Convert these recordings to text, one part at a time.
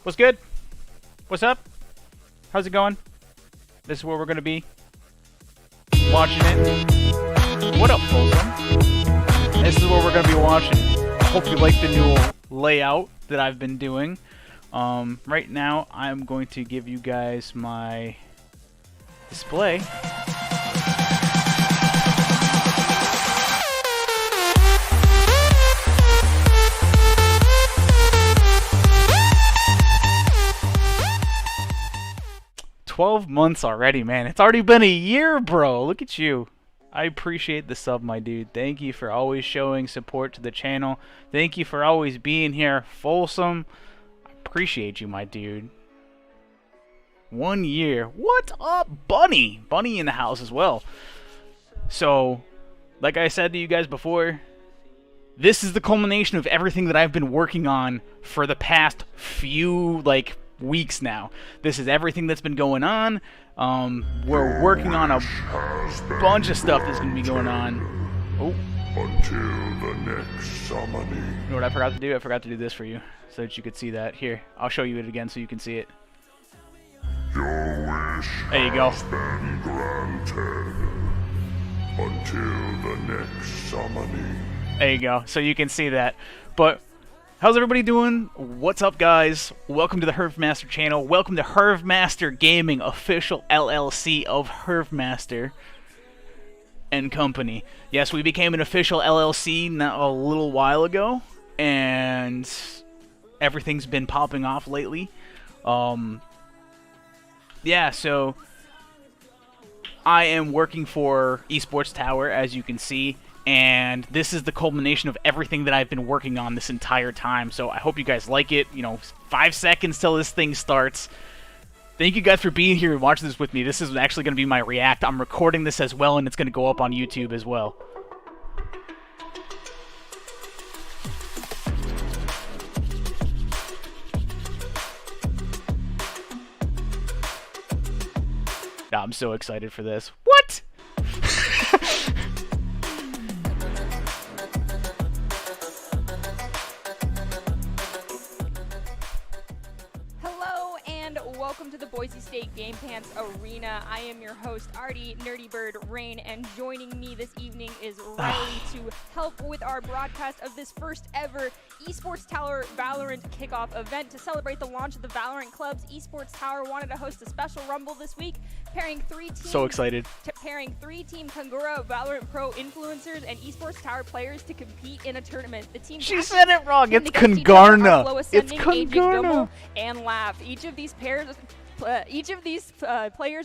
What's good? What's up? How's it going? This is where we're gonna be watching it. What up, Folsom? This is what we're gonna be watching. I hope you like the new layout that I've been doing. Right now, I'm going to give you guys my display. 12 months already, man. It's already been a year, bro. Look at you. I appreciate the sub, my dude. Thank you for always showing support to the channel. Thank you for always being here. Folsom, I appreciate you, my dude. 1 year. What up, Bunny? Bunny in the house as well. So, like I said to you guys before, this is the culmination of everything that I've been working on for the past few, weeks now. This is everything that's been going on. We're working on a bunch of stuff that's going to be going on. Oh. Until the next summoning. You know what I forgot to do? I forgot to do this for you so that you could see that. Here, I'll show you it again so you can see it. Your wish there you go. has been granted. Until the next summoning. There you go. So you can see that. But how's everybody doing? What's up, guys? Welcome to the Hervmaster channel. Welcome to Hervmaster Gaming, official LLC of Hervmaster and Company. Yes, we became an official LLC a little while ago, and everything's been popping off lately. Yeah, so I am working for Esports Tower, as you can see. And this is the culmination of everything that I've been working on this entire time. So I hope you guys like it. 5 seconds till this thing starts. Thank you guys for being here and watching this with me. This is actually going to be my react. I'm recording this as well, and it's going to go up on YouTube as well. I'm so excited for this. What? Welcome to the Boise State Game Pants Arena. I am your host, Artie Nerdy Bird Rain, and joining me this evening is Riley to help with our broadcast of this first ever Esports Tower Valorant kickoff event. To celebrate the launch of the Valorant Clubs, Esports Tower wanted to host a special Rumble this week, pairing three teams. So excited. Pairing three Team Kangura Valorant Pro influencers and Esports Tower players to compete in a tournament. The team she said it wrong. It's Kangarna. It's Kangarna. And Laugh. Each of these players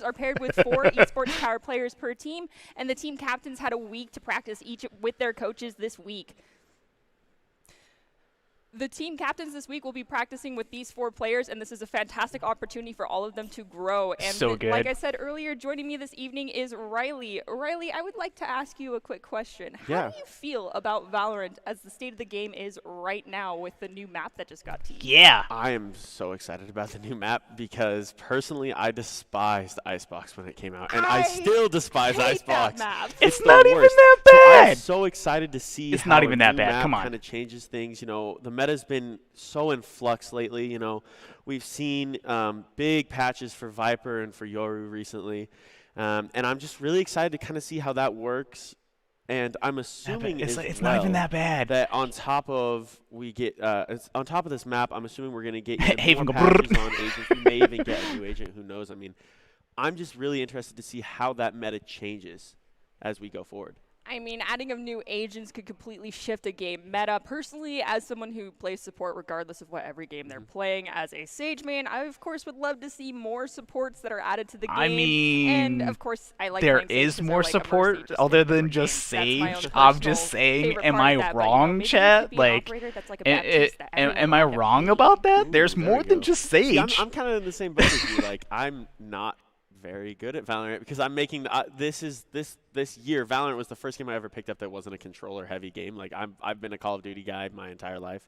are paired with 4 Esports Tower players per team, and the team captains had a week to practice each with their coaches this week. The team captains this week will be practicing with these 4 players, and this is a fantastic opportunity for all of them to grow. And so good. Like I said earlier, joining me this evening is Riley. Riley, I would like to ask you a quick question. How do you feel about Valorant as the state of the game is right now with the new map that just got teased? Yeah. I am so excited about the new map because personally I despised Icebox when it came out, and I still despise Icebox. Map. It's not even that bad. So I'm so excited to see it's how not even a that new bad. map Come on. kind of changes things. The meta's been so in flux lately. We've seen big patches for Viper and for Yoru recently, and I'm just really excited to kind of see how that works. And I'm assuming it's not even that bad. That on top of on top of this map, I'm assuming we're gonna get Haven more go patches on agents. We may even get a new agent. Who knows? I mean, I'm just really interested to see how that meta changes as we go forward. I mean, adding of new agents could completely shift a game meta. Personally, as someone who plays support regardless of what every game they're playing, as a Sage main, I of course would love to see more supports that are added to the game. I mean, and of course, I like there playing Sage is more support other than just Sage. That's I'm just saying, am I wrong, chat? Am I wrong about that? There's more than just Sage. See, I'm kind of in the same boat as you. I'm not very good at Valorant because I'm making this year Valorant was the first game I ever picked up that wasn't a controller heavy game. I've been a Call of Duty guy my entire life,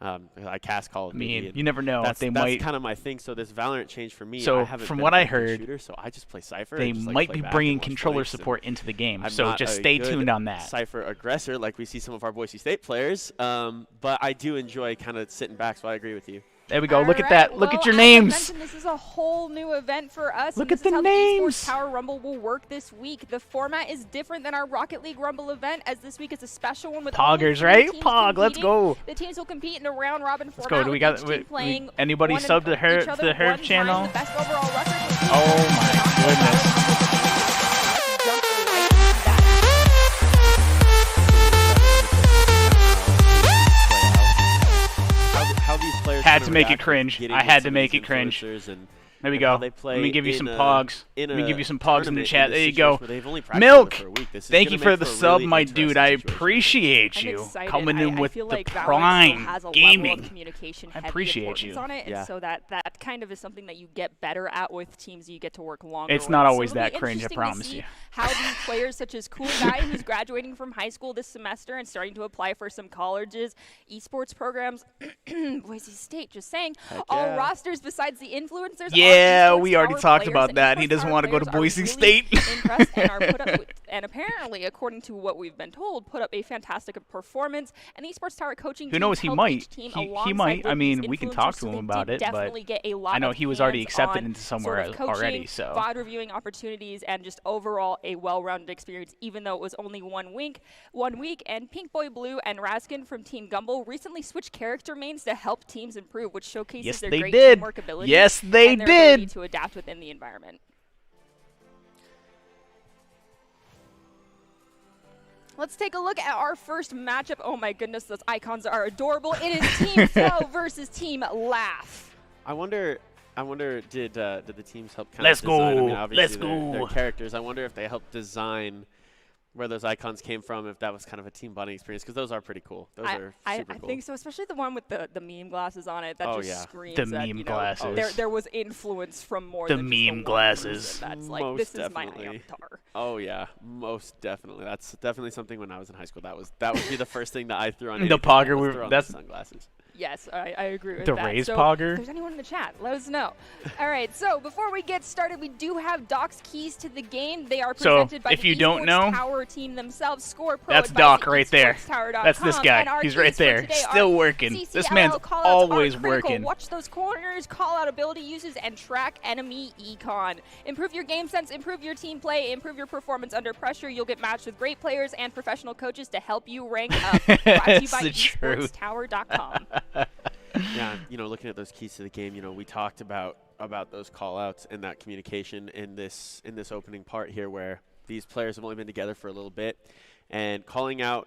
I cast Call of Duty. You never know. That's might. kind of my thing. So this Valorant change for me. So I haven't from been what a I big heard, shooter, so I just play Cypher. They and just, might play be back bringing and watch controller fights, and support into the game. I'm So not just a stay good tuned on that. Cypher aggressor like we see some of our Boise State players, but I do enjoy kind of sitting back. So I agree with you. There we go. All Look at right, that. Look well, at your as I names. mentioned, this is a whole new event for us. Look and at the this is how names. The Esports Tower Rumble will work this week. The format is different than our Rocket League Rumble event, as this week is a special one with only Poggers, 3 right? teams Pog, let's competing. go. The teams will compete in a round-robin Let's format. go. Do we with got each team playing anybody one sub to each her other to her one time. channel? The best overall record will be Oh my goodness. Let's jump right into that. How these players Had kinda to make it react with cringe. getting I with had some to of make these it cringe. influencers and There we how go. they play Let me give you in some a- pogs. in Let me a give you some pogs in the tournament chat. in a There you situation go. where they've only practiced Milk, together for a week. This is thank you gonna for make the a sub, really my dude. interesting I situation. appreciate I'm you excited. coming in I with feel the like Valorant still prime has a level gaming. of communication I heavy appreciate importance you. on it, Yeah. and so that kind of is something that you get better at with teams you get to work longer It's with. not So always it'll be that cringe, I interesting to promise see you. how these players, such as Cool Guy, who's graduating from high school this semester and starting to apply for some colleges, esports programs, Boise State, just saying, all yeah. rosters besides the influencers. Yeah, are we Esports already Tower talked players, about and that. Esports He doesn't Tower want to go to players are Boise really State. impressed and are put up with, and apparently, according to what we've been told, put up a fantastic performance. And the Esports Tower coaching Who team knows? He helped might. each team He alongside might. I with mean, these we can talk influencers, to so him they about did it, but definitely get a lot I know of he was already accepted hands-on into somewhere sort of coaching, already. So VOD reviewing opportunities, and just overall a well-rounded experience, even though it was only 1 week. And Pink Boy Blue and Raskin from Team Gumball recently switched character mains to help teams improve, which showcases Yes, their they great did. teamwork ability Yes, they and their ability did. to adapt within the environment. Let's take a look at our first matchup. Oh my goodness, those icons are adorable. It is Team Flow versus Team Laugh. I wonder, did the teams help kind Let's of design? I mean, go. obviously Let's their go. characters. I wonder if they helped design where those icons came from. If that was kind of a team bonding experience, because those are pretty cool. Those are super I cool. think so, especially the one with the meme glasses on it. That Oh, just yeah. screams The that, meme you know, glasses. there was influence from more The than just meme one glasses. person that's like, Most this is my definitely. avatar. Oh yeah, most definitely. That's definitely something when I was in high school. That would be the first thing that I threw on. The anything, Pogger, was throw on that's- the sunglasses. Yes, I agree with The that. Raise so Pogger? If there's anyone in the chat, let us know. All right, so before we get started, we do have Doc's keys to the game. They are So, presented by if the you don't Esports know, Tower team themselves. Score Pro that's advice Doc at right there. esportstower.com. That's this And guy. our He's keys right for there, today still are working. This CCLL man's callouts always are critical. working. Watch those corners, call out ability uses, and track enemy econ. Improve your game sense, improve your team play, improve your performance under pressure. You'll get matched with great players and professional coaches to help you rank up. Brought to you That's by the truth. esportstower.com. Yeah, looking at those keys to the game, we talked about those call-outs and that communication in this opening part here, where these players have only been together for a little bit, and calling out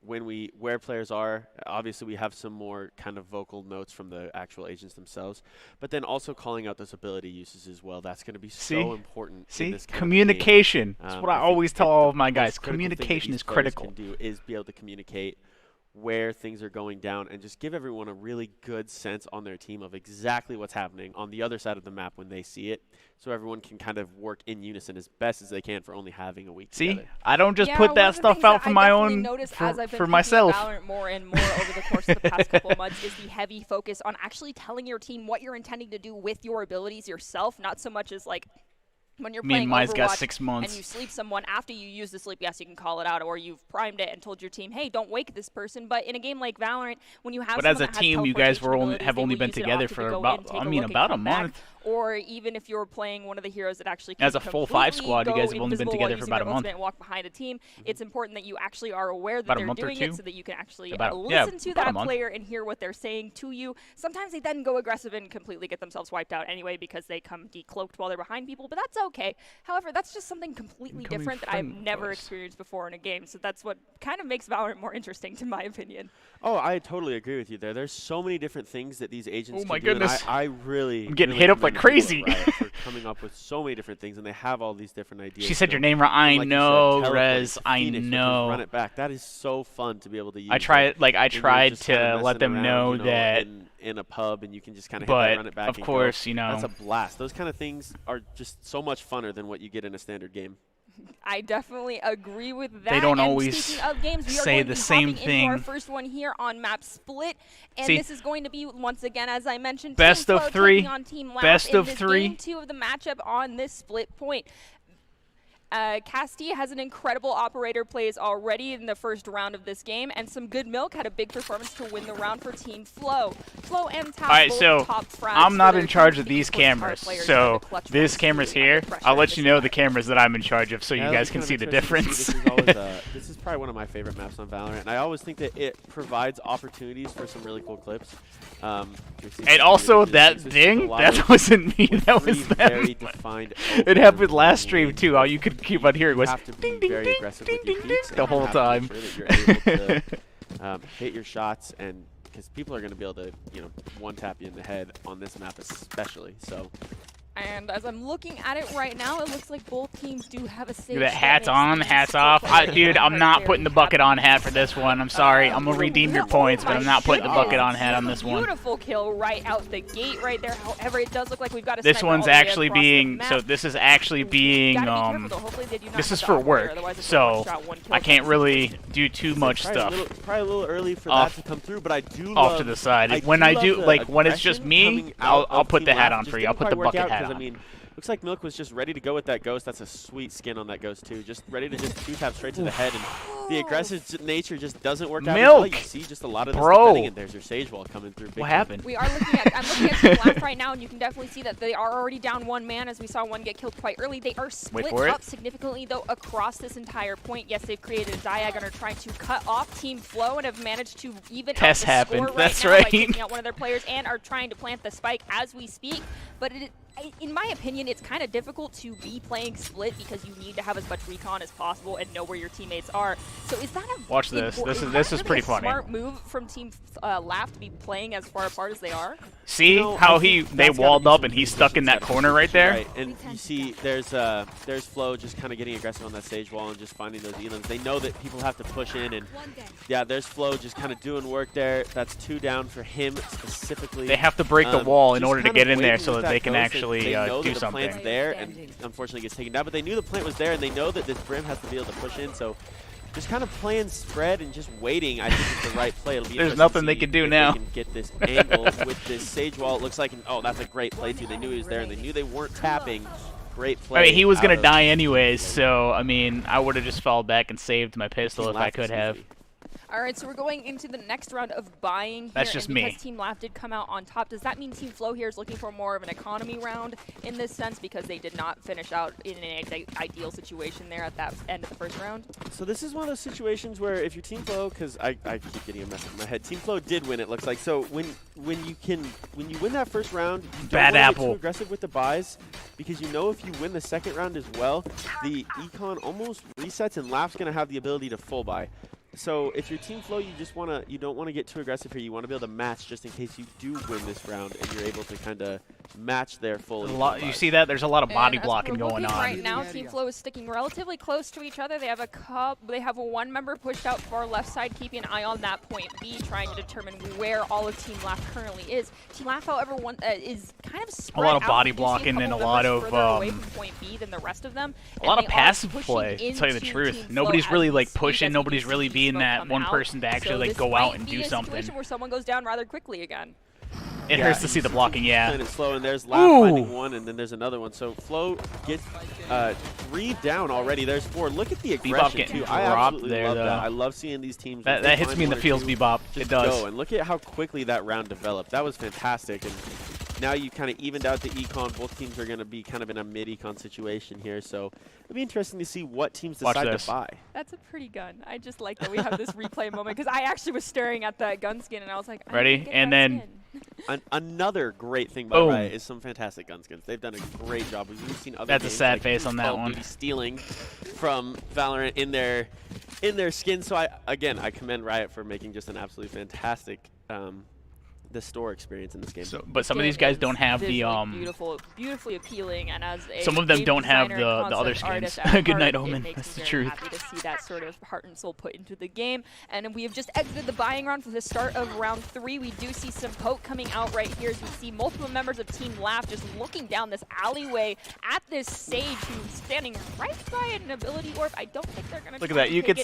where players are. Obviously, we have some more kind of vocal notes from the actual agents themselves, but then also calling out those ability uses as well. That's going to be so important. See, in this kind of a communication. game. That's what I think always tell all of my the guys. most critical thing that Communication these is players critical. Can do is be able to communicate where things are going down and just give everyone a really good sense on their team of exactly what's happening on the other side of the map when they see it, so everyone can kind of work in unison as best as they can for only having a week See, together. I don't just Yeah, put one that of the stuff things out that for I my definitely own, noticed as I've been for playing myself. Valorant more and more over the course of the past couple of months is the heavy focus on actually telling your team what you're intending to do with your abilities yourself, not so much as like when you're Me and playing mine's got Overwatch 6 months. and you sleep someone after you use the sleep, yes, you can call it out, or you've primed it and told your team, hey, don't wake this person. But in a game like Valorant, when you have But someone as a that has team, you guys teleportation have abilities, only they been will use it together often to for go about, in, take I a mean, look, and about a come back. month. Or even if you're playing one of the heroes that actually As can a full 5 completely squad, you go guys have only been invisible together while for using about their a month. ultimate and walk behind a team. It's important that you actually are aware that About a they're month or doing two? it so that you can actually About yeah, listen to about a that month. player and hear what they're saying to you. Sometimes they then go aggressive and completely get themselves wiped out anyway because they come decloaked while they're behind people, but that's okay. However, that's just something completely Becoming different that I've friendly never with us. experienced before in a game, so that's what kind of makes Valorant more interesting, to my opinion. Oh, I totally agree with you there. There's so many different things that these agents Oh my can do, and goodness. I really I'm getting really hit up like commend the people crazy. at Riot for coming up with so many different things, and they have all these different ideas. She said So, your name right. I like you said, know, teleporting Rez. to I Phoenix, which is know. Run it back. That is so fun to be able to use. I tried, like, I when you're tried just kinda to let messing them around, know you know, that, in a pub, and you can just kind of but run it back. of and course, go. you know, That's a blast. Those kind of things are just so much funner than what you get in a standard game. I definitely agree with that. They don't and always speaking of games, we are say going the to be same hopping into our thing. first one here on map Split, and See, this is going to be once again, as I mentioned, best Team of Flow three, taking on Team Laugh best in of this three. game 2 of the matchup on this split point. Casti has an incredible operator plays already in the first round of this game, and some good milk had a big performance to win the round for Team Flow. Flow and Tap Alright, both so top frags I'm not for in their charge teams of being these Esports Tower cameras, players so and the clutch this ones camera's who have here. the pressure I'll in let this you know the environment. cameras that I'm in charge of so you Yeah, guys that'll can be see the kind of interesting to difference. see. This is always, this is probably one of my favorite maps on Valorant, and I always think that it provides opportunities for some really cool clips. And also that ding, that wasn't me, that was very them. defined. It happened last stream too. All you could keep on hearing was have to ding be ding very ding aggressive ding with your ding peaks ding the and you whole have to time. make sure that you're able to hit your shots, and because people are going to be able to, one tap you in the head on this map especially. So. And as I'm looking at it right now, it looks like both teams do have a safe. Look at that, hats on, hats off. Dude, I'm not putting the bucket on hat for this one. I'm sorry. I'm going to redeem your points, but I'm not putting the bucket on hat on this one. Beautiful kill right out the gate right there. However, it does look like we've got a This sniper one's all the way actually across the being, map. so this is actually being, Gotta be careful, though. Hopefully they do not this have is the for operator, work, otherwise it's a so one-shot, one-kill I can't type really situation. do too much stuff Probably a little early for Off- that to come through, but I do off love, to the side. I When I love do, the like, when it's just aggression me, coming out I'll of put Team the hat Laugh. on Just for you. I'll didn't put the quite work bucket out hat 'cause, on. I mean, looks like Milk was just ready to go with that Ghost. That's a sweet skin on that Ghost too. Just ready to just two-tap straight to the head, and the aggressive nature just doesn't work out. Milk! You see just a lot of this Bro! defending, and there's your Sage Wall coming through. Big What time. happened? We are looking at, I'm looking at Team Laugh right now, and you can definitely see that they are already down one man, as we saw one get killed quite early. They are split for it. up significantly, though, across this entire point. Yes, they've created a diag and are trying to cut off Team Flow and have managed to even out Test the happened. score That's right now by right. taking out one of their players and are trying to plant the spike as we speak. But in my opinion, it's kind of difficult to be playing split because you need to have as much recon as possible and know where your teammates are. So is that a Watch this. This is really pretty a funny. smart move from Team Laugh to be playing as far apart as they are? See No, how I think they that's gotta walled be up some and he's communication stuck in that strategy. corner right there? Right, and you see there's Flo just kind of getting aggressive on that Sage Wall and just finding those elims. They know that people have to push in, and yeah, there's Flo just kind of doing work there. That's 2 down for him specifically. They have to break the wall in just order to kind get of in there waiting so with that they can Ghost, and actually they know do that the something. plant's there, and unfortunately gets taken down. But they knew the plant was there, and they know that this Brim has to be able to push in. So just kind of playing spread and just waiting, I think, is the right play. It'll be There's interesting nothing to they see can do if now. They can get this angle with this Sage Wall. It looks like, that's a great play too. They knew he was there, and they knew they weren't tapping. Great play. I mean, he was out gonna of die anyways, so I mean, I would have just fell back and saved my pistol if I Laugh could is have. easy. All right, so we're going into the next round of buying here. That's just and me. because Team Laugh did come out on top, does that mean Team Flow here is looking for more of an economy round in this sense because they did not finish out in an ideal situation there at that end of the first round? So this is one of those situations where if your Team Flow, because I keep getting a mess in my head, Team Flow did win, it looks like. So when you win that first round, you Bad don't wanna apple. get too aggressive with the buys, because you know if you win the second round as well, the econ almost resets and Laugh's gonna have the ability to full buy. So if your Team Flow, you don't want to get too aggressive here. You want to be able to match just in case you do win this round and you're able to kind of match their full. You see that? There's a lot of body And as blocking we're going looking on. right now, Team Flow is sticking relatively close to each other. They have a one member pushed out far left side, keeping an eye on that point B, trying to determine where all of Team Laugh currently is. Team Laugh, however, is kind of spread lot of out. body You do see blocking and a couple lot members of, further away from point B than the rest of them. A lot and of they are passive pushing play, to tell you the into truth. Team Flow Nobody's as really we like speak, pushing. as we Nobody's can really see being smoke that come one out. person to actually So like this go out might and be do a something. situation where someone goes down rather quickly again. It hurts to see the blocking, yeah. Playing it slow, and there's Laugh finding one, and then there's another one. So Flow gets 3 down already. There's 4. Look at the aggression getting too. I dropped absolutely there, love though. that. I love seeing these teams. That hits me in the feels, Bebop. Just It does. go, and look at how quickly that round developed. That was fantastic. And now you kind of evened out the econ. Both teams are going to be kind of in a mid-econ situation here. So it'll be interesting to see what teams decide to buy. That's a pretty gun. I just like that we have this replay moment because I actually was staring at that gun skin and I was like, I Ready? need to get And that then- skin. Another great thing by Boom. Riot is some fantastic gun skins. They've done a great job. We've seen other That's a games sad like face on that Call of one. Duty stealing from Valorant in their skin. So I commend Riot for making just an absolutely fantastic the store experience in this game. So, but some of these guys don't have the beautifully appealing, and as a some of them game don't have designer and the other concept skins. artist at Good night, heart, it Omen. makes That's me the very truth. happy to see that sort of heart and soul put into the game. And we have just exited the buying round for the start of round 3. We do see some poke coming out right here as we see multiple members of Team Laugh just looking down this alleyway at this Sage, who's standing right by an ability orb. I don't think they're gonna Look at that. You could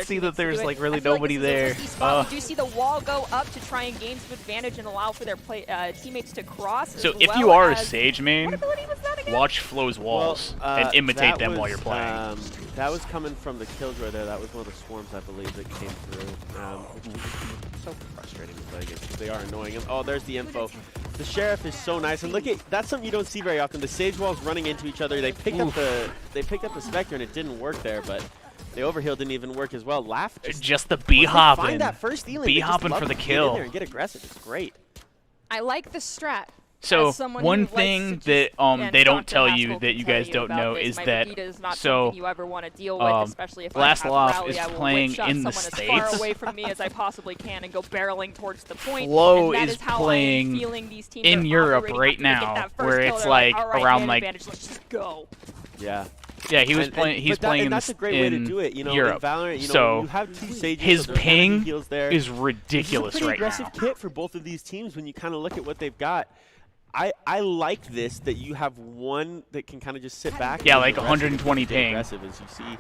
see that there's like really nobody there. We do see the wall go up to try and gain some advantage and allow for their teammates to cross. So as if well you are a as- Sage main, What ability was that again? watch Flo's walls and imitate them while you're playing. That was coming from the Killjoy there. That was one of the swarms, I believe, that came through. So frustrating to play against because they are annoying. And, oh, there's the info. The Sheriff is so nice, and look at that's something you don't see very often. The Sage walls running into each other. They picked up the Spectre, and it didn't work there, but the overheal didn't even work as well. Laugh Just the B-hopping. Find that first Elam. B-hopping for the Get in kill. there and get aggressive. It's great. I like the strat. So As someone one who likes thing to that and they don't Dr. tell Haskell you can that you tell guys don't about know this. is My that Vegeta is not so something you ever want to deal with, especially if Blast I have Loft Rally, is I will playing whip shot in the someone as far States. away from me as I possibly can and go barreling towards the point. Flo and that is how I am playing feeling these teams in are Europe operating right after they get now, that first where kill. it's They're like all right, around man like advantage, let's just go. Yeah. Yeah, he was playing. He's but playing and that's a great way to do it. You know, Europe. in Valorant, you know, So you have 2 Sages, his so there's ping heals there. is ridiculous It's a pretty right aggressive now. kit for both of these teams when you kind of look at what they've got. I like this that you have one that can kind of just sit back. Yeah, and like the rest 120 of them ping. aggressive as you see.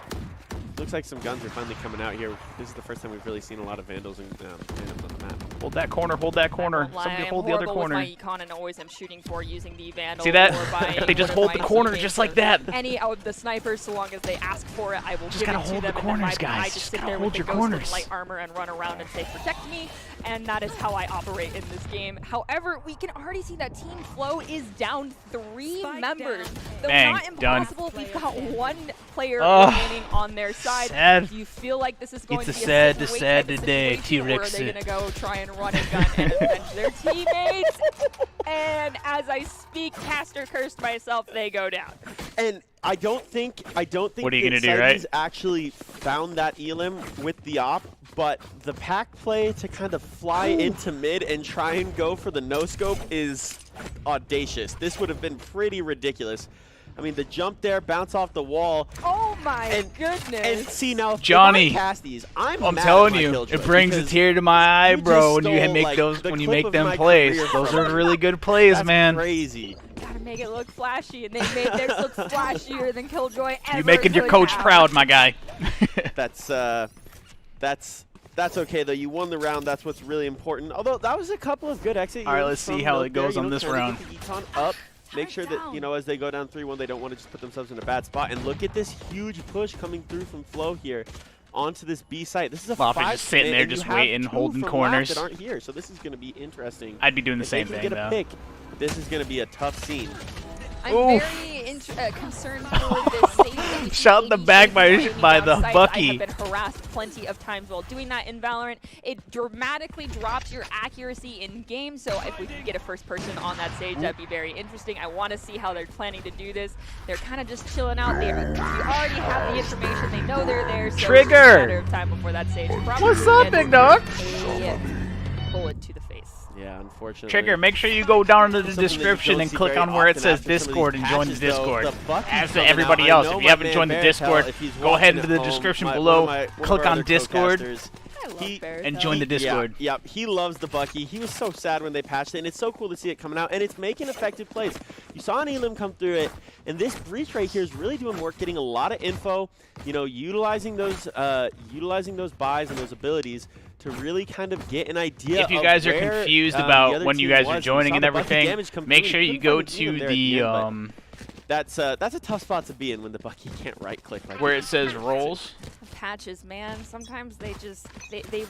Looks like some guns are finally coming out here. This is the first time we've really seen a lot of Vandals and Phantoms on the map. Hold that corner. Hold that corner. I won't lie, Somebody I am hold the other horrible with corner. my econ and always am shooting for using the Vandal. See that? Or by They just one hold of the my corner teammates just like or that. Any of the snipers, so long as they ask for it, I will Just give gotta it to hold them. the And then corners, I guys. just Just sit gotta there hold with your the ghost corners. of light armor and run around and say, protect me. And that is how I operate in this game. However, we can already see that Team Flo is down 3 members. Though Bang, not done. impossible if we've got 1 player Ugh, remaining on their side. sad. Do you feel like this is going It's to a be sad- sit and wait sad type of day, situation, or are T-Rex. they going to go try and run a gun and avenge their teammates? And as I speak, caster cursed myself, they go down. And I don't think What are you that gonna do, right? Sides actually found that Elam with the op, but the pack play to kind of fly into mid and try and go for the no scope is audacious. This would have been pretty ridiculous. I mean, the jump there, bounce off the wall, Oh my and goodness. see now, Johnny, if I'm Casties, I'm I'm mad telling at my you, Killjoy it brings a because tear to my eye, you bro. just When you stole, make like, those, the when you clip make of them my plays, career those from are him. really good plays, That's man. crazy. Gotta make it look flashy, and they made theirs look flashier than Killjoy ever You making your could coach have. proud, my guy. That's okay though. You won the round. That's what's really important. Although that was a couple of good exit. All right, units let's see from how Milk it goes there, on this trying to round. get the econ up. Make sure that, you know, as they go down 3-1, they don't want to just put themselves in a bad spot. And look at this huge push coming through from Flo here onto this B site. This is a Loft is 5 just sitting there, and you just have waiting, 2 holding from corners. Laugh that aren't here, so this is going to be interesting. I'd be doing the If same they thing, can get though. a pick, this is going to be a tough scene. I'm Oof. very concerned for this safety. We see Shot in the 80 back shades by aiming the down sights. Bucky. I have been harassed plenty of times while doing that in Valorant. It dramatically drops your accuracy in game, so if we can get a first person on that stage, that'd be very interesting. I want to see how they're planning to do this. They're kind of just chilling out there. We already have the information. They know they're there, so Trigger! it's just a matter of time before that stage probably What's up, gets big dog? a bullet to the face. Yeah, unfortunately. Trigger, make sure you go down into the Something that you description don't and see click very on where it often says after some of these Discord and join the patches, though. Discord. The Bucky's As to coming everybody out. I else, know if you my haven't man joined the Beartail, Discord, if he's go ahead watching into the at home, description one of below, my click on other Discord, co-casters, I love He- Beartail. and join the Discord. Yeah, he loves the Bucky. He was so sad when they patched it, and it's so cool to see it coming out, and it's making effective plays. You saw an Elam come through it, and this breach right here is really doing work, getting a lot of info, you know, utilizing those buys and those abilities to really kind of get an idea. If you guys are where, confused the about other when you team guys was. are You joining saw and the Bucky everything, damage come make through. sure He you couldn't go find to Elam there at the end, but that's a tough spot to be in when the Bucky can't right click like where that. it says roles. Patches, man. Sometimes they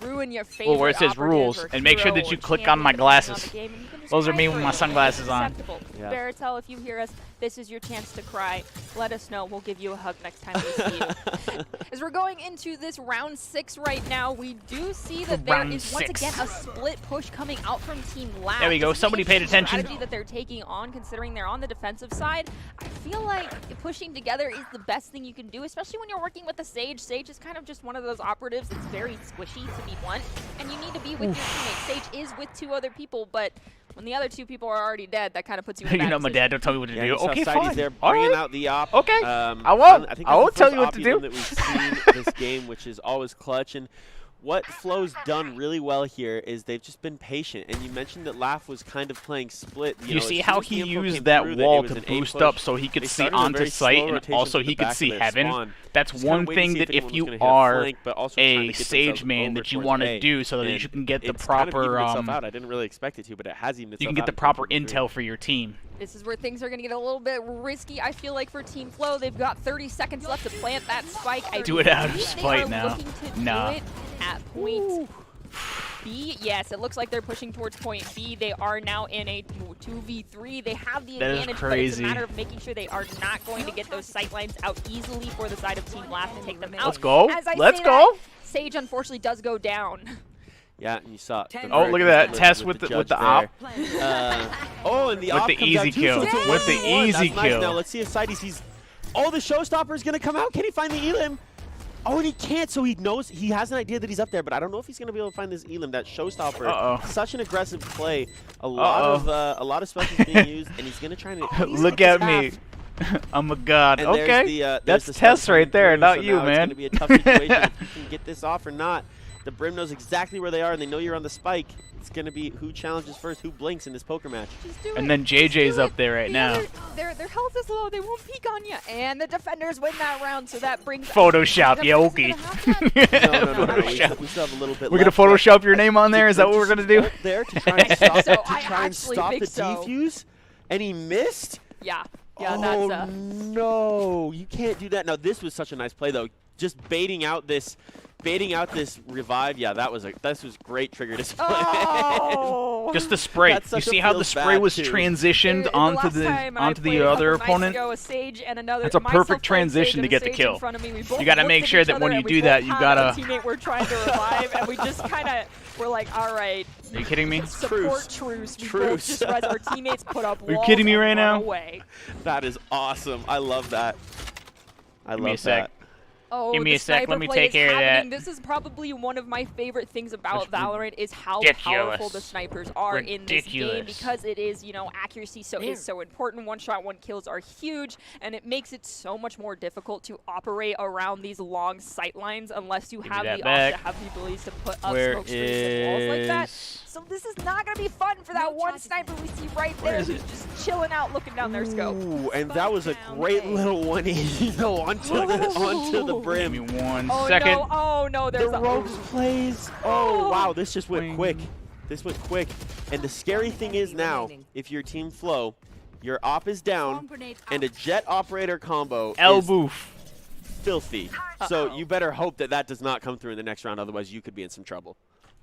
ruin your favorite Well, where it says operative rules, or and make sure hero that you or click on my champion glasses. depending on the game, and you can just Those are cry me for with it. my It's sunglasses on. acceptable. Yeah. Beartail, if you hear us, this is your chance to cry. Let us know. We'll give you a hug next time we see you. As we're going into this round 6 right now, we do see that there Round is once 6. again a split push coming out from Team Laugh. There we go. This is Somebody a paid attention. strategy that they're taking on, considering they're on the defensive side. I feel like pushing together is the best thing you can do, especially when you're working with the Sage. Sage is kind of just one of those operatives that's very squishy, to be blunt, and you need to be with your teammates. Sage is with 2 other people, but when the other 2 people are already dead, that kind of puts you in a bad You know my position. dad don't tell me what to Yeah, do. you saw Okay, Sidey's fine. there All bringing right. out the op. Okay. I won't. think I won't that's the tell you what first to op do. That we've seen this game, which is always clutch. And what Flow's done really well here is they've just been patient. And you mentioned that Laugh was kind of playing split. You know, see as how soon as he the info used came that through wall it was to an A boost push, up so he could they see started a onto very site slow and rotation also to he the could back of see their heaven. spawn. That's Just kinda one waiting to thing see if that if anyone was you gonna hit a are flank, but also trying to a get Sage themselves man over that you towards want to A. do so that And you can get the it's kind of proper evened itself out. I didn't really expect it to, but it has evened itself you out. can get the and proper come through. intel for your team. This is where things are going to get a little bit risky, I feel like, for Team Flow. They've got 30 seconds left to plant that spike. I Do it out of believe spite they are now. looking to Nah. do it at point B. Yes, it looks like they're pushing towards point B. They are now in a 2v3. They have the That is advantage, but it's a crazy. matter of making sure they are not going to get those sight lines out easily for the side of Team Laugh to take them out. Let's go. As I Let's say go. that, Sage unfortunately does go down. Yeah, and you saw. Oh, look at that. Tess with the judge op. there. Oh, and the With op the comes easy out too, kill. so it's a With the 1v1. easy That's nice. kill. Now let's see if Sidey sees. Oh, the showstopper is gonna come out. Can he find the elim? Oh, and he can't. So he knows he has an idea that he's up there, but I don't know if he's gonna be able to find this elim. That showstopper. Uh-oh. Such an aggressive play. A lot of specials being used, and he's gonna try to. Look at me. I'm a god. And Okay. there's That's the Tess stun right coming there, through, not so you, now man. It's gonna be a tough situation if you can get this off or not. The Brim knows exactly where they are, and they know you're on the spike. It's going to be who challenges first, who blinks in this poker match. Just do it. And then Just JJ's do up it. there right The now. other- Their health is low. They won't peek on you. And the defenders win that round, so that brings Photoshop, the Yogi. No. We still have a little bit We're gonna left, but Photoshop your name on there. Is that what we're gonna do? ult there to try and stop, So, to I try and actually stop think the so. defuse, and he missed. Yeah, Oh that's no, you can't do that. Now this was such a nice play though, just baiting out this revive. Yeah, this was great trigger display. Oh! Just the spray. That You such a see how the feels spray bad, was too. transitioned The onto last the time I onto played the a other couple nights opponent? ago, a Sage and another, That's a myself perfect playing Sage transition and to a get the Sage kill. in front of me. We both You gotta looked make at sure each that other when you and we do both that, you had gotta- a teammate we're trying to revive, and we just kind of we're like, all right, Are you kidding me? support truce. We both Truce. just realized our teammates put up Are you walls kidding me and right run now? away. That is awesome. I love that. I Give me a love sec. that. Oh, Give me the a sec, sniper let me play take is care of that. happening. This is probably one of my favorite things about That's Valorant is how ridiculous. powerful the snipers are in this game Ridiculous. because it is, accuracy is so important. One shot, one kills are huge, and it makes it so much more difficult to operate around these long sight lines unless you me have that the back. have the ability to put up Where smoke screens and walls like that. is- So this is not going to be fun for that one sniper we see right Where there is who's it? just chilling out looking down their scope. Ooh, and that was a great little 180 though onto the Give brim. me one Oh second. no, oh no, there's The a ropes plays. Oh wow, this just went Boing. quick. This went quick. And the scary thing is now, if your team Flow, your op is down, and a jet operator combo is Boof. filthy. So you better hope that that does not come through in the next round, otherwise you could be in some trouble.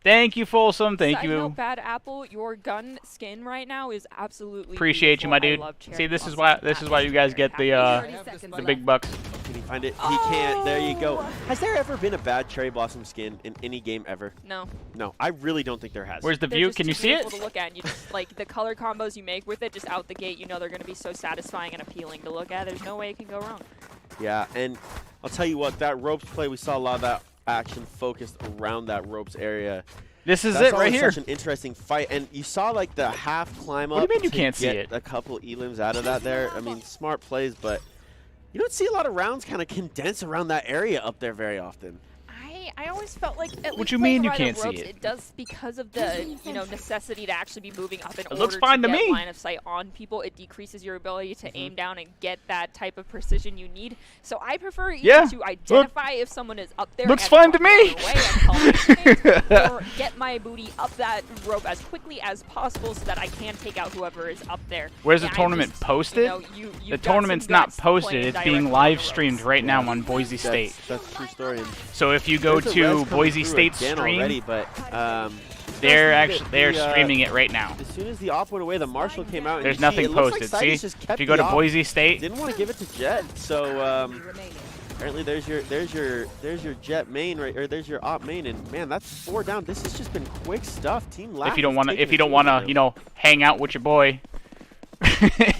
Thank you, Folsom. Thank Side note, you. Bad Apple, your gun skin right now is absolutely Appreciate you, my beautiful. I dude. love cherry See, this is blossom. why you guys get the big bucks. Can he find it? He can't. There you go. Has there ever been a bad cherry blossom skin in any game ever? No. No, I really don't think there has. Where's the They're view? just Can too you see it? beautiful to look at. You just like the color combos you make with it just out the gate, they're going to be so satisfying and appealing to look at. There's no way it can go wrong. Yeah, and I'll tell you what, that ropes play, we saw a lot of that action focused around that ropes area. This is That's it right always here. such an interesting fight, and you saw like the half climb up. What do you mean you to can't see get it? A couple elims out of that there. I mean, smart plays, but you don't see a lot of rounds kind of condense around that area up there very often. I always felt like at What least you playing mean you Rider can't see ropes, it? It does because of the necessity to actually be moving up in order looks fine to to get me. line of sight on people. It decreases your ability to aim down and get that type of precision you need. So I prefer either Yeah. to identify if someone is up there. Looks and fine to run me. the other way and tell my teammates, or get my booty up that rope as quickly as possible so that I can take out whoever is up there. Where's the And I tournament just, posted? you've The got some tournament's not guts posted. playing It's direct being on live the streamed ropes. right now on Boise State. That's a true story. And So if you go there's a to res coming Boise through State's again stream, already, but they're streaming it right now. As soon as the off went away, the Marshal came out. And There's you nothing see, it looks posted. Like See, Sidey's just kept if you go the to op. Boise State, Didn't want to give it to Jet, so apparently there's your Jet main right, or there's your op main, and man, that's 4 down. This has just been quick stuff. Team Laugh if you don't is want to, taking if you it don't easy want to, now. hang out with your boy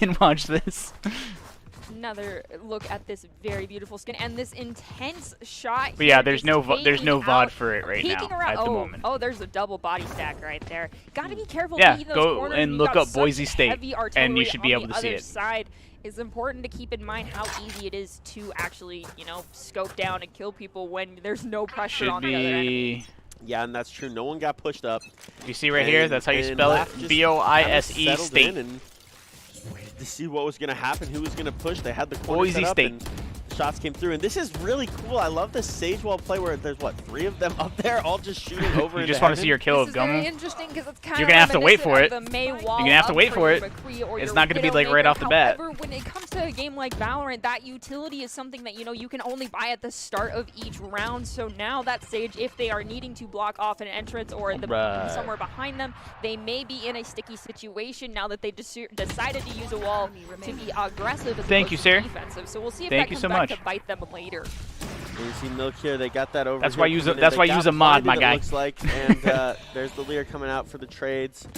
and watch this. another look at this very beautiful skin and this intense shot. But yeah, here, there's just no taking out, VOD for it right now peeking around. at the moment. Oh, there's a double body stack right there. Gotta be careful. Yeah, being those go corners and you've look got up Boise such State, heavy and you artillery should be on able the to see other it. side. It's important to keep in mind how easy it is to actually, you know, scope down and kill people when there's no pressure Should on the other enemy. be. Yeah, and that's true. No one got pushed up. You see right here? That's how you And spell it. Laugh just BOISE kinda settled State. in and waited to see what was going to happen, who was going to push. They had the corner Boise set up State. and shots came through. And this is really cool. I love this Sage Wall play where there's, what, 3 of them up there all just shooting over You into just want to heaven? see your kill This of is very Gummel. interesting because it's kind You're of gonna have to wait for it. You're gonna have to wait for it. It's not gonna be like right off the bat. However, when it comes to a game like Valorant, that utility is something that, you know, you can only buy at the start of each round. So now that Sage, if they are needing to block off an entrance or Right. somewhere behind them, they may be in a sticky situation now that they decided to use a wall to be aggressive as Thank you, opposed to sir. defensive. So we'll see if Thank that you comes so back much. to bite them later. And you see Milk here, they got that over. That's here why use a- coming in. that's They why got use a mod, blinded, my it guy. looks like, and there's the leader coming out for the trades.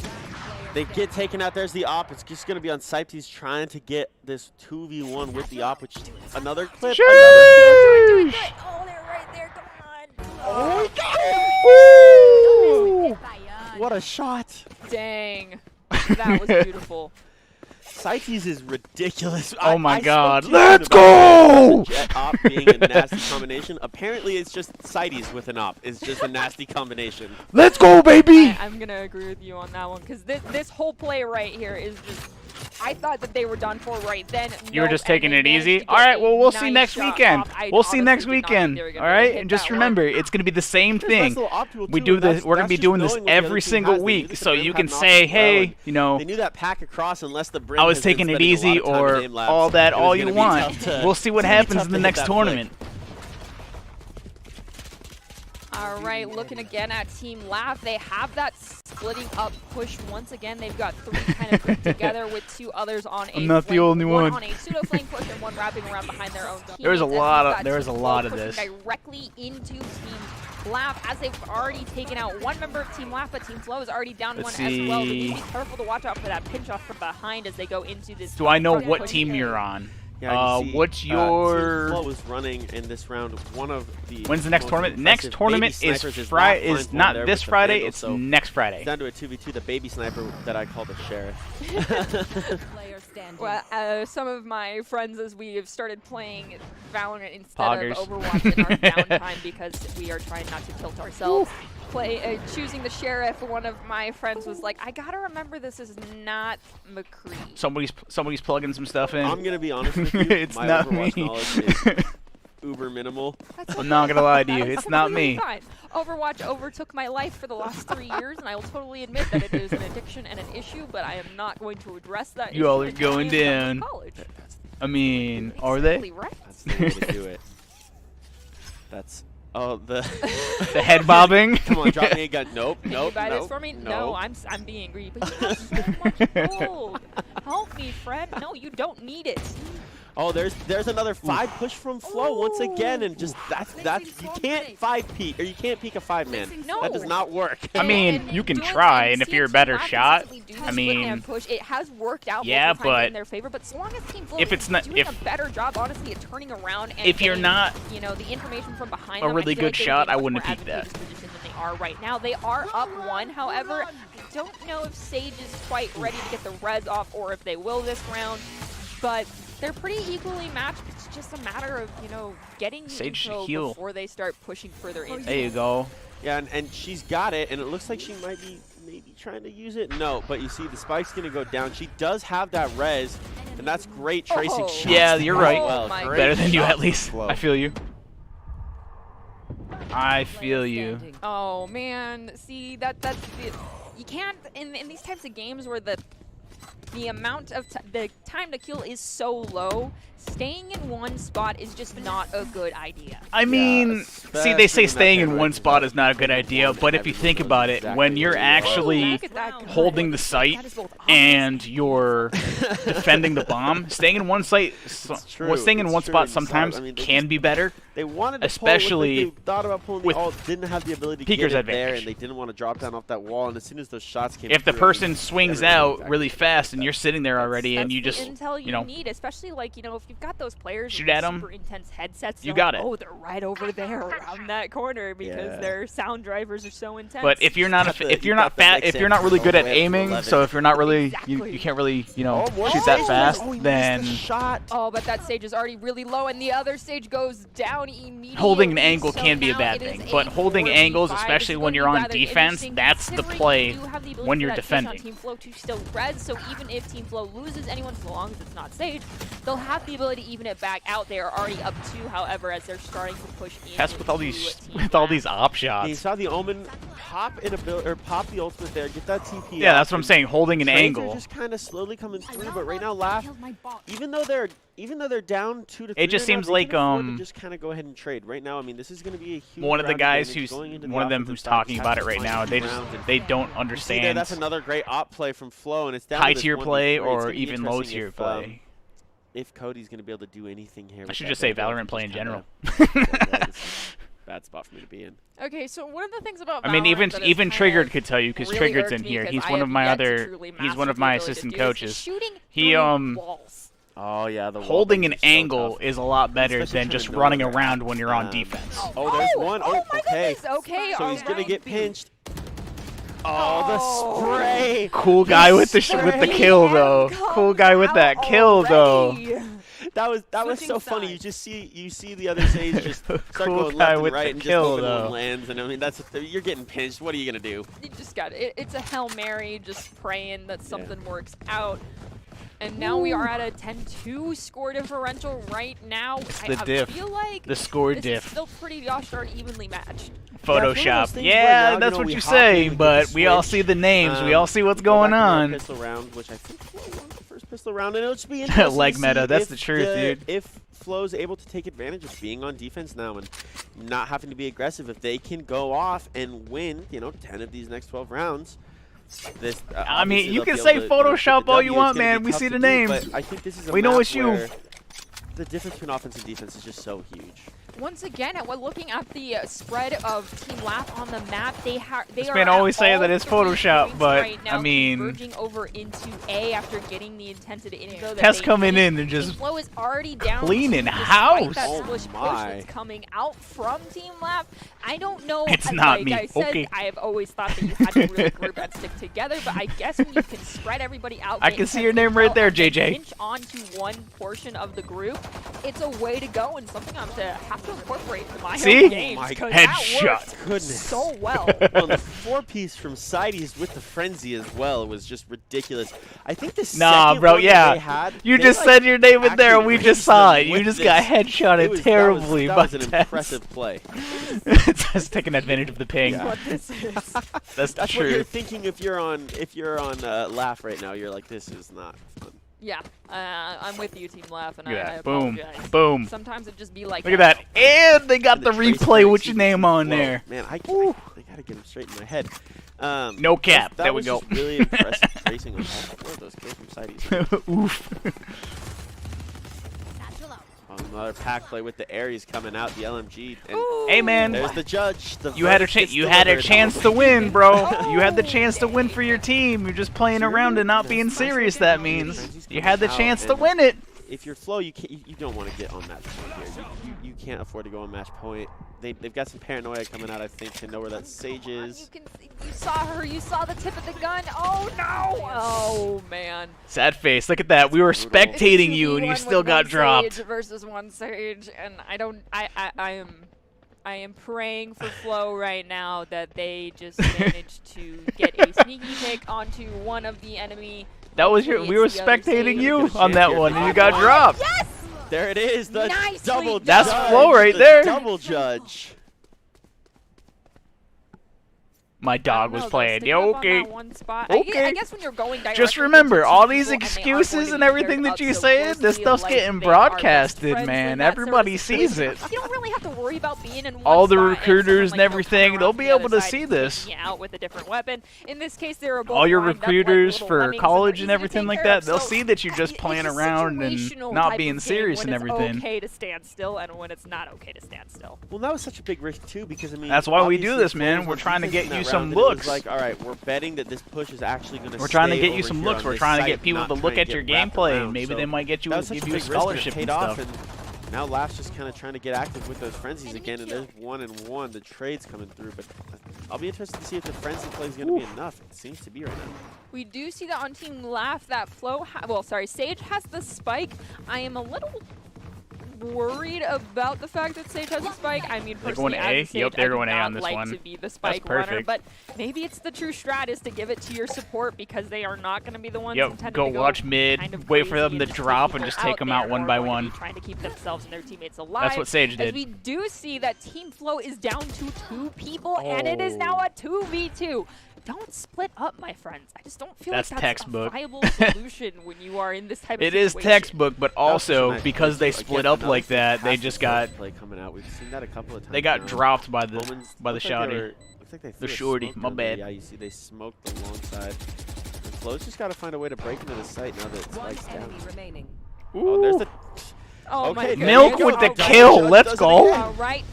They get taken out. There's the op. It's just going to be on Sipes. He's trying to get this 2v1 with the op, which another clip. Sheesh. Oh, they're right there. Come on. Oh, What a shot. Dang. That was beautiful. Sipes is ridiculous. Oh my I God. spoke to you Let's about go! the Jet op being a nasty combination. Apparently, it's just Sipes with an op. It's just a nasty combination. Let's go, baby! I'm going to agree with you on that one because this whole play right here is just. I thought that they were done for right then. You were Nope, just and taking they it managed easy? to get Alright, well, a we'll see nice next shot weekend. off. I We'll see honestly next did not think weekend. they were gonna Alright? hit And that just one. remember, it's going to be the same There's nice thing. little op tool, We too, do and this. that's- We're going to that's be just doing this knowing what the other every team single has. They knew week, that so the Brim you had can an op say, as well, hey, and you know, they knew that pack across unless the Brim I was has been taking it spending a lot easy of time in or aim labs, all that, it was all gonna you be want. tough to- We'll see what it's gonna be happens tough in the to hit next that flick. tournament. All right, looking again at Team Laugh. They have that splitting up push once again. They've got 3 kind of grouped together with 2 others on a I'm not the flank, only one. on a pseudo flank push and 1 wrapping around behind their own team. There was a lot of this. Directly into Team Laugh as they've already taken out 1 member of Team Laugh, but Team Flow is already down Let's 1 as well. They need to see. be careful to watch out for that pinch off from behind as they go into this. Do I know front what push team area. you're on? Yeah, you see, What's Team your... Flow is running in this round. One of the When's the next most tournament? impressive Next tournament baby is snipers Friday. not Is Blindfold not there this with the Friday. Vandal, It's so next Friday. down to a 2v2. The baby sniper that I call the sheriff. Well, some of my friends, as we have started playing Valorant instead Poggers. of Overwatch in our downtime because we are trying not to tilt ourselves, choosing the sheriff. One of my friends was like, "I gotta remember this is not McCree." Somebody's plugging some stuff in. I'm gonna be honest with you. It's my not Overwatch me. knowledge is uber minimal. That's I'm not gonna lie to you. That is It's not completely me. fine. Overwatch overtook my life for the last 3 years, and I will totally admit that it is an addiction and an issue, but I am not going to address that You issue all are until I going am done down. with college. I mean, are they? Exactly right. That's the way to do it. That's the The head bobbing? Come on, drop me a gun. Nope, Can nope, you buy nope, this for me? No, No, I'm being greedy. But you have so much gold. Help me, friend. No, you don't need it. Oh, there's another 5 push from Flow once again, and just that's you can't 5 peek or you can't peek a 5-man. No. That does not work. I mean, And you can doing try, that, and if seeing you're a Team better Laugh shot, consistently do I the split mean, and push, it has worked out yeah, multiple times but in their favor. But so long as Team Flow if it's is not- doing if- a better job, honestly, at turning around and if you're getting, not you know, the information from behind a them, I really feel good like they would shot, be I in a much wouldn't more have peeked that. advantageous position than they are right now. They are up 1, however, I don't know if Sage is quite ready to get the res off or if they will this round, but they're pretty equally matched. It's just a matter of, you know, getting the Sage should info heal. before they start pushing further in. There you go. Yeah, and she's got it, and it looks like she might be maybe trying to use it. No, but you see the spike's gonna go down. She does have that res, and that's great tracing Oh. shots. Yeah, you're as right. well. my Great Better than you, shot at from least. Flow. I feel you. I feel you. Oh man, see that's the, you can't in these types of games where the amount of the time to kill is so low. Staying in one spot is just not a good idea. I mean, see, they say especially in that staying in pair one right spot there. is not a good idea, but if you think about it, when you're actually Look at that holding the site That is both and you're defending the bomb, staying in one site, true, staying in it's one true, spot and so, sometimes I mean, they can just- be better. They wanted to especially pull, like they thought about pulling the with ult, didn't have the ability to Peeker's get it there, advantage. and they didn't want to drop down off that wall. And as soon as those shots came, If the through, person swings everyone out exactly really fast and you're sitting there already That's and you the just, intel you know, need, especially like, you know, if you've got those players shoot with at 'em, super intense headsets, you you're got like, it. oh, they're right over there around that corner because their sound drivers are so intense. but if you're not got the- if you're you not got the fat, mix if you're in not really all good the at way up to aiming, 11. so if you're not really Exactly. you can't really, you know, more shoot that Sage. fast, Oh, he missed then the shot. Oh, but that stage is already really low, and the other stage goes down immediately. holding an angle So can be a now bad it is thing. a But holding 4v5. angles, This is especially going when to you're be on rather defense, interesting that's the considering play you do have the ability when for you're that Sage on defending. Team Flow to still res, so even if Team Flow loses anyone, so long as it's not Sage, they'll have the ability to even it back out. They are already up 2, however, as they're starting to push in. That's with all these op He shots. saw the Omen pop in pop the ultimate there, get that TP. Yeah, off, that's what I'm and saying. Holding an trades angle. are just kind of slowly coming through, but right now, Laugh, even though they're down 2 to 3, It just right now, seems they like, can afford to just kind of go ahead and trade right now. I mean, this is going to be a huge One of the round guys advantage who's going into the one of them offensive who's side. talking Just about have it to right find now. these They rounds, and they don't you see there, understand that's another great op play from Flow, and it's down high to this tier 1v3. play It's or gonna be even low interesting tier if, play. If Cody's going to be able to do anything here. I with should that just say Vandal, Valorant play in just general. that is a bad spot for me to be in. Okay, so one of the things about I mean, Valorant that even has Triggered kind of could tell you because really Triggered's irked in me here. 'cause He's I one of have my yet to other. truly He's one master of the my ability to assistant do this, is coaches. shooting He through walls. Oh, yeah. The Holding an wall is so angle tough. is a lot better Especially than trying just to know running where they're around at. when you're on defense. Oh, there's one. Oh my okay. goodness. Okay, So he's going to get alright. pinched. Oh, the spray. Cool guy with the spray. kill though. Cool guy with that kill though. That was Switching so funny. sides. You see the other Sage just start Cool going guy left and with right the and kill, just hoping though. one lands. And I mean, you're getting pinched. What are you gonna do? You just got it. It's a Hail Mary, just praying that something works out. And now we are at a 10-2 score differential right now. the I diff. feel like The score this diff. is still pretty gosh darn evenly matched. Photoshop. things Yeah, where now, that's you know, what we you hop in, say, we get but the we all switch. see the names. We all see what's We go going back to our on. Pistol round, which I think Flo won the first pistol round, and it'll just be interesting Leg to meta, see that's if the truth, dude. If Flo's able to take advantage of being on defense now and not having to be aggressive, if they can go off and win, 10 of these next 12 rounds. This, I mean, obviously you they'll can be say able to, get Photoshop the all W. you It's want, gonna be man. We tough see to the do, names. but I think this is a We know map it's you. where the difference between offense and defense is just so huge. Once again, we're looking at the spread of Team Laugh on the map. They This are man at always saying all that it's 3 Photoshop, points but, right now, I mean- converging over into A after getting the intended info. That Test they coming need. in and just Team Flow is already down cleaning 2 despite house. That Oh splish push my. that's coming out from Team Laugh. I don't know. It's not like me. I said, Okay. I have always thought that you had to really group and stick together, but I guess when you can spread everybody out, I get can see intense your name right intel, there, and then JJ. pinch onto one portion of the group, it's a way to go and something I'm to have to incorporate in my See? own games. Oh my 'cause Headshot. That worked Goodness. so well. Well, the 4-piece from Sides with the Frenzy as well was just ridiculous. I think the Nah, second bro, one that yeah. they had, You they, just like, said your name in there and we actually just saw it. raised You them just with got this. headshotted terribly that by was an Tess. impressive play. Just taking advantage of the ping. Yeah. What this is. That's That's what you're true. thinking if you're on Laugh right now. You're like, this is not fun. Yeah, I'm with you, Team Laugh, and Look I at that. Boom. apologize. Boom. Sometimes it just be like Look at that. And they got And the trace replay rate with your name on Whoa, there. Man, I gotta get him straight in my head. No cap. That There we was go. just really impressive tracing on all 4 of those kills from Sides. Oof. Another pack play with the Ares coming out, the LMG. And Hey, man. there's the judge. The You had a verdict is you had a delivered. chance to win, bro. You had the chance to win for your team. You're just playing around and not being serious. That means you had the chance to win it. If you're Flow, you don't want to get on match point here. You can't afford to go on match point. They've got some paranoia coming out, I think, to know where that Sage You is. saw her. You saw the tip of the gun. Oh no! Oh man. Sad face. Look at that. We were Brutal. spectating you and you 2v1 still with got one dropped. Sage versus one Sage, and I am praying for Flow right now that they just managed to get a sneaky pick onto one of the enemy. That was your. Hopefully We were it's the other spectating Sage. you Get a on chance that here. one, and you Come got on. dropped. Yes! There it is, the Nicely double done. That's judge. Flow right The there. double judge. My dog was playing. Yeah, okay. Okay. I guess when you're going Just remember, all these excuses and everything that you say, this stuff's getting broadcasted, man. Everybody sees it. You don't really have to worry about being in one All the spot recruiters and someone, everything, they'll be able to see taking this. you out with a different weapon. In this case, they were both All your lined up like recruiters little for lemmings college and they're easy to everything take like care that, of. they'll So see that you're just playing it's a around and situational not type being of serious game and when everything. It's okay to stand still and when it's not okay to stand still. Well, that was such a big risk too, because I mean, That's why we do obviously this, man. Flo's We're on trying to defense get in you that some round, and it was looks. like, all right, we're betting that this push is actually going to. We're trying to get you some looks. We're trying to get people to look at your gameplay, and maybe they might get you, give you a scholarship and stuff. And now Laugh's just kind of trying to get active with those frenzies again, and there's 1-1. The trade's coming through, but I'll be interested to see if the frenzy play is going to be enough. It seems to be right now. We do see that on Team Laugh that Sage has the spike. I am a little worried about the fact that Sage has a spike. I mean, They're going personally, A? as a Sage, Yep, they're I do going A not on this like one. to be the spike That's runner, perfect. but maybe it's the true strat is to give it to your support because they are not going to be the ones Yep, intended go to go watch mid, kind of wait for crazy them to and drop, take and just people take them there out one or by going to one. be trying to keep themselves and their teammates alive. That's what Sage As did. we do see that Team Flow is down to 2 people, and it is now a 2v2. Don't split up, my friends. I just don't feel That's like that's textbook. a viable solution when you are in this type of It is situation. textbook, but also Nice because play, they too. split Again, up like another that, they fantastic just got play coming out. We've seen that a couple of times. they got now. dropped by the Bowman's- by the looks like they shouty. were- looks like they threw a shorty, smoke my down there. bad. Yeah, you see they smoked the long side. And Flo's just got to find a way to break into the site now that Spike's down. remaining. Oh, there's the. Oh my Okay, goodness. Milk there you with go. the Double kill. judge Let's does it go. again. All right.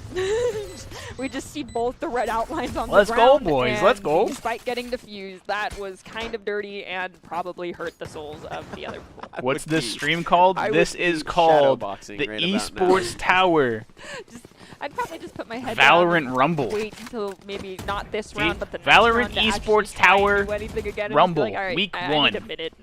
We just see both the red outlines on Let's the go, ground. boys. And Let's go. Despite getting defused, that was kind of dirty and probably hurt the souls of the other. I What's would this be- stream called? I This would is be called shadowboxing the right about now. Esports Tower I'd probably just put my head down Valorant and Rumble. wait until maybe not this See? round, but the next Valorant round to actually Esports try and Tower do anything again and Rumble, be like, all right, week I 1. need a minute.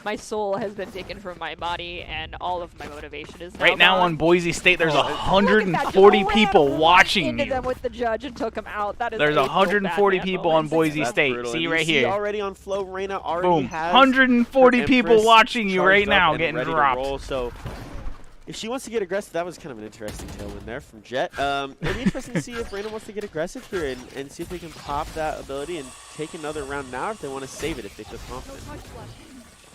My soul has been taken from my body, and all of my motivation is now Right now gone. on Boise State, there's Look at that, 140 just ran people right watching into you. them with the judge and took him out. That is There's a real 140 bad people on moment. Boise That's State. brutal. See And you right see here. already on Flow, Reyna already Boom. has 140 her people Empress watching you right charged now up and getting ready to dropped. roll, so if she wants to get aggressive, that was kind of an interesting tailwind there from Jet. It'll be interesting to see if Reyna wants to get aggressive here and see if they can pop that ability and take another round now, or if they want to save it if they feel confident.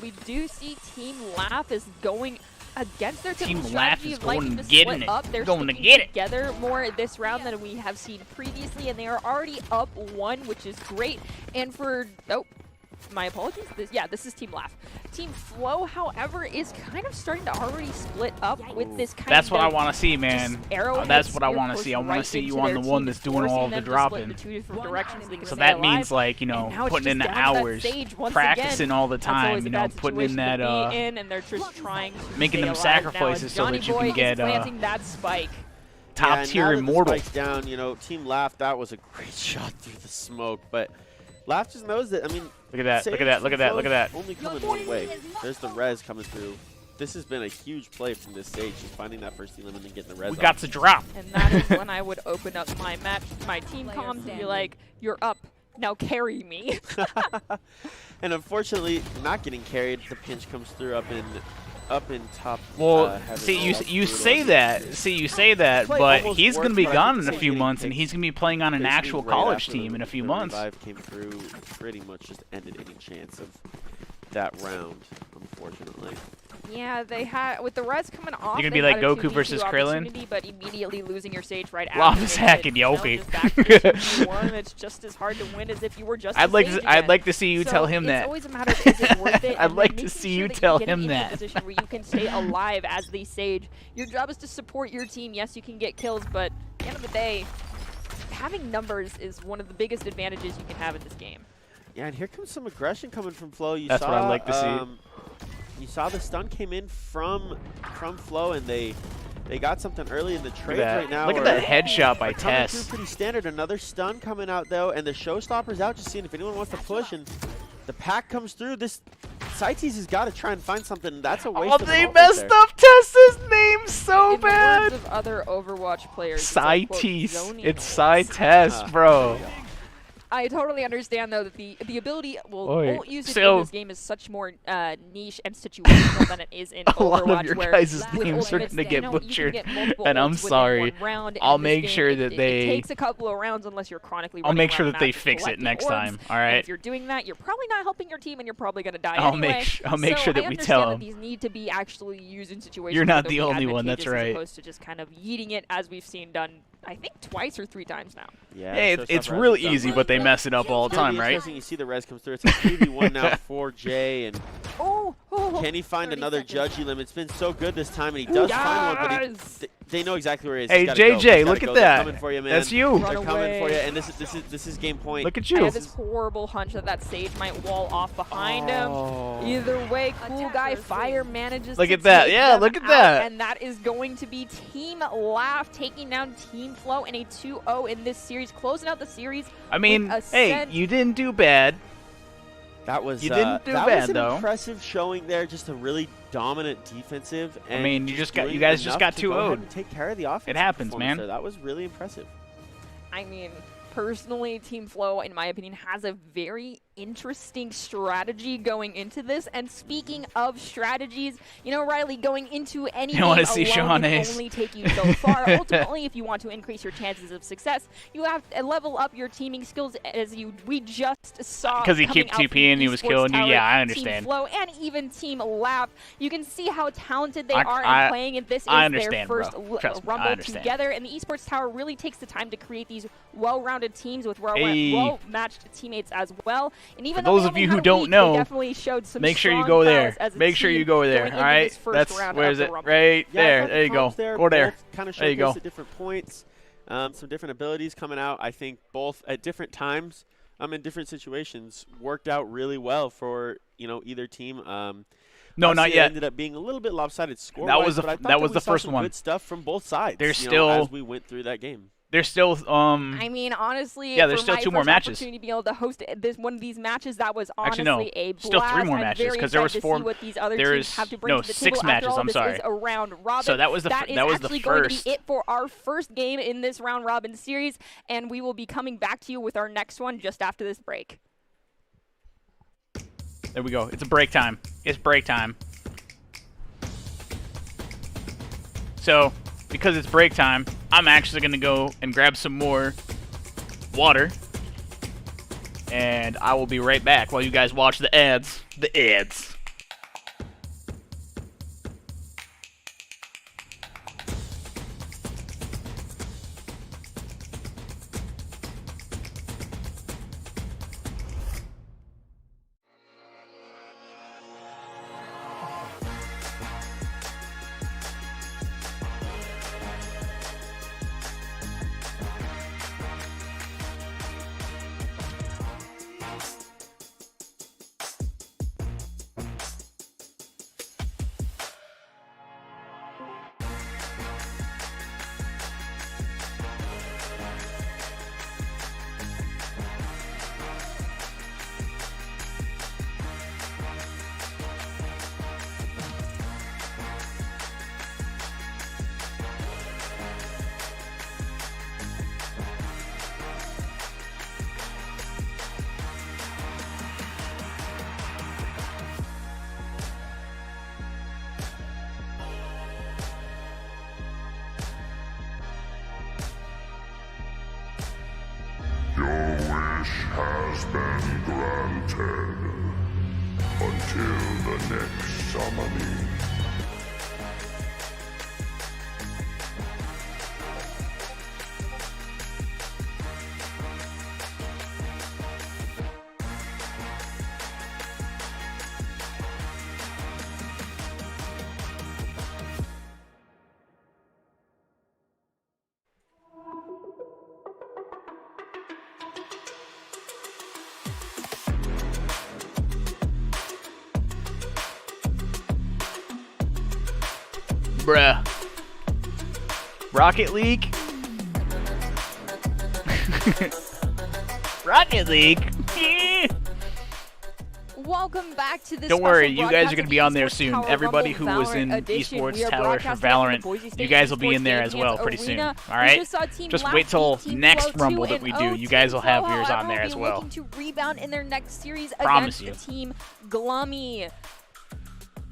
We do see Team Laugh is going against their typical Team Laugh strategy is of liking going to to getting split it. up. They're Going to sticking get it. together more this round than we have seen previously, and they are already up 1, which is great. And for my apologies. This is Team Laugh. Team Flow, however, is kind of starting to already split up with this kind That's of what I want to see, man. That's what I want to see. I want to see you on the one that's doing all the dropping. So that means, like, you know, putting in the hours, practicing all the time, you know, putting in that, and they're just trying to making stay them alive sacrifices now, so as that you Johnny can Boy is get planting that spike. top tier immortal. Spike's down, you know, Team Laugh, that was a great shot through the smoke, but Laugh just knows that. I mean, Look at that, look at that, look at that, look at that. only coming one way. There's the res coming through. This has been a huge play from this stage, just finding that first element and getting the res We off. got to drop. And that is when I would open up my team comms and be like, "You're up, now carry me." And unfortunately, not getting carried, the pinch comes through up in top. Well, heaven. see, Oh, you that's you brutal. say that, Play but almost he's gonna worked, be but I gone think in a Sage few getting months, and picked he's gonna be playing on an basically actual right college after team in a few months. The revive came through, pretty much just ended any chance of that round, unfortunately. Yeah, they had with the res coming off. You're gonna they be like had a Goku 2v2 versus Krillin? opportunity, but immediately losing your stage right after. Lava makes hacking, it, yeah, you know, okay. just back to 2v1. It's just as hard to win as if you were just. I'd like Sage to I'd again. like to see you So tell him it's that. always a matter of is it worth it. I'd and then like to making see sure you that tell get him into a that. position where you can stay alive as the Sage. Your job is to support your team. Yes, you can get kills, but at the end of the day, having numbers is one of the biggest advantages you can have in this game. Yeah, and here comes some aggression coming from Flow. That's what I'd like to see. You saw the stun came in from Flow, and they got something early in the trade right now. Look at or- that headshot by They're coming through Tess. pretty standard. Another stun coming out though, and the showstopper's out. Just seeing if anyone wants to push, and the pack comes through. This Cites has got to try and find something. That's a waste. Oh, of an they ult right messed there. up Tess's name so In the bad. words of other Overwatch players, it's like, quote, Cites. zoning It's holes. Cites, bro. I totally understand though that the ability Oi. won't use it So- in this game is such more niche and situational than it is in A Overwatch. lot of your where guys' with names are ultimates, gonna you get know, you can butchered, get multiple and I'm ults within sorry. one round, and I'll this make game, sure that it they- takes a couple of rounds unless you're chronically. I'll running make sure around that they maps fix it collecting next orbs, time. All and right. if you're doing that, you're probably not helping your team, and you're probably gonna die I'll anyway. make So sure that I we understand tell that them. these need to be actually used in situations. You're where not they'll the be only one, that's advantageous right. As opposed to just kind of yeeting it, as we've seen done, I think twice or 3 times now. Yeah, Hey, Showstopper it's has real it done easy, well. but they mess it up all It's the gonna be time, right? interesting. You see the res comes through. It's a 3v1 now for Jay, and Oh, can he find 30 another seconds. judge elim? It's been so good this time, and he does find one, but Yes! they know exactly where he is. Hey, He's gotta go. JJ, He's gotta look go. at They're that. coming for you, man. That's you. Run They're coming for you, away. and this is game point. Look at I you. have this horrible hunch that that Sage might wall off behind him. Either way, cool guy Fire manages Look to at that. take Yeah, them look at out, that. And that is going to be Team Laugh taking down Team Flow in a 2-0 in this series, closing out the series. I mean, with hey, Ascent. you didn't do bad. That was You didn't do that bad, was an though. impressive showing there. Just a really dominant defensive. And mean, you doing guys just enough got to go ahead 2-0'd. and take care of the offense. It happens, man. There. That was really impressive. I mean, personally, Team Flow, in my opinion, has a very interesting strategy going into this. And speaking of strategies, you know, Riley, going into any You game wanna see alone Sean can Ace. only take you so far. Ultimately, if you want to increase your chances of success, you have to level up your teaming skills, as we just saw. 'Cause he coming kept out from TPing and he was Esports killing you. Tower, Yeah, I Team understand. Flow, and even Team Lab. You can see how talented they I- are I- in playing it. This is I their understand, bro. first Trust me, I Rumble understand. together, and the Esports Tower really takes the time to create these well-rounded teams with Hey. well-matched teammates as well. And even For though those they of only you had who a don't week, know, they definitely showed some Make sure you strong go there. prowess as a Make sure you team go there. going All into right. this first That's round where of is the it? Rumble. Right Yeah, there. a couple There you go. comps there, Go there. Kind of There you go. showcased at different points. Some different abilities coming out. I think both at different times, in different situations, worked out really well for either team. No, Obviously, not it yet. ended up being a little bit lopsided score. That was the but I f- thought that was we the saw first some one. Good stuff from both sides. There's you know, still- as we went through that game. There's still I mean, honestly, Yeah, there's for still my 2 more first matches. opportunity to be able to host one of these matches, that was honestly Actually, no. a blast. Still 3 more I'm matches, very 'cause there was excited to 4 see what these other there teams is- have to bring no, to the 6 table. matches, After all, I'm this sorry. is a round robin. So that was the That is that was the actually going to first. be it for our first game in this round robin series, and we will be coming back to you with our next one just after this break. There we go. It's a break time. It's break time. So, because it's break time, I'm actually going to go and grab some more water. And I will be right back while you guys watch the ads. The ads. Your wish has been granted. Until the next summoning. Bruh. Rocket League? Rocket League? Welcome back to this. Don't worry, special you guys broadcast are going to of be on there Esports soon. Tower Everybody Rumble who was Valorant in Edition. We Esports are Tower for broadcasting out of the Valorant, Boise you State guys will be Esports in there Game as well Hands pretty soon. Arena. All We right? just saw Team Just Laugh wait till beat Team next Flow Rumble 2-0. that we do. You guys will have Team yours Flow, on there however, as will be well. looking to rebound in their next series Promise against you. Team Glummy.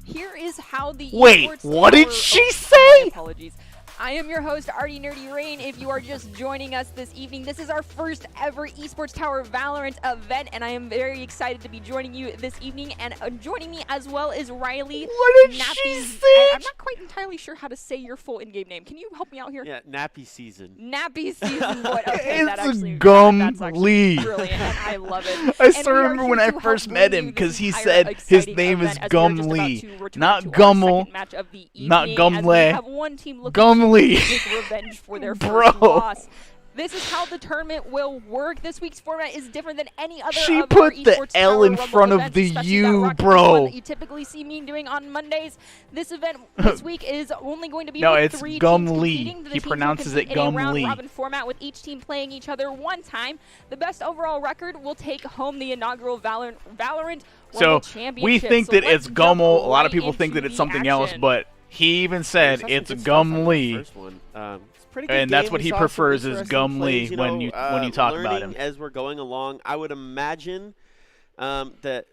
Here is how the Wait, Esports what did Tower- she my say? apologies. I am your host, Artie Nerdy Rain. If you are just joining us this evening, this is our first ever Esports Tower Valorant event, and I am very excited to be joining you this evening. And joining me as well is Riley. What did she say? I'm not quite entirely sure how to say your full in-game name. Can you help me out here? Yeah, nappy season. Nappy season. What? Okay, that It's actually, Gum that's actually Lee. brilliant, and I love it. I And still we are remember here when I to help first bring met you him this because he entire said his exciting name is event as we are Gum just about Lee, to return not to our Gummel, second match of the not evening, as we Gumle. have one team looking Gum to Lee. take revenge for their Bro. first loss. This is how the tournament will work. This week's format is different than any other She of our put the Esports L Tower in Rumble front of events, the especially U, that rock, paper, bro. one that you typically see me doing on Mondays. This event this week is only going to be No, with it's 3 Gum teams Lee. competing. The He teams will pronounces compete it in a Gum Lee. round-robin format with each team playing each other one time. The best overall record will take home the inaugural Valorant So World Championship. we think So that let's it's Gummel. A lot of jump people think right that it's into something the else, action. but he even said Saw some it's good stuff on Gum the Lee. first one. It's a pretty good And that's game. what We he saw some prefers is interesting Gum plays, Lee when you talk about learning him. As we're going along, I would imagine that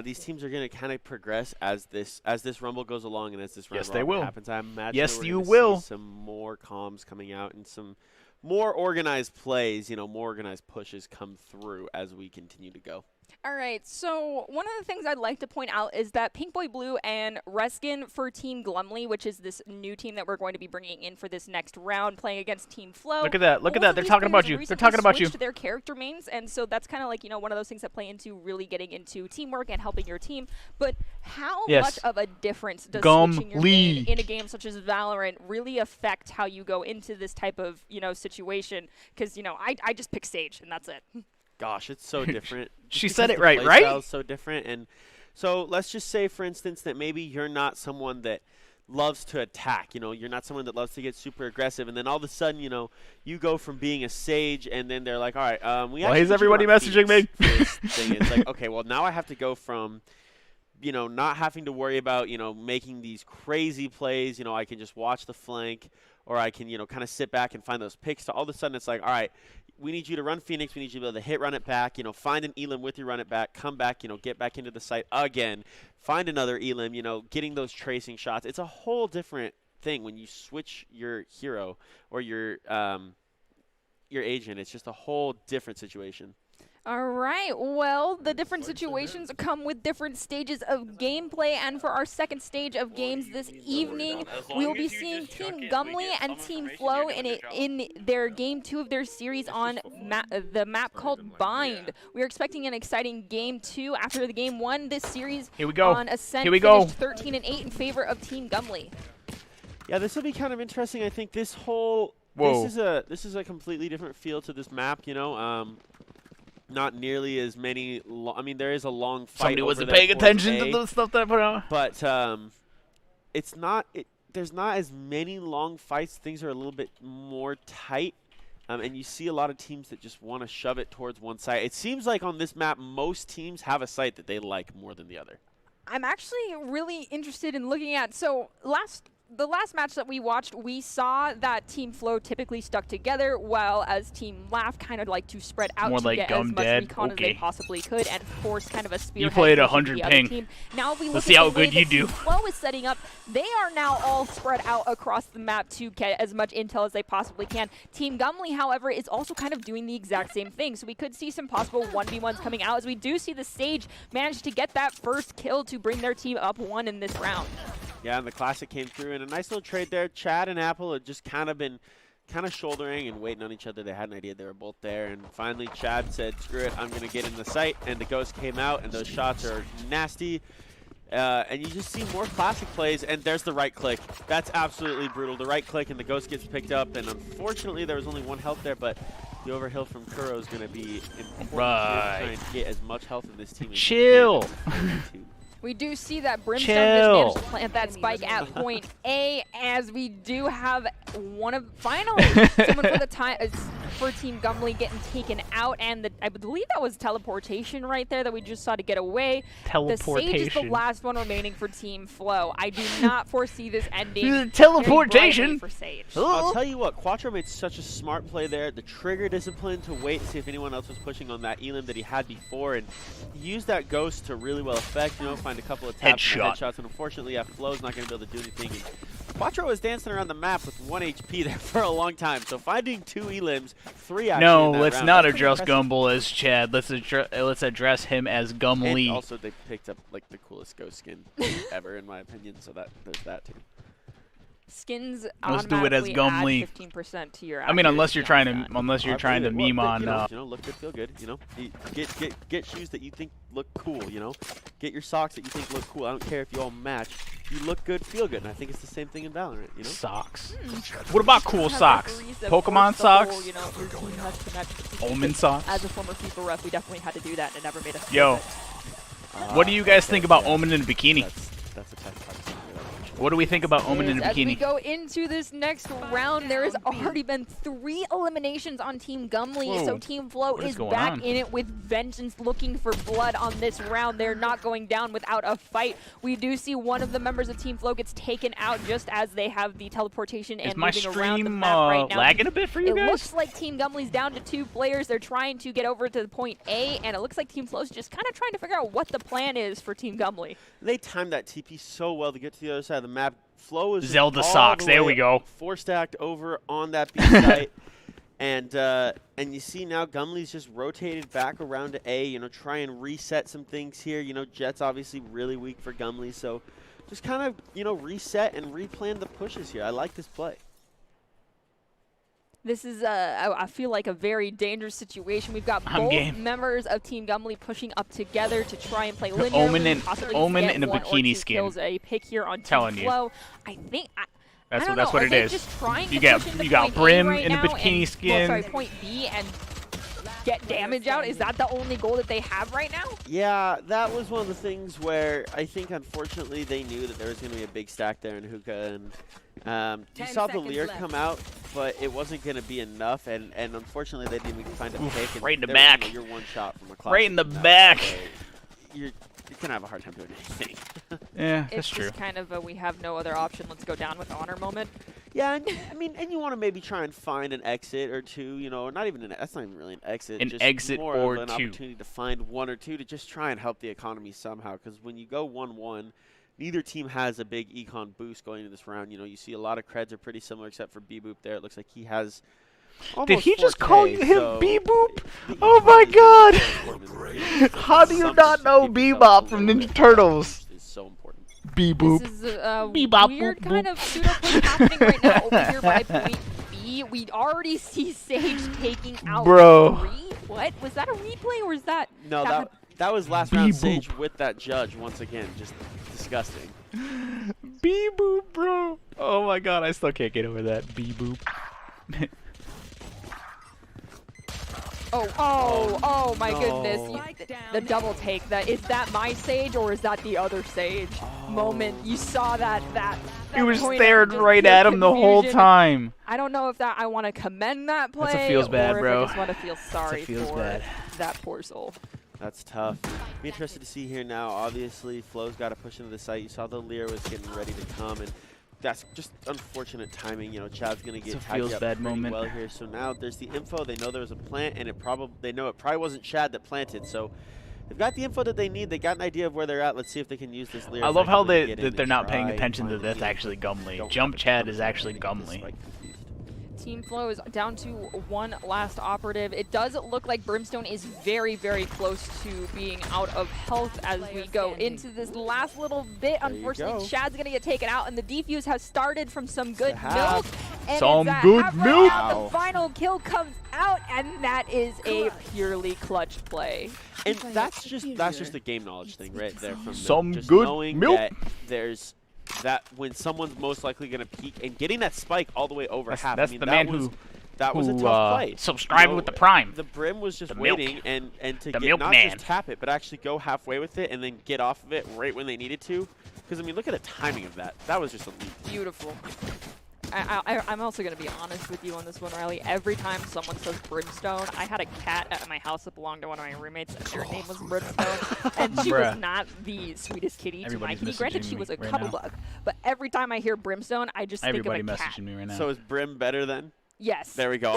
these teams are going to kind of progress as this Rumble goes along and as this round Yes, they robin will. happens. I imagine Yes, that we're you gonna will. see some more comms coming out and some more organized plays, more organized pushes come through as we continue to go. All right, so one of the things I'd like to point out is that Pink Boy Blue and Reskin for Team Glumly, which is this new team that we're going to be bringing in for this next round, playing against Team Flow. Look at that. Look at Both that. of They're these talking about players you. They're recently talking about you. switched their character mains, and so that's kind of like, one of those things that play into really getting into teamwork and helping your team. But how Yes. much of a difference does Gum switching your Lee. main in a game such as Valorant really affect how you go into this type of, situation? Because, I just pick Sage, and that's it. Gosh, it's so different. She Just said because it right, the right? playstyle's so different, and so let's just say, for instance, that maybe you're not someone that loves to attack. You're not someone that loves to get super aggressive, and then all of a sudden, you go from being a Sage, and then they're like, all right, we. Why actually is need you to everybody run messaging Phoenix me? for this thing. It's like, okay, well now I have to go from, not having to worry about, making these crazy plays. I can just watch the flank, or I can, kind of sit back and find those picks. So all of a sudden, it's like, all right, we need you to run Phoenix. We need you to be able to hit, run it back. Find an Elim with you, run it back. Come back. Get back into the site again. Find another Elim. Getting those tracing shots. It's a whole different thing when you switch your hero or your agent. It's just a whole different situation. All right, well, the different situations come with different stages of gameplay, and for our second stage of games this evening, we will be seeing Team Gumly and Team Flow in their Game 2 of their series on the map called Bind. We are expecting an exciting Game 2 after the Game 1. This series Here we go. on Ascent Here we go. finished 13-8 in favor of Team Gumly. Yeah, this will be kind of interesting. I think this whole Whoa. this is a completely different feel to this map. Not nearly as many. I mean, there is a long fight. Somebody over wasn't there paying towards attention A, to the stuff that I put out. but it's not. There's not as many long fights. Things are a little bit more tight, and you see a lot of teams that just want to shove it towards one side. It seems like on this map, most teams have a site that they like more than the other. I'm actually really interested in looking at, the last match that we watched, we saw that Team Flow typically stuck together, while as Team Laugh kind of like to spread out More to like get as Gum much Dad. recon as Okay. they possibly could and force kind of a spearhead. played push 100 into the other ping. team. Now if we Let's look see at how the way good you that do. Team Flow is setting up, they are now all spread out across the map to get as much intel as they possibly can. Team Gumly, however, is also kind of doing the exact same thing, so we could see some possible 1v1s coming out, as we do see the Sage manage to get that first kill to bring their team up 1 in this round. Yeah, and the Classic came through, and a nice little trade there. Chad and Apple had just kind of been shouldering and waiting on each other. They had an idea they were both there, and finally Chad said, screw it, I'm going to get in the site, and the Ghost came out, and those shots are nasty. And you just see more Classic plays, and there's the right click. That's absolutely brutal. The right click, and the Ghost gets picked up, and unfortunately there was only one health there, but the overhill from Kuro is going to be important here to try and get as much health in this team as Chill. you can. We do see that Brimstone Chill. just managed to plant that spike at point A, as we do have finally someone for the time. for Team Gumley getting taken out, and I believe that was teleportation right there that we just saw to get away. Teleportation. The Sage is the last one remaining for Team Flow. I do not foresee this ending. Teleportation for Sage. I'll tell you what, Quattro made such a smart play there. The trigger discipline to wait and see if anyone else was pushing on that Elim that he had before, and he used that ghost to really well effect, you know, find a couple of taps and headshots, and unfortunately, Flo's not going to be able to do anything. And Quattro was dancing around the map with 1 HP there for a long time, so finding 2 Elims, 3 actually No, in that let's round, not that's pretty address impressive. Gumble as Chad. Let's address him as Gumley. And also, they picked up like the coolest ghost skin ever, in my opinion, so there's that too. Skins Let's do it as automatically Gumley. add 15% to your I mean, unless you're trying accuracy to, unless you're I trying to believe it. meme Well, on. you know, look good, feel good. You know, get shoes that you think look cool. You know, get your socks that you think look cool. I don't care if you all match. You look good, feel good, and I think it's the same thing in Valorant. You know, Socks. What about cool socks? Pokemon socks? You know, your team has to match the Omen team. socks? As a former FIFA ref, we definitely had to do that, and it never made us. Yo, what do you guys think about yeah. Omen in a bikini? That's a tough part. What do we think about Omen in a As we bikini? go into this next round, there has already been 3 eliminations on Team Gumley, so Whoa. Team Flow What is is going back on? in it with vengeance, looking for blood on this round. They're not going down without a fight. We do see one of the members of Team Flow gets taken out just as they have the teleportation Is and my moving around the stream map right now. lagging a bit for you It guys? looks like Team Gumley's down to 2 players. They're trying to get over to the point A, and it looks like Team Flow's just kind of trying to figure out what the plan is for Team Gumley. They timed that TP so well to get to the other side of the map. Flow is Zelda all socks, the there way we go. 4 stacked over on that B site. And you see now Gumley's just rotated back around to A, you know, try and reset some things here. You know, Jet's obviously really weak for Gumley, so just kind of, you know, reset and replan the pushes here. I like this play. This is, I feel like, a very dangerous situation. We've got I'm both game. members of Team Gumley pushing up together to try and play linearly. Omen possibly in a get 1 or bikini 2 skin. kills a pick here on Telling Team you. Flow. I think. I don't That's know. what Are it they is. just trying You to got push into you got point A Brim right in a now bikini and, skin. Well, sorry, point B and get damage out? Is that the only goal that they have right now? Yeah, that was one of the things where I think, unfortunately, they knew that there was going to be a big stack there in hookah, and you saw the Lear come out, but it wasn't going to be enough, and unfortunately, they didn't even find a pick. And right in the there, back. You know, you're 1 shot from a classic Right in the from that, back. so you're going to have a hard time doing anything. Yeah, It's that's true. just kind of a we have no other option, let's go down with honor moment. Yeah, and, I mean, and you want to maybe try and find an exit or 2, you know, or not even that's not even really an exit. An just exit more or of an 2. opportunity to find 1 or 2 to just try and help the economy somehow. Because when you go 1-1, neither team has a big econ boost going into this round. You know, you see a lot of creds are pretty similar except for B-Boop there. It looks like he has Did he just 4K, call you him so B-Boop? the Oh econ my is god! very important. How do you Something not to know keep yourself Bebop from aware Ninja of Turtles? Is so important. B-Boop. This is a Bebop, weird boop, kind boop. of pseudo push happening right now over here by point B. We already see Sage taking out Bro. 3. What? Was that a replay or was that? No, that was last round Sage with that judge once again. Just disgusting. B-Boop, bro. Oh my god, I still can't get over that. B-Boop. Oh my no. goodness. The double take. Is that my Sage or is that the other Sage moment? You saw that He was point of staring just right pure at him the whole confusion. time. I don't know if I want to commend that play That's a feels bad, or bro. if I just want to feel sorry feels for bad. that poor soul. That's tough. Be interested to see here now. Obviously, Flo's got to push into the site. You saw the Lear was getting ready to come, and that's just unfortunate timing. You know, Chad's going to get It's a tagged feels up bad pretty moment. well here. So now there's the info. They know there was a plant, and they know it probably wasn't Chad that planted. So they've got the info that they need. They got an idea of where they're at. Let's see if they can use this Lear. I love how effectively to get in they're and not paying try attention and that find that's the heal. actually Gumley. Don't Jump have a Chad ton is of time actually to get this Gumley. spike confused. Team Flow is down to 1 last operative. It does look like Brimstone is very, very close to being out of health as we go into this last little bit. There you Unfortunately, go. Chad's going to get taken out, and the defuse has started from some good It's a milk. half. And Some it's a good half right milk. now. The final kill comes out, and that is a purely clutch play. And that's just a game knowledge thing right there from them. Some just good knowing milk. that there's that when someone's most likely going to peek and getting that spike all the way over half. That's I mean, the that man was, who that was a tough play. subscribed with the Prime. The Brim was just The milk. waiting and to The get milk not man. just tap it, but actually go halfway with it and then get off of it right when they needed to. Because I mean, look at the timing of that. That was just elite. Beautiful. I'm also going to be honest with you on this one, Riley. Every time someone says Brimstone, I had a cat at my house that belonged to one of my roommates, and her name was Brimstone, and she was not the sweetest kitty to my kitty. Granted, she was a cuddle bug, but every time I hear Brimstone, I just think of a cat. Messaging me right now. So is Brim better then? Yes. There we go.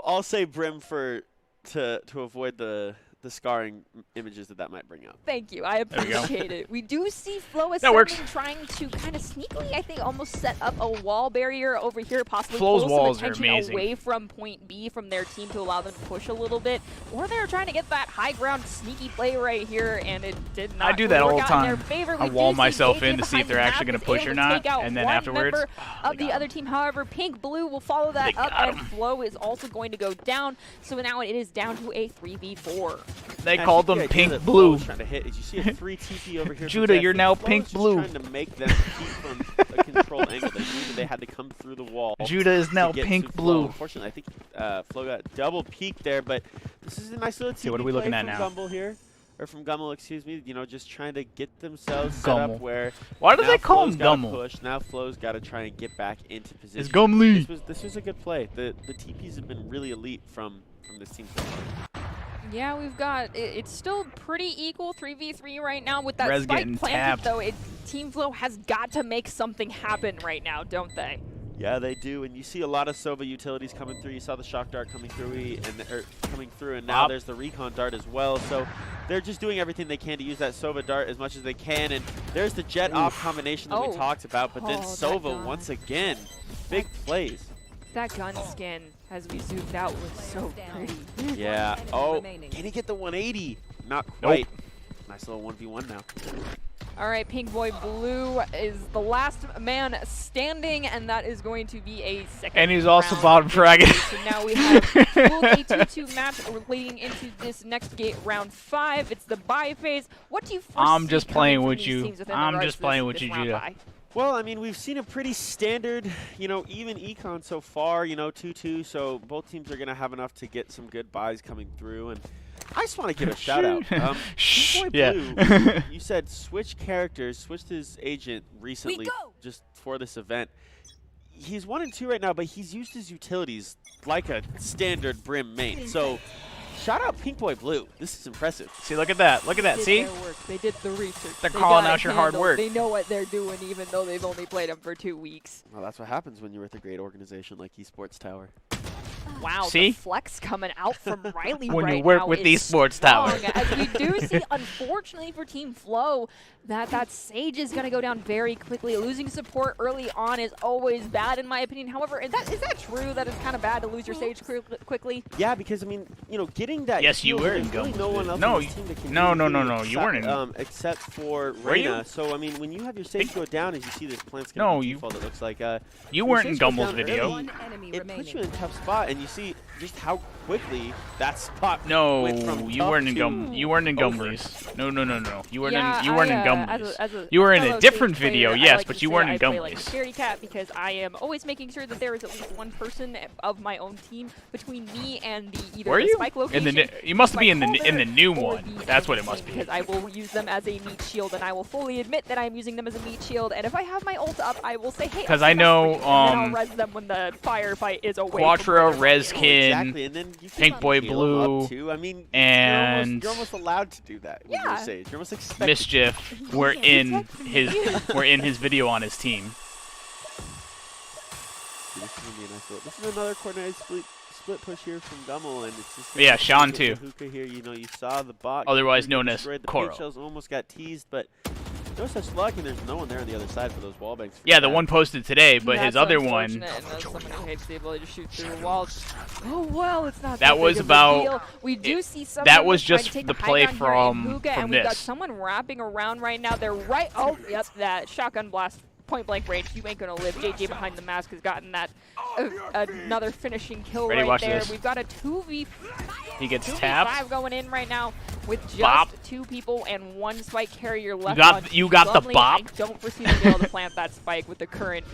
I'll say Brim to avoid the scarring images that might bring up. Thank you. I appreciate it. We do see Flo trying to kind of sneakily, I think, almost set up a wall barrier over here, possibly Flo's pull walls some are attention amazing. away from point B from their team to allow them to push a little bit. Or they're trying to get that high ground sneaky play right here, and it did not I do that work all the out in their time. favor. I We wall do see myself JJ in to see if behind they're the actually map going to is push able or to not, take out and then one afterwards, member they of the got other him. team. However, Pink Blue will follow that They up, got and him. Flo is also going to go down. So now it is down to a 3v4. They I called think them the idea Pink that Flo Blue. was trying to hit is you see a free TP over here. Judah, you're now Pink Blue. Trying to make them keep from a controlled angle. They knew that they had to come through the wall. Judah is now to get Pink to Flo. Blue. Unfortunately, I think Flo got double peaked there, but this is a nice little TP what are we looking play at from now? Gumbel here. Or from Gummel, excuse me. You know, just trying to get themselves set up Gummel. where. Why do now they call Flo's him gotta Gummel? Push. Now Flo's got to try and get back into position. It's Gumlee. This was a good play. The TPs have been really elite from this team so far. Yeah, we've got, it's still pretty equal, 3v3 right now with that Rez spike getting planted, tapped. though. Team Flow has got to make something happen right now, don't they? Yeah, they do, and you see a lot of Sova utilities coming through. You saw the shock dart coming through, and now Wow. there's the recon dart as well. So they're just doing everything they can to use that Sova dart as much as they can. And there's the jet off combination that we talked about, but then that Sova gun. once again, big plays. That gun skin, as we zoomed out, was so pretty. Yeah. Oh, can he get the 180? Not quite. Nice little 1v1 now. All right, Pink Boy Blue is the last man standing, and that is going to be a second And he's also round bottom victory. fragging. So now we have both a 2-2 match leading into this next gate, round 5. It's the bye phase. What do you foresee I'm just coming playing from with these you. teams within I'm regards just to playing this- with this you, round Judah. bye? Well, I mean, we've seen a pretty standard, even econ so far, 2-2, so both teams are going to have enough to get some good buys coming through, and I just want to give a shout-out. Shh, Boy yeah. Blue, you said switch characters, switched his agent recently just for this event. He's 1-2 right now, but he's used his utilities like a standard Brim main, so shout out Pink Boy Blue. This is impressive. See, look at that. Look at that. Did See? their work. They did the research. They're They calling got out it your hard handled. work. They know what they're doing, even though they've only played them for 2 weeks. Well, that's what happens when you're with a great organization like Esports Tower. Wow, See? the flex coming out from Riley When right you work now with is Esports Tower. strong, as we do see, unfortunately for Team Flow, that Sage is going to go down very quickly. Losing support early on is always bad, in my opinion. However, is that true that it's kind of bad to lose your Sage quickly? Yeah, because, I mean, getting that Yes, you kill, were there's in really Gumbel. no one else No, on this team that can no, really no, do no, it you weren't in- except for Were you? Reyna. So, I mean, when you have your Sage go down, as you see this plant's No, going to be you- default, it looks like. You when weren't in Sage goes Gumbel's down video. early, it puts you in a tough spot, and you see just how quickly that spot No, went from you tough weren't in to You weren't in over. Gumleys. No. You weren't Yeah, in. You weren't in as Gumleys. a You were in a fellow different Sage player, video, I yes, like but to you say weren't I in play like a Gumleys. scaredy cat because I am always making sure that there is at least one person of my own team between me and the either Were the you? spike In location. the you must be in the spike new holder, or one. the That's what it enemy must team, be. Because I will use them as a meat shield, and I will fully admit that I'm using them as a meat shield. And if I have my ult up, I will say, hey, 'Cause I'll I send that know, for you, and then I'll res them when the firefight is away. Quattro, from where they're Rezkin, Exactly, and then you can Pink Boy heal 'em up Blue, too. I mean, and you're almost allowed to do that with your Yeah. Sage. You're almost expected. Mischief were in his video on his team. This is gonna be a nice little. This is another coordinated split push here from Gummel, and it's just Yeah, Sean too. Hookah here, you saw the bot. Otherwise known as destroyed the Koro. paint shells, almost got teased, but no such luck, and there's no one there on the other side for those wall banks. Yeah, the one posted today, but his That's other one. unfortunate, and as someone who hates the ability to shoot through walls. Oh well, it's not. That that was big of a about- deal. We do see someone that was trying to just take the high play ground here in Hookah, from and we've got this. someone wrapping around right now. They're right. Oh, yep, that shotgun blast. Point blank range, you ain't gonna live. JJ behind the mask has gotten that another finishing kill Ready, right watch there. this. We've got a 2v5 He gets tapped. going in right now with just Bop. 2 people and 1 spike carrier left. You got the Lovely. bop. I don't foresee them being able to plant that spike with the current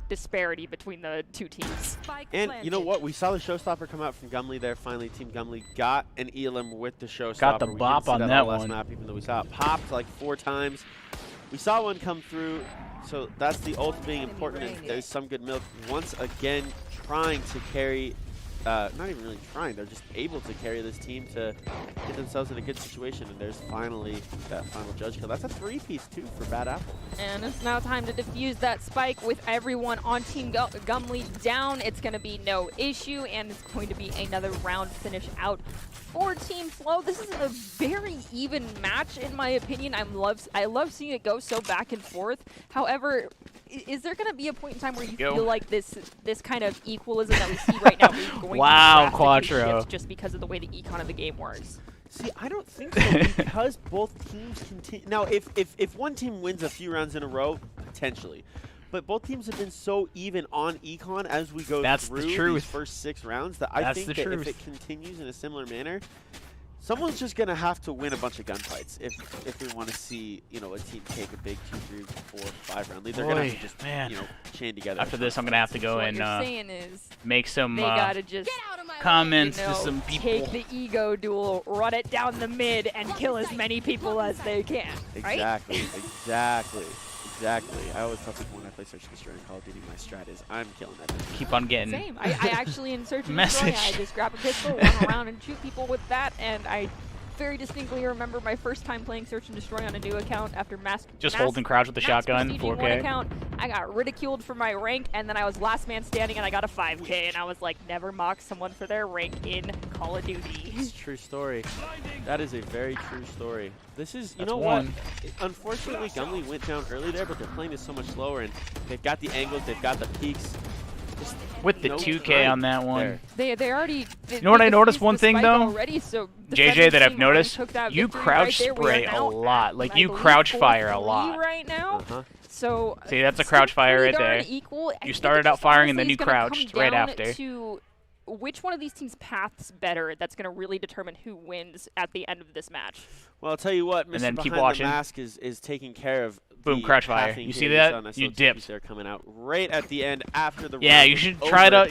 disparity between the two teams. And you know what? We saw the showstopper come out from Gumley there. Finally, Team Gumley got an elim with the showstopper. Got the We didn't bop see on that that last one. map, even though we saw it popped like 4 times. We saw one come through, so that's the ult being important, and there's some good milk. Once again, trying to carry, not even really trying, they're just able to carry this team to get themselves in a good situation, and there's finally that final judge kill. That's a 3-piece too for Bad Apple. And it's now time to defuse that spike with everyone on Team Gumley down. It's going to be no issue, and it's going to be another round finish out for Team Flow. This is a very even match, in my opinion. I love seeing it go so back and forth. However, is there going to be a point in time where you feel like this kind of equalism that we see right now is going wow, to Quattro. shift just because of the way the econ of the game works? See, I don't think so, because both teams continue. Now, if one team wins a few rounds in a row, potentially. But both teams have been so even on econ as we go through these first 6 rounds that I think that if it continues in a similar manner, someone's just going to have to win a bunch of gunfights if we want to see, you know, a team take a big 2, 3, 4, 5 round lead. They're going to have to just, you know, chain together. After this, I'm going to have to go and make some they gotta just comments to you know, some people. Take the ego duel, run it down the mid, and kill as many people as they can. Exactly, exactly. Exactly. I always tell people when I play Search and Destroy in Call of Duty, my strat is I'm killing that. Keep on getting. Same. I actually in Search and Destroy, I just grab a pistol, run around, and shoot people with that. And I very distinctly remember my first time playing Search and Destroy on a new account after just hold and crouch with the shotgun, 4K. Account, I got ridiculed for my rank, and then I was last man standing, and I got a 5K, and I was like, never mock someone for their rank in Call of Duty. It's a true story. That is a very true story. This is, you know what? Unfortunately, Gumley went down early there, but they're playing this so much slower, and they've got the angles, they've got the peaks. With the 2K on that one. They already. You know what I noticed one thing though? Already, so JJ, that I've noticed, you crouch spray a lot. Like you crouch fire a lot. Right now. So see, that's a crouch fire right there. Equal. You started out firing and then you crouched right after. To which one of these teams' paths better? That's going to really determine who wins at the end of this match. Well, I'll tell you what, Mr. Behind the Mask is taking care of. Boom, crouch fire. You see that? You dipped. They're coming out right at the end after the yeah, you should try to.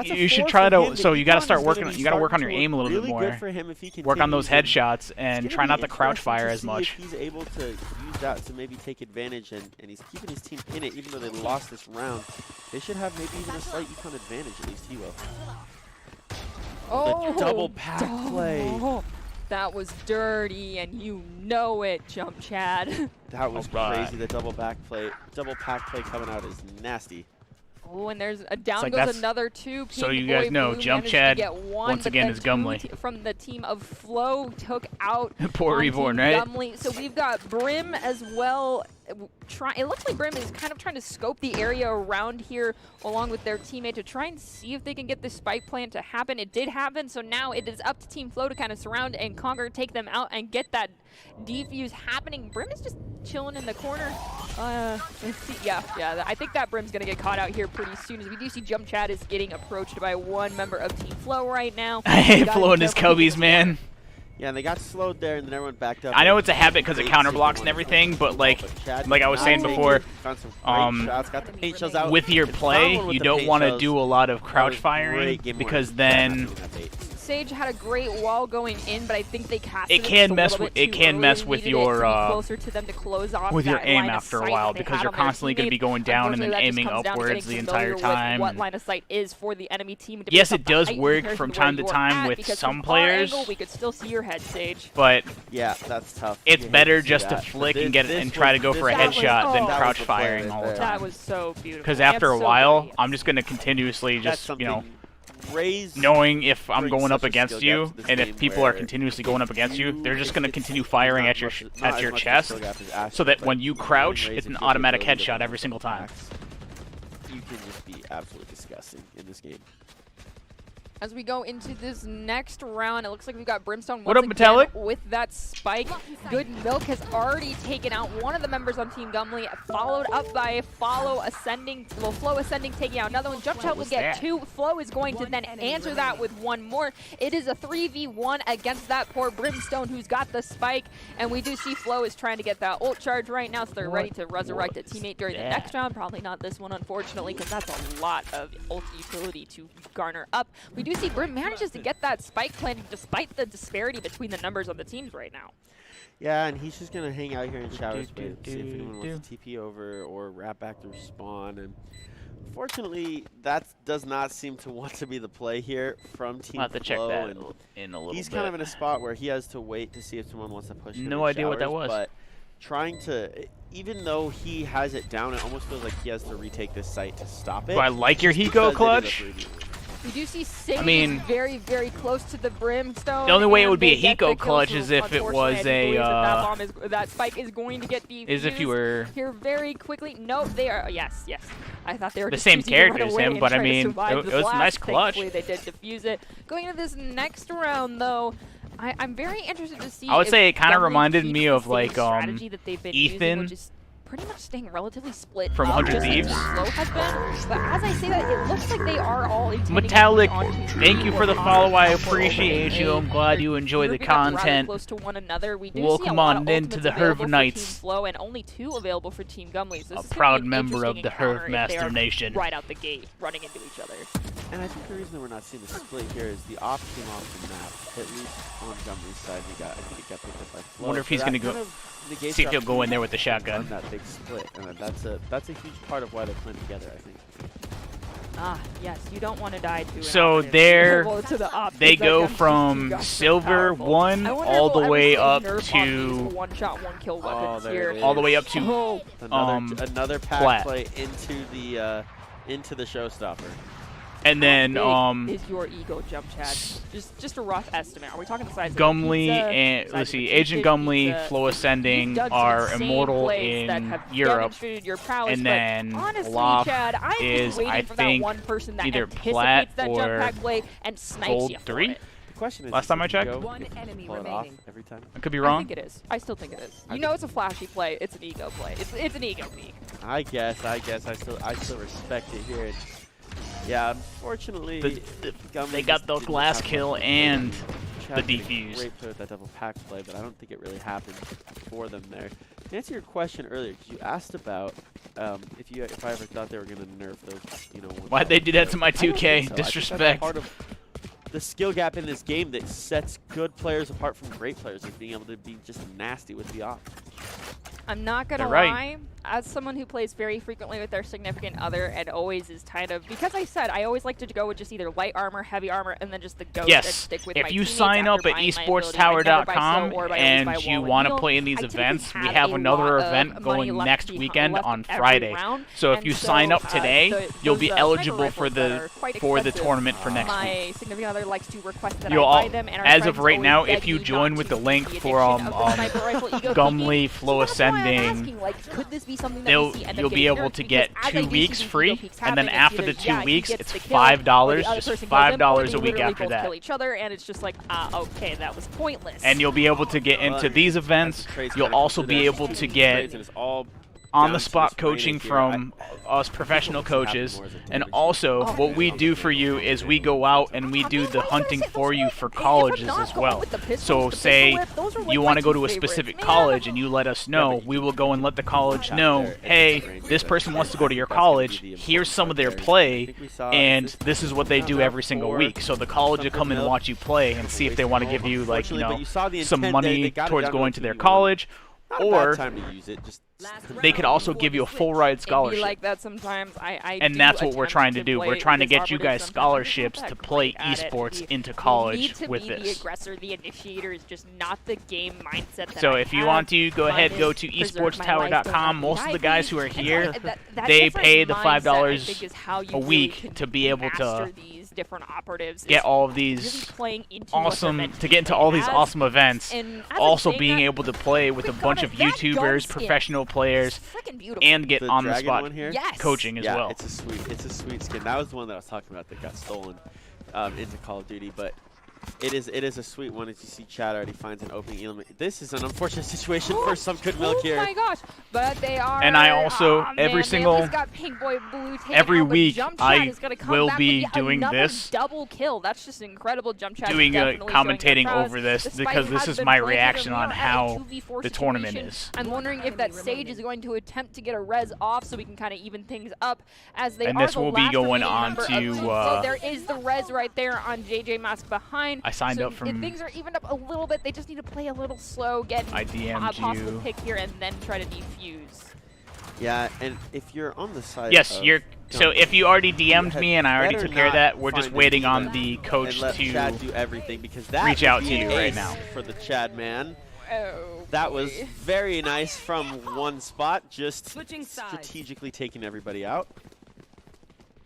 You should try to. So you got to start working. You got to work on your aim a little bit more. Good for him if he work on those headshots and try not to crouch fire as much. If he's able to use that to maybe take advantage, and he's keeping his team in it, even though they lost this round. They should have maybe even a slight econ advantage. At least he will. Oh, the double pack play. That was dirty, and you know it, Jump Chad. That was crazy. The double pack play coming out is nasty. Oh, and there's a down goes another 2. So you guys know, Jump Chad once again is Gumley. From the team of Flow took out poor Reborn, right? Gumley. So we've got Brim as well. It looks like Brim is kind of trying to scope the area around here along with their teammate to try and see if they can get this spike plant to happen. It did happen, so now it is up to Team Flow to kind of surround and conquer, take them out, and get that defuse happening. Brim is just chilling in the corner. Let's see. Yeah, I think that Brim's going to get caught out here pretty soon, as we do see Jump Chad is getting approached by one member of Team Flow right now. I hate Flow and his Kobe's, man. Yeah, and they got slowed there, and then everyone backed up. I know it's a habit because it counter blocks and everything, but like I was saying before, with your play, you don't want to do a lot of crouch firing because then Sage had a great wall going in, but I think they casted it can mess with your closer to them to close off with your aim after a while, because you're constantly going to be going down and then aiming upwards the entire time. What line of sight is for the enemy team? Yes, it does work from time to time with some players. We could still see your head, Sage. But yeah, that's tough. It's better just to flick and get and try to go for a headshot than crouch firing all the time. That was so beautiful. Because after a while, I'm just going to continuously just, you know, knowing if I'm going up against you, and if people are continuously going up against you, they're just going to continue firing at your chest, so that when you crouch, it's an automatic headshot every single time. You can just be absolutely disgusting in this game. As we go into this next round, it looks like we've got Brimstone once again with that spike. Good Milk has already taken out one of the members on Team Gumley, followed up by Flow Ascending, taking out another one. Jump Child will get 2. Flow is going to then answer that with 1 more. It is a 3v1 against that poor Brimstone who's got the spike, and we do see Flow is trying to get that ult charge right now, so they're ready to resurrect a teammate during the next round. Probably not this one, unfortunately, because that's a lot of ult utility to garner up. We do do see Brim manages to get that spike planted despite the disparity between the numbers on the teams right now. Yeah, and he's just going to hang out here in Shower Space, see if anyone wants to TP over or wrap back through spawn. And unfortunately, that does not seem to want to be the play here from Team I'll have to check Flow, that and in a little bit. he's kind of in a spot where he has to wait to see if someone wants to push him. No idea what that was. But trying to, even though he has it down, it almost feels like he has to retake this site to stop it. Do I like your Hiko clutch? We do see Sage very, very close to the Brimstone. The only way it would be a they get the Hiko kill, clutch so is if it was unfortunately, I a. believe that spike is going to get defused. Is if you were here very quickly. No, they are. Yes. I thought they were the just same choosing to run character as away him, and but I try to mean, survive it this was a nice blast. clutch. Thankfully, they did defuse it. Going into this next round, though, I'm very interested to see. I would say it kind of Gummy reminded keeps me the of same like strategy that they've been using, Ethan which is pretty much staying relatively split from up, 100 just like Thieves. Flow has been. But as I say that, it looks like they are all intending to Metallic, push onto thank you for the Team follow. I Rocket. appreciate you. I'm glad you enjoy the Grouping up rather content. close to one another. We do Welcome see a lot on of into ultimates the available Herv for Knights. Team Flow and only 2 available for Team Gumley. So this A is gonna proud be an member of interesting the encounter Herv if they Master are Nation. right out the gate, running into each other. And I think the reason that we're not seeing the split here is the off came off the map, at least on Gumley's side. I think it got picked up by Flow. I wonder if he's going to go. See if he'll go in there with the shotgun. That big split, and that's a huge part of why they're playing together, I think. Yes, you don't want to die to. So they go from silver 1 all the way up to one-shot, one-kill weapons there here. it all the way is. up to Another pack flat. play into the showstopper. and then How big is your ego jump, Chad? Just a rough estimate. Are we talking the size Gumley of a pizza, and size let's of a see, cheesesteak Agent Gumley, pizza? Flow Ascending You've done some are insane immortal plays that in have Europe, demonstrated your prowess, and but then honestly, Loft Chad, I'm is, just waiting I for think, that one person that either anticipates plat that or jump pack play and snipes gold you for 3. it. The question is, Last time I if you checked. go, One you have to enemy pull it off remaining. every time. I could be I wrong. think it is. I still think it is. You know it's a flashy play. It's an ego play. It's an ego peak. I guess. I still respect it here. Yeah, unfortunately, They got the glass kill and the defuse. Great play with that double pack play, but I don't think it really happened for them there. To answer your question earlier, because you asked about if I ever thought they were going to nerf those, Why'd they do that to my I don't think 2K? so. I think that's Disrespect. part of the skill gap in this game that sets good players apart from great players is being able to be just nasty with the off. I'm not gonna They're right. lie. As someone who plays very frequently with their significant other and always is kind of, because I said I always like to go with just either light armor, heavy armor, and then just the ghost and Yes, stick with if my you teammates sign up after at buying my ability. I never buy esportstower.com slow or by and always buy you wall want to and play in these heal, I events, typically we have a another lot of event money going left next behind- weekend left on every Friday. round. So if And you sign up so, today, you'll be those, eligible sniper for rifles that the are quite expensive. tournament for next My week. significant other likes to request that You'll I buy all, them, and our as friends of right always now, beg if you not join to with the take link the for addiction of the sniper rifle ego Gumley, peaking. Flow So that's why I'm Ascending, asking, like, could this be something that we see end up you'll be getting able nerfed? to get Because as 2 I do see weeks these ego free, peaks and then happen, it's after the either, 2 he weeks, gets it's the kill, or the $5, other just person kills him, or $5 they a week literally after both that. kill each other, and it's just like, okay, that was pointless. And you'll be able to get into these events. You'll also be able to get on-the-spot coaching from us professional coaches. And also, what we do for you is we go out and we do the hunting for you for colleges as well. So say you want to go to a specific college and you let us know, we will go and let the college know, hey, this person wants to go to your college, here's some of their play, and this is what they do every single week. So the college will come in and watch you play and see if they want to give you, like, some money towards going to their college, or they could also give you a full ride scholarship. It'd be like that sometimes. And that's what we're trying to do. We're trying to get you guys scholarships to play esports into college with this. The this. aggressor, the initiator is just not the game mindset that So I if you have. want to, go ahead, go to Mine is preserve my life, esportstower.com. don't Most of the have guys who are and here, that they different pay the mindset, I $5 think, is how you a really week can to be able to master these different operatives. get is all of really these playing into what they're awesome, meant to get into play all these as. awesome events. And as I'm Also saying being that, able to play with a quick bunch of comment, that gun YouTubers, skin professional players, is freaking beautiful. and get The on the dragon spot one here? Yes. coaching as Yeah, well. it's a sweet skin. That was the one that I was talking about that got stolen into Call of Duty. But It is a sweet one as you see Chad already finds an opening element. This is an unfortunate situation for some good milk here. Oh my gosh! But they are. And I also every week I will be with doing another this. double kill. That's just incredible. Jump Chat Doing definitely commentating showing their over this prowess. because Spike this has is been my planted, reaction and we on are at a how 2v4 the tournament situation. is. I'm wondering if that Sage is going to attempt to get a res off so we can kind of even things up as they And are this the will be last going remaining on member of to, Team Flow. There is the res right there on JJ Mask behind. I signed so up from. Things are evened up a little bit. They just need to play a little slow, get I a DM'd possible you. pick here, and then try to defuse. Yeah, and if you're on the side Yes, of you're. So if you already DM'd had me and I already better took care of that, we're not just find waiting a on team the and coach let to Chad do everything because that reach would out be to an you right ace now. for the Chad man. Oh, That was boy. very nice from one spot, just Switching sides. strategically taking everybody out.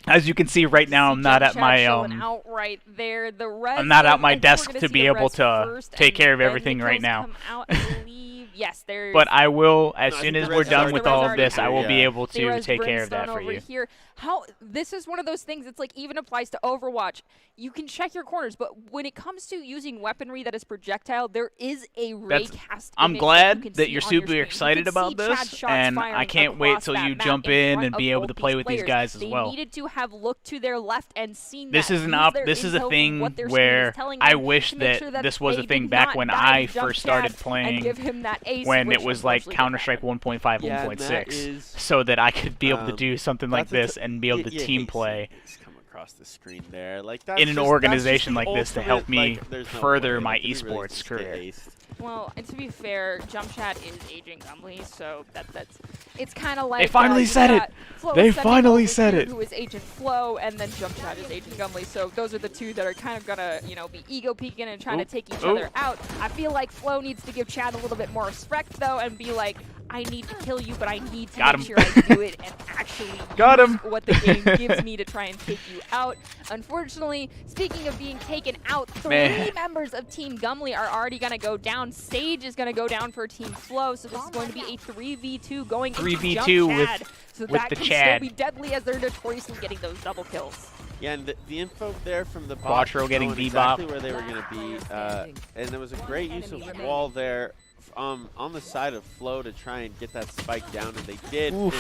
As you can see right now, I'm not at my out right there. The res, I'm not at my I think desk we're gonna to see be the able res to first, take and care of then the everything right kills now. come out, I believe. Yes, there's. But I will, as No, I soon think as the we're res done already- with the res all of already this, I here, will be yeah. able the to res take care of that Brimstone for over you. Here. How this is one of those things. It's like even applies to Overwatch. You can check your corners, but when it comes to using weaponry that is projectile, there is a raycast. I'm image glad you can that see you're on your super screen. You excited can about see this, Chad's shots and I firing can't wait across till that you map jump in in front and of be able both to play these with these players. guys as They well. needed to have looked to their left and seen This that. is an Use op. their This is a intel from thing what their screen is where telling I them wish to make that sure that this was they a thing did back not when dive I jump first started Chad and playing. give him that ace, When which it was like unfortunately Counter didn't Strike happen. 1.5, Yeah, and that 1.6, is, so that I could be able to do something like that's a this and be able to you team hate play seeing these come across the screen there. Like that's in an just- organization that's just like the this to help ultimate, me like, there's no further way, my like, did we really esports just get career. aced? Well, and to be fair, Jump Chat is aging Gumley, so that's it's kind of like finally you said it. got Flo They Sending finally over said here, it. Who is Agent Flo, and then Jump Chat is Agent Gumley. So those are the two that are kind of gonna be ego peeking and trying to take each other out. I feel like Flo needs to give Chad a little bit more respect though, and be like, I need to kill you, but I need to Got make him. sure I do it and actually Got use him. what the game gives me to try and take you out. Unfortunately, speaking of being taken out, three members of Team Gumley are already going to go down. Sage is going to go down for Team Flow, so this is going to be a 3v2 going into 3v2 Jump with- Chad. So with that the can Chad. still be deadly as they're notoriously getting those double kills. Yeah, and the info there from the bot Quattro getting knowing bebop. exactly where they were going to be, and there was a great use of wall there on the side of Flo to try and get that spike down, and they did. And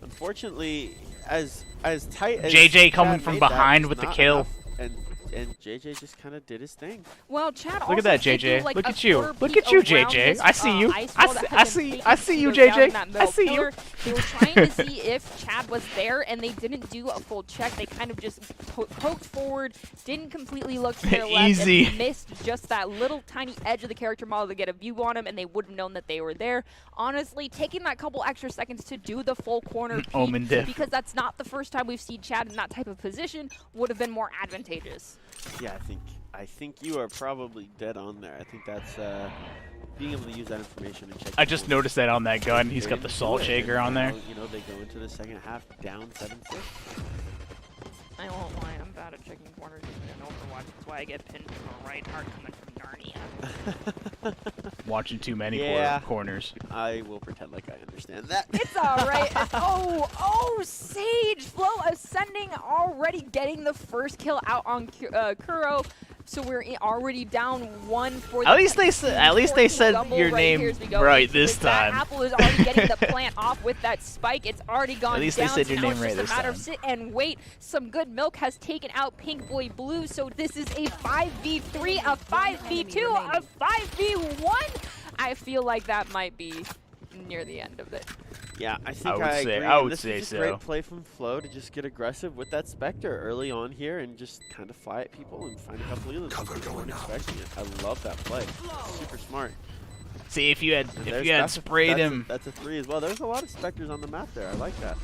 unfortunately, as tight as JJ coming Chad from made that, behind was with the not kill. enough, and JJ just kind of did his thing. Well, Chad Look at that, also did JJ. do, like, Look a at you. quarter Look peek at you, around JJ. this, I see you. ice I wall that see- had I been see- taken I see to you, go down JJ. in that I middle see you. pillar. They were trying to see if Chad was there, and they didn't do a full check. They kind of just poked forward, didn't completely look to their left, Easy. and missed just that little tiny edge of the character model to get a view on him, and they wouldn't have known that they were there. Honestly, taking that couple extra seconds to do the full corner peek, Omen diff. because that's not the first time we've seen Chad in that type of position, would have been more advantageous. Yeah, I think you are probably dead on there. I think that's being able to use that information and check. I the just corners. noticed that on that gun. He's They got the didn't salt do it, shaker and on there. now, they go into the second half down 7-6. I won't lie, I'm bad at checking corners in Overwatch. That's why I get pinned from a right heart coming from Narnia. Watching too many Yeah. corners. I will pretend like I understand that. It's alright. Oh, Sage! Flow ascending, already getting the first kill out on Kuro. So we're already down one for the At least they said Gumball your right name here as we go. right So this that time. Apple is already getting the plant off with that spike. It's already gone At least down. they said so your now name it's right just this a matter time. of sit and wait. Some good milk has taken out Pink Boy Blue. So this is a 5v3, a 5v2, a 5v1. I feel like that might be near the end of it. Yeah, I think would I say- agree. I and would this say is just so. great play from Flo to just get aggressive with that Spectre early on here and just kind of fly at people and find a couple of them. People weren't expecting it. I love that play. Super smart. See, if you had And sprayed that's him, that's a 3 as well. There's a lot of Spectres on the map there. I like that.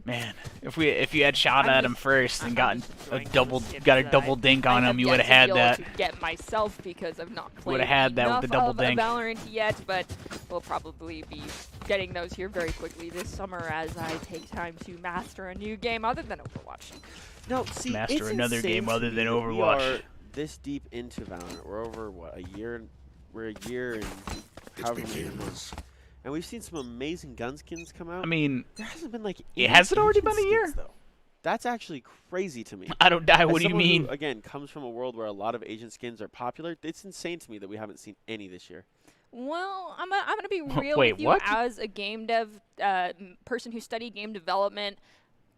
man. If you had shot at him first and got a double dink I on have him, you yet would to have had be able that. to get myself because I've not played Woulda had that with the enough double of dink. Valorant yet, but we'll probably be getting those here very quickly this summer as I take time to master a new game other than Overwatch. No, see, Master it's another insane game to other me than that we Overwatch. are this deep into Valorant. We're over what, a year? We're a year and however many months. And we've seen some amazing gun skins come out. I mean, there hasn't been like has it already agent been a year? skins, though. That's actually crazy to me. I don't die. As What do you someone who, mean? again, comes from a world where a lot of agent skins are popular. It's insane to me that we haven't seen any this year. Well, I'm gonna be real Wait, with you what? as a game dev person who studied game development.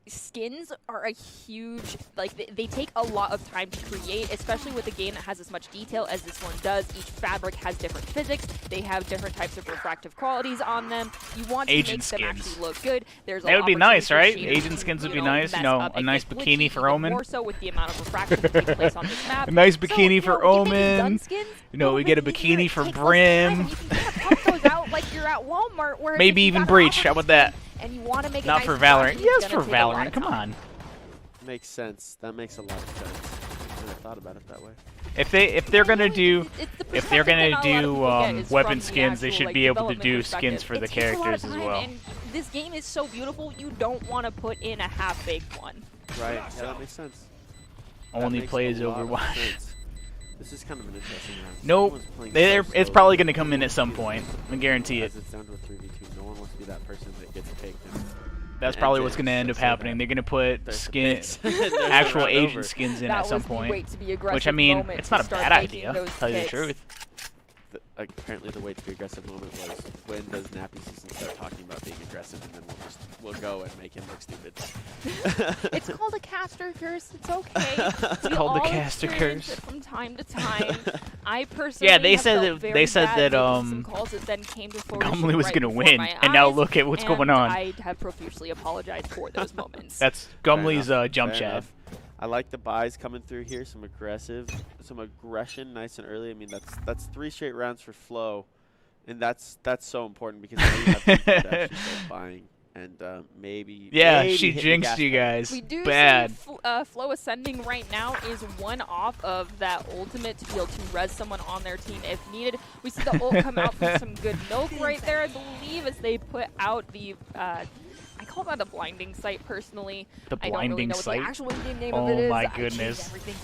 Skins are a huge, like, they take a lot of time to create, especially with a game that has as much detail as this one does. Each fabric has different physics. They have different types of refractive qualities on them. You want to Agent make them skins. actually look good. There's That would be nice, right? opportunity for shaders Agent to, skins would be you nice. mess You know, up a and nice get bikini glitchy, for even Omen. More so with the amount of refraction that takes place on this map. A nice So, bikini you for know, if you're making gun Omen. skins, You know, we get a really easier. bikini It for takes less time, Brim. and you can kind of pump those out like you're at Walmart. Whereas Maybe if you even got an Breach. offer How about that? and you want to make it Not nice for and flashy, Valorant. it's Yes, gonna for take a lot Valorant. of Come time. on. Makes sense. That makes a lot of sense. I never thought about it that way. If they're gonna do It's the if they're perspective gonna that not a lot of do people get is weapon from the skins, they actual, should like, be able to development do perspective. skins for It the takes a lot of characters as time, well. And this game is so beautiful, you don't want to put in a half-baked one. Right. Yeah, that makes sense. That Only makes plays a lot of Overwatch. sense. This is kind of an interesting round. Nope. Everyone's playing so It's slow. probably gonna come in at some point. I guarantee it. As it's down to a 3v2, no one wants to be that person that gets picked. And That's and probably to what's gonna end up say that happening. They're gonna put there's the skin, picks. There's the actual round agent over. skins in That at some was the point. wait to be aggressive Which I mean, moment it's to not a start bad making idea. those To tell you the picks. truth. Apparently the way to be aggressive moment was when does Nappy Season start talking about being aggressive, and then we'll go and make him look stupid. It's called a caster curse. It's okay. It's called the caster curse. From time to time. I personally Yeah, they have said felt that- very they said bad that, making some calls that then came to fruition Gumley was right gonna before win, my and now eyes, look at what's and going on. I have profusely apologized for those moments. That's Fair Gumley's enough, jump fair chat. enough. I like the buys coming through here. Some aggression, nice and early. I mean, that's 3 straight rounds for Flow, and that's so important because now you have people to actually start buying and maybe. Yeah, maybe she hit the jinxed gas you pedal. guys. We do Bad. see Flow Ascending right now is one off of that ultimate to be able to res someone on their team if needed. We see the ult come out for some good milk right there, I believe, as they put out the I call that a blinding sight personally. The I don't really blinding know what sight? the actual in-game name of Oh it is. my I changed goodness. everything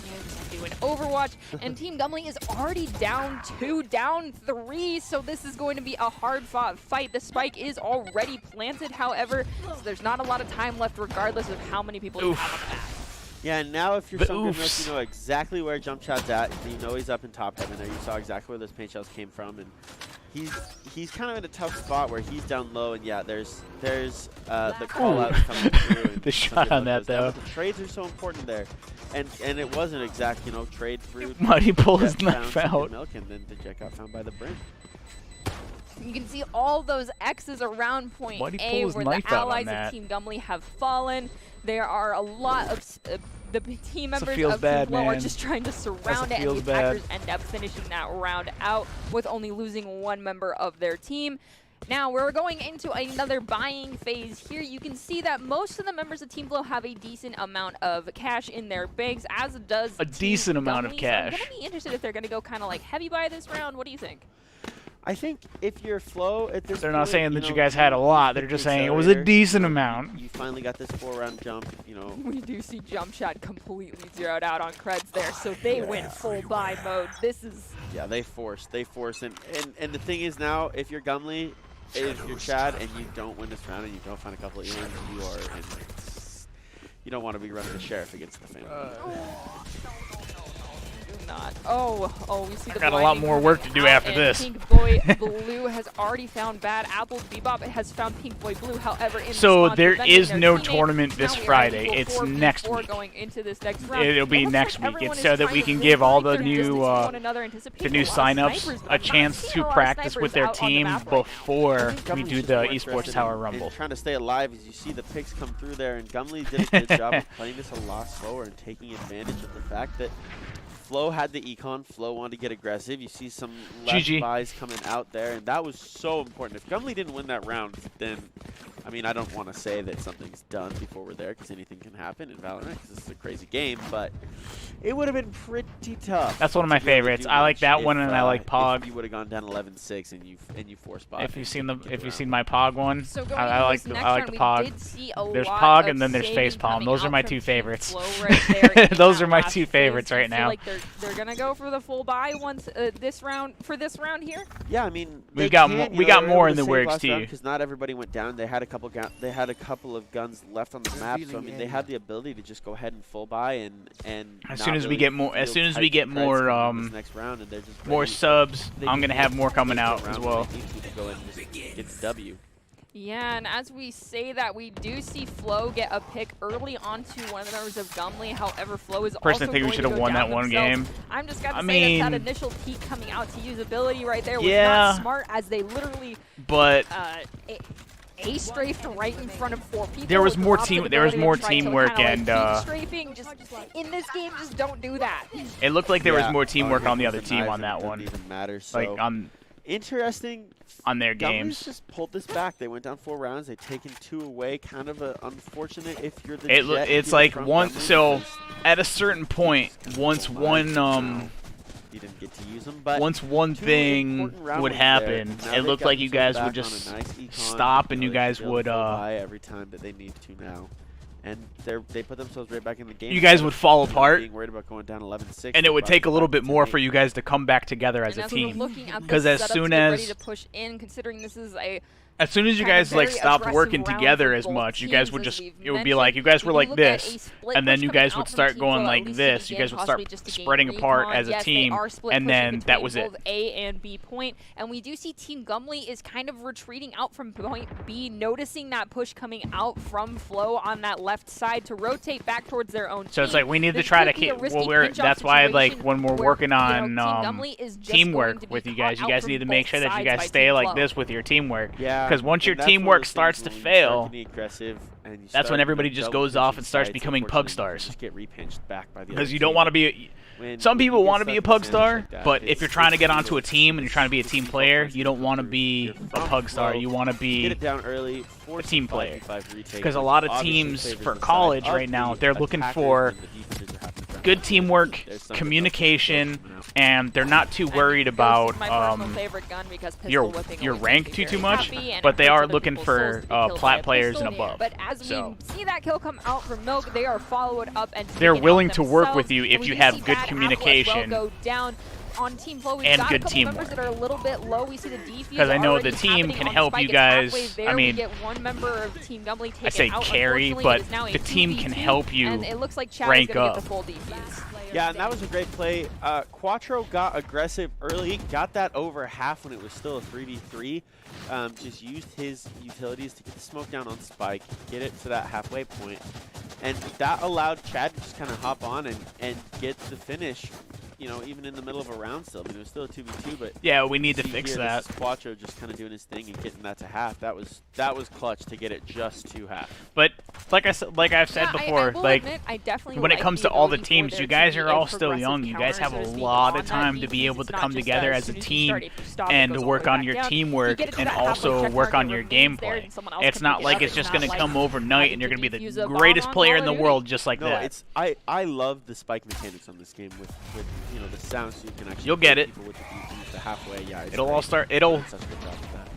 to do in Overwatch, and Team Gumley is already down 2, down 3, so this is going to be a hard-fought fight. The spike is already planted, however, so there's not a lot of time left regardless of how many people you Oof. have on the map. Yeah, and now if you're The some good milk, oofs. you know exactly where Jump Shot's at. You know he's up in top heaven there. You saw exactly where those paint shells came from, and he's kind of in a tough spot where he's down low, and yeah, there's the call outs coming through. And The some shot good on milk that, goes down, though. but the trades are so important there, and it wasn't exact, trade through. Mighty pull his Jet knife found some good out. milk, and then the Jet got found by the Brim. You can see all those X's around point Why'd he A pull his where the knife out on allies that? of Team Gumley have fallen. There are a lot of the team members feels of bad, Team Flow are man. just trying to surround it, and feels the attackers end up finishing that round out with only losing one member of their team. Now we're going into another buying phase here. You can see that most of the members of Team Flow have a decent amount of cash in their banks, as does A Team decent amount of Gumley. So I'm cash. gonna be interested if they're gonna go kind of like heavy buy this round. What do you think? I think if you're Flow at this They're not point, saying that you know, guys had a lot. They're hit just the saying it was a accelerator, decent you amount. You finally got this 4-round jump, We do see Jump Shot completely zeroed out on Creds there, so they went full buy mode. This is Yeah, they force, and the thing is now, if you're Gumley, if you're Chad, and you don't win this round and you don't find a couple of earrings, you are in. You don't want to be running the sheriff against the family. do not. Oh, we see the got a lot blinding more work to do coming out, after and this. Pink Boy Blue has already found Bad Apple. Bebop has found Pink Boy Blue, however, in So response, there preventing is their no teammate. tournament this Now we are Friday. equal It's 4v4 next week. Going into this next round. It'll be It looks next like week. everyone It's is so that trying we to can really give all break the their new distance from one another, anticipating the new a lot of signups snipers, but a I'm not chance seeing to a lot of practice with snipers their out on the team map right now. before we Gumley's do just the more Esports interested Tower in Rumble. trying to stay alive as you see the picks come through there, and Gumley did a good job of playing this a lot slower and taking advantage of the fact that Flow had the econ. Flow wanted to get aggressive. You see some left GG. buys coming out there, and that was so important. If Gumley didn't win that round, then, I mean, I don't want to say that something's done before we're there, because anything can happen in Valorant, because this is a crazy game, but it would have been pretty tough. That's one of my to be able to favorites. do I like much that if, one, and I like Pog. If you would have gone down 11-6 and you forced bot. If you've seen and if get you've around. seen my Pog one, So going I into like this the next I like round, the we Pog. did see a There's lot Pog, of and then there's saving Facepalm. coming Those are out my from two Team favorites. Flow right there in Those that are my last two phase. favorites Do you right feel now. like they're gonna go for the full buy once this round here. Yeah, I mean, We got more in the works too. because not everybody went down. They had a they had a couple of guns left on the map, so I mean they had the ability to just go ahead and full buy and As not soon as we really get more, feel tight more coming in this next round, and they're just more ready. subs, They I'm need gonna to have more coming take the out as round well. when they need to go and just get the W. Yeah, and as we say that, we do see Flo get a pick early onto one of the members of Gumley. However, Flo is Personally, also think we going should to have go won down that one themselves. game. I'm just gonna I say that mean- initial peek coming out to usability right there was Yeah. not smart, as they literally But strafed right in front of 4 people. There was with more lots team- of there was ability more to try to teamwork kinda, and, like, keep strafing. Just in this game, just don't do that. it looked like there was Yeah, more teamwork on the with other team knife on and that it one, doesn't even matter. So like interesting. on their Gumby's games. just pulled this back. They went down 4 rounds. They've taken 2 away. Kind of unfortunate if you're the Jet It's here like from one. Gumby, So because at a certain point, once one you didn't get to use them, but once one two thing important round would wins there. happen, Now it they've looked got like you guys themselves would back on just a nice econ. stop and you They guys should be able would to full buy every time that they need to now. And they put themselves right back in the game. you guys instead would of, fall you know, apart, being worried about going down 11-6, and they it would brought take a little back bit more 10-8. for you guys to come back together as And a as we're team. looking at the Because as setups to soon get ready as- to push in, considering this is a As soon as you kind of guys like very stopped aggressive working round together for as both much, you guys teams, would as just we've it would be like you mentioned. guys were We like do look at a this, split and then push you coming guys out would from start Team going Flo, at like least this. You again, guys would possibly start just to gain spreading apart recon. as a Yes, they team, are split and pushing then that between was it. both A and B point, and we do see Team Gumley is kind of retreating out from point B, noticing that push coming out from Flo on that left side to rotate back towards their own So it's team. like we need to This try to could be a keep. risky Well, we're pinch-off that's why like situation when we're where, working you know, on Team Gumley is just going teamwork to be with you caught guys. You out guys from need to make both sure that you sides guys by stay Team like Flo. this with your teamwork. Yeah, Because once your and that's one of teamwork those starts things to when you start fail, getting aggressive and you that's start, when everybody you know, just double goes off pushing and starts sides, becoming pug unfortunately, you stars. just get repinched back by the Because other you don't team. want to be. When Some you people get want to be a stuck in pug sandwich star, like that, but if you're trying to get onto a brutal. team and you're trying to be a team player, you don't want to You're be a from pug star. Flo, You want to get be it down early, a team player. Because Because a lot of teams for college right now, they're looking for good teamwork, communication, and they're not too worried Ghost about is my personal favorite gun because your pistol whipping your always rank makes me too very much, happy, and but it they hurts are other looking people's for souls to be killed by plat a players and pistol. above. But as So we see that kill come out from Milk, they are followed up and they're taken out willing to work themselves, with you and if we you do have see good Bad Apple as communication well go down on Team Flo. We've and got good a couple teamwork. members that are a little bit low. We see the defuse Because I know already the team happening can on the help spike. you It's guys. halfway there. I We mean, get one member of Team Gumley taken I say out. carry, Unfortunately, but it is now a the team can 2v2, help you and it looks like Chad rank is gonna up. get the full defuse. Yeah, and that was a great play. Quattro got aggressive early, got that over half when it was still a 3v3. Just used his utilities to get the smoke down on Spike, get it to that halfway point, and that allowed Chad to just kind of hop on and get the finish. You know, even in the middle of a round still. I mean, it was still a 2v2, but yeah, we need to see fix here, that. This is Quattro just kind of doing his thing and getting that to half. That was clutch to get it just to half. But like I've said Yeah, before, I will like admit, I definitely when it like comes the to all the ability for teams, there you to guys be are a all still progressive young. You guys counter, have so a to speak, lot on of that time to defense. be able It's to not come just together as as a soon as you team start, if you stop, it and goes to all the work way on back your down. teamwork You get it to and that halfway also check work mark, on it your remains there, gameplay. and someone else It's can not pick it like up. it's just not going to like come overnight and you're having going to be defuse the a bomb greatest on player Call in the of Duty. world just like No, that. it's I love the spike mechanics on this game with you know the sounds so you can actually You'll get hit it. people with the defuse, the halfway. Yeah, it's It'll great. all start. They It'll did such a good job with that.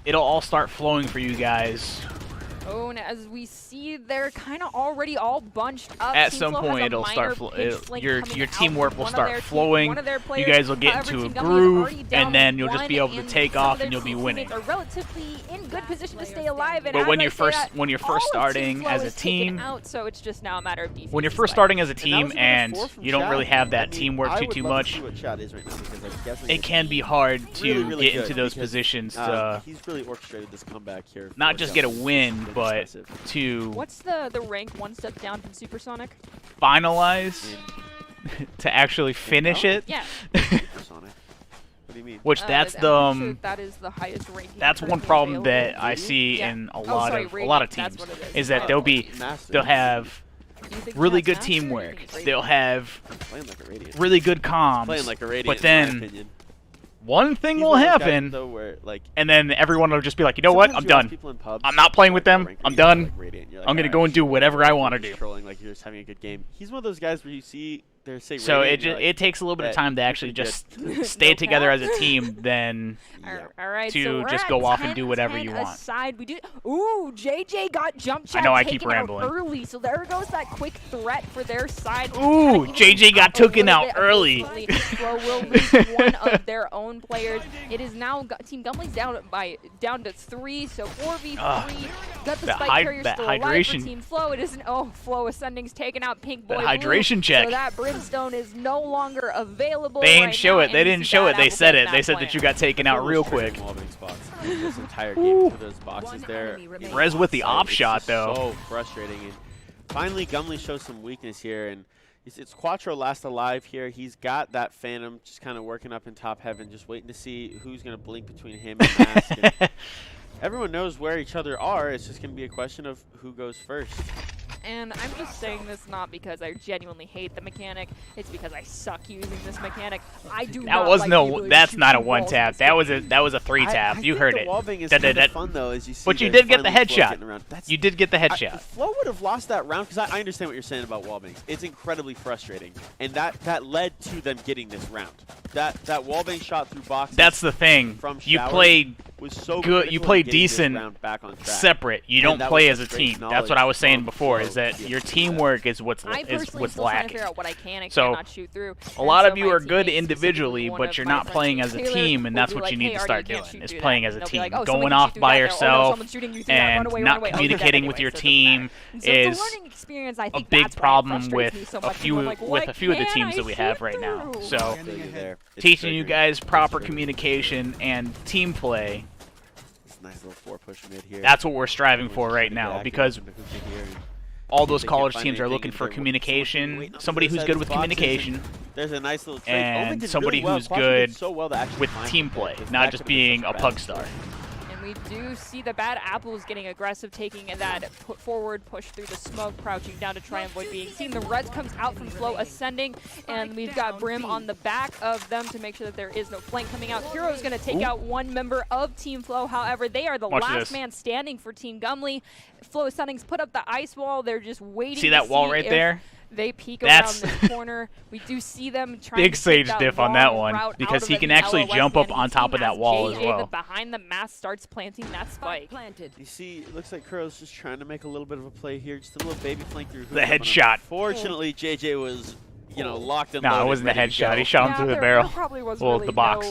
it'll all start flowing for you guys. Oh, and as we see, they're kind of already all bunched up. At Team some Flo has point, a it'll minor start. pitch flank Your coming out teamwork from will one of start their flowing. one of their You players. guys will get However, into a Team Gumley is groove, already down and then you'll just one, be able to and take some of off, their and you'll be winning. teammates are relatively in good position to stay alive. And But as when I you're say first that, when you're all first of Team starting Flo as a is taken team, out, so it's just now a matter of defense. when you're first starting as a And that team was another and 4 from you don't Chad. really have I that mean, teamwork I would too love to much, see what Chad is right now because I definitely it can be hard to really get good into those because, positions to he's really orchestrated this comeback here. not for just get a Gumley. win, It's been but impressive. to What's the rank one step down from Supersonic? finalize, In to actually finish it. Yeah. Supersonic. What do you mean? Which that's I'm the not sure if that is the highest ranking. that's one currently problem available. that I see Yeah. in a Oh, lot sorry, of Radiant, teams that's what it is that Oh. Master. they'll have Do you think really Chad's good master, or do you teamwork. think it's Radiant? They'll have Playing like a Radiant. really good comms. Playing like a Radiant. But in my then opinion. one thing He's will one of those guys, happen, though, where, like, and then everyone will just be like, you know what? sometimes I'm you watch done. people in pubs, I'm not playing with like, them. rank I'm Radiant, done. like Radiant. You're like, I'm gonna "Alright, go and do sure." whatever I want to He's do. Trolling like you're just having a good game. He's one of those guys where you see say So Radiant, you're like, it takes a little bit of "Bet, time to you're actually pretty just good." stay together as a team than Yeah. All right, to so we're just at go off and do whatever 10-10 you want. Aside. We do. Ooh, JJ got jump shot I know I keep taken out rambling. early, so there goes that quick threat for their side. Ooh, Kinda JJ evening got out a taken little out bit. early. Unfortunately, Flo will lose one of their own players. It is now Team Gumley's down to 3, so 4v3. Got the That spike carrier that still alive hydration. for Team Flo. It isn't. Oh, Flo Ascending's taken out Pink Boy That Blue, hydration check. So that Brimstone is no longer available. They didn't right show now, it. and They we didn't see show Bad it. They Apple said getting it. They that said that plant. you got taken out real quick. Wallbang spots this entire game to those boxes there. Rez with the op It's shot just though. So frustrating. And finally, Gumley shows some weakness here, and it's Quattro last alive here. He's got that Phantom just kind of working up in top heaven, just waiting to see who's going to blink between him and Mask. And everyone knows where each other are. It's just going to be a question of who goes first. And I'm just saying this not because I genuinely hate the mechanic. It's because I suck using this mechanic. I do That not was like no. the ability to That's shoot not a through one walls tap. in That this was a 3 tap. I You think heard the it. wallbang is Da- da- kind da- of fun though, as you see. But you there's did get the finally Flo headshot. getting around. That's- You did get the headshot. Flo would have lost that round because I understand what you're saying about wallbangs. It's incredibly frustrating, and that led to them getting this round. That wallbang shot through boxes. That's the thing. From You showers played was so good. You critical in played getting this decent round back on track. separate. You And don't that play was as a just great team. That's what I knowledge was saying from before. Flo Is that to be your able to do that. teamwork is I what's personally still trying to lacking. figure out what I can and So, cannot shoot through. A lot And of so you my are good teammates, individually, specifically one but of you're my not friends, playing as a Taylor, team, and will that's be what like, you need "Hey, to Artie, start you can't doing. shoot Is through playing that." as a And they'll be team, like, "Oh, going someone can off shoot through by that, though. Oh, no, yourself someone's shooting you through that. Run and away, run not away." communicating Okay, with your anyway, so it doesn't team matter. And so is the learning experience, I a think big that's why it problem frustrates with me so a much, few because I'm like, with "What a few of the can teams I that we have shoot right now. through?" So I feel you there. It's teaching you triggering. guys It's proper triggering. communication and team play. This nice little 4-push mid here. That's what we're striving for Everyone's right trying to get now active because into who can hear and all if those they can't college find teams are anything, looking if for they're someone communication, waiting on somebody the who's other good side with of the boxes, communication, and there's a nice little trade. and Omen did somebody really well. who's Quattro did good so well to actually with find team him there, play, 'cause not that just could've been being such a bad pug mistake. star. And we do see the Bad Apples getting aggressive, taking that forward push through the smoke, crouching down to try and avoid being seen. The Reds comes out from Flo Ascending, and we've got Brim on the back of them to make sure that there is no flank coming out. Hero's going to take out one member of Team Flo. However, they are the Watch last this. man standing for Team Gumley. Flo Ascending's put up the ice wall. They're just waiting See to that wall see right if there? they peek That's- around this corner. We do see them trying Big to take Sage that diff on that long one, route because out he of can the actually LOS jump up landing on top team of that as wall as JJ, well. the behind the mask, starts planting that spike. You see, it looks like Kuro's just trying to make a little bit of a play here, just a little baby flank through. The headshot. Fortunately, JJ was, locked and No, loaded. it wasn't a ready to headshot. go. He shot him through the barrel. There probably was Well, really the box.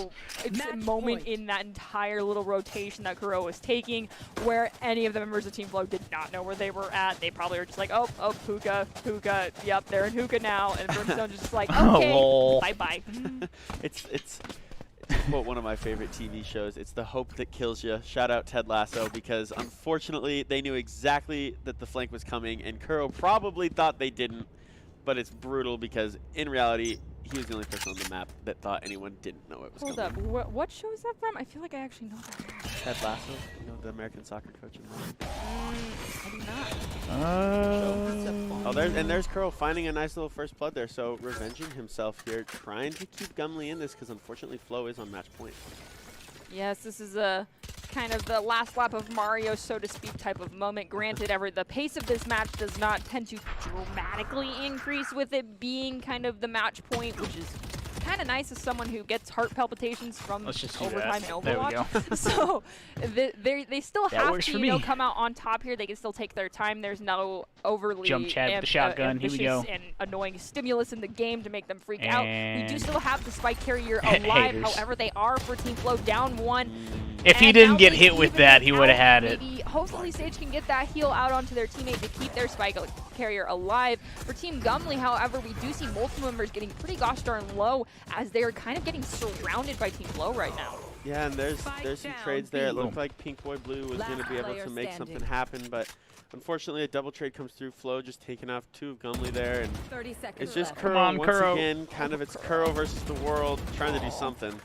no moment in that entire little rotation that Kuro was taking where any of the members of Team Flow did not know where they were at. They probably were just like, oh, hookah, yep, they're in hookah now. And Brimstone just like, okay, Lol. bye-bye. It's quote one of my favorite TV shows. It's the hope that kills you. Shout out Ted Lasso, because unfortunately they knew exactly that the flank was coming, and Kuro probably thought they didn't. But it's brutal because in reality, he was the only person on the map that thought anyone didn't know it was Hold coming. up, what show is that from? I feel like I actually know that. Ted Lasso, the American soccer coach. I do not. Oh, there's Kuro finding a nice little first blood there. So revenging himself here, trying to keep Gumley in this because unfortunately Flo is on match point. Yes, this is a kind of the last lap of Mario, so to speak, type of moment. Granted, the pace of this match does not tend to dramatically increase with it being kind of the match point, which is kind of nice as someone who gets heart palpitations from Let's just do overtime that. in There we Overwatch. So they still That have works to for you know, me. come out on top here. They can still take their time. There's no overly Jump Chad with the shotgun. Here we go. ambitious and annoying stimulus in the game to make them freak out. We do And- still have the spike carrier alive. Haters. However, they are for Team Flow down one. If he And didn't now get they hit with even that, he would have out. had it. Maybe hopefully Sage can get that heal out onto their teammate to keep their spike carrier alive. For Team Gumley, however, we do see multiple members getting pretty gosh darn low as they are kind of getting surrounded by Team Flow right now. Yeah, and there's some trades there. It looked Boom. like Pink Boy Blue was going to be able player to make standing. something happen, but unfortunately a double trade comes through. Flo just taking off two of Gumley there, and 30 seconds it's just left. Kuro on, once Kuro. again. Kind of it's Kuro versus the world, trying to do something.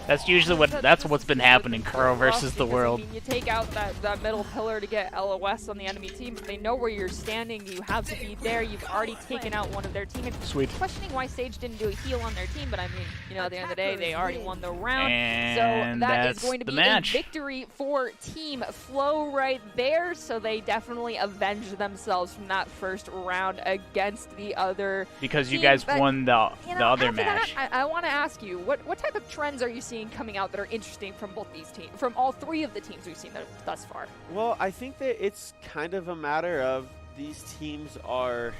That's usually what's been happening. Kuro versus the Because, world. I mean, you take out that middle pillar to get LOS on the enemy team. If they know where you're standing, you have to be there. You've already taken out one of their teammates. Sweet. Questioning why Sage didn't do a heal on their team, but I mean, you know, at the end of the day, they already won the round. And so that is that's going to the be match. a victory for Team Flow right there. So they definitely avenged themselves from that first round against the other. Because you team. guys But, won the you know, other after match. That, I want to ask you, what type of trends are you seeing coming out that are interesting from both these teams, from all three of the teams we've seen thus far? Well, I think that it's kind of a matter of these teams are.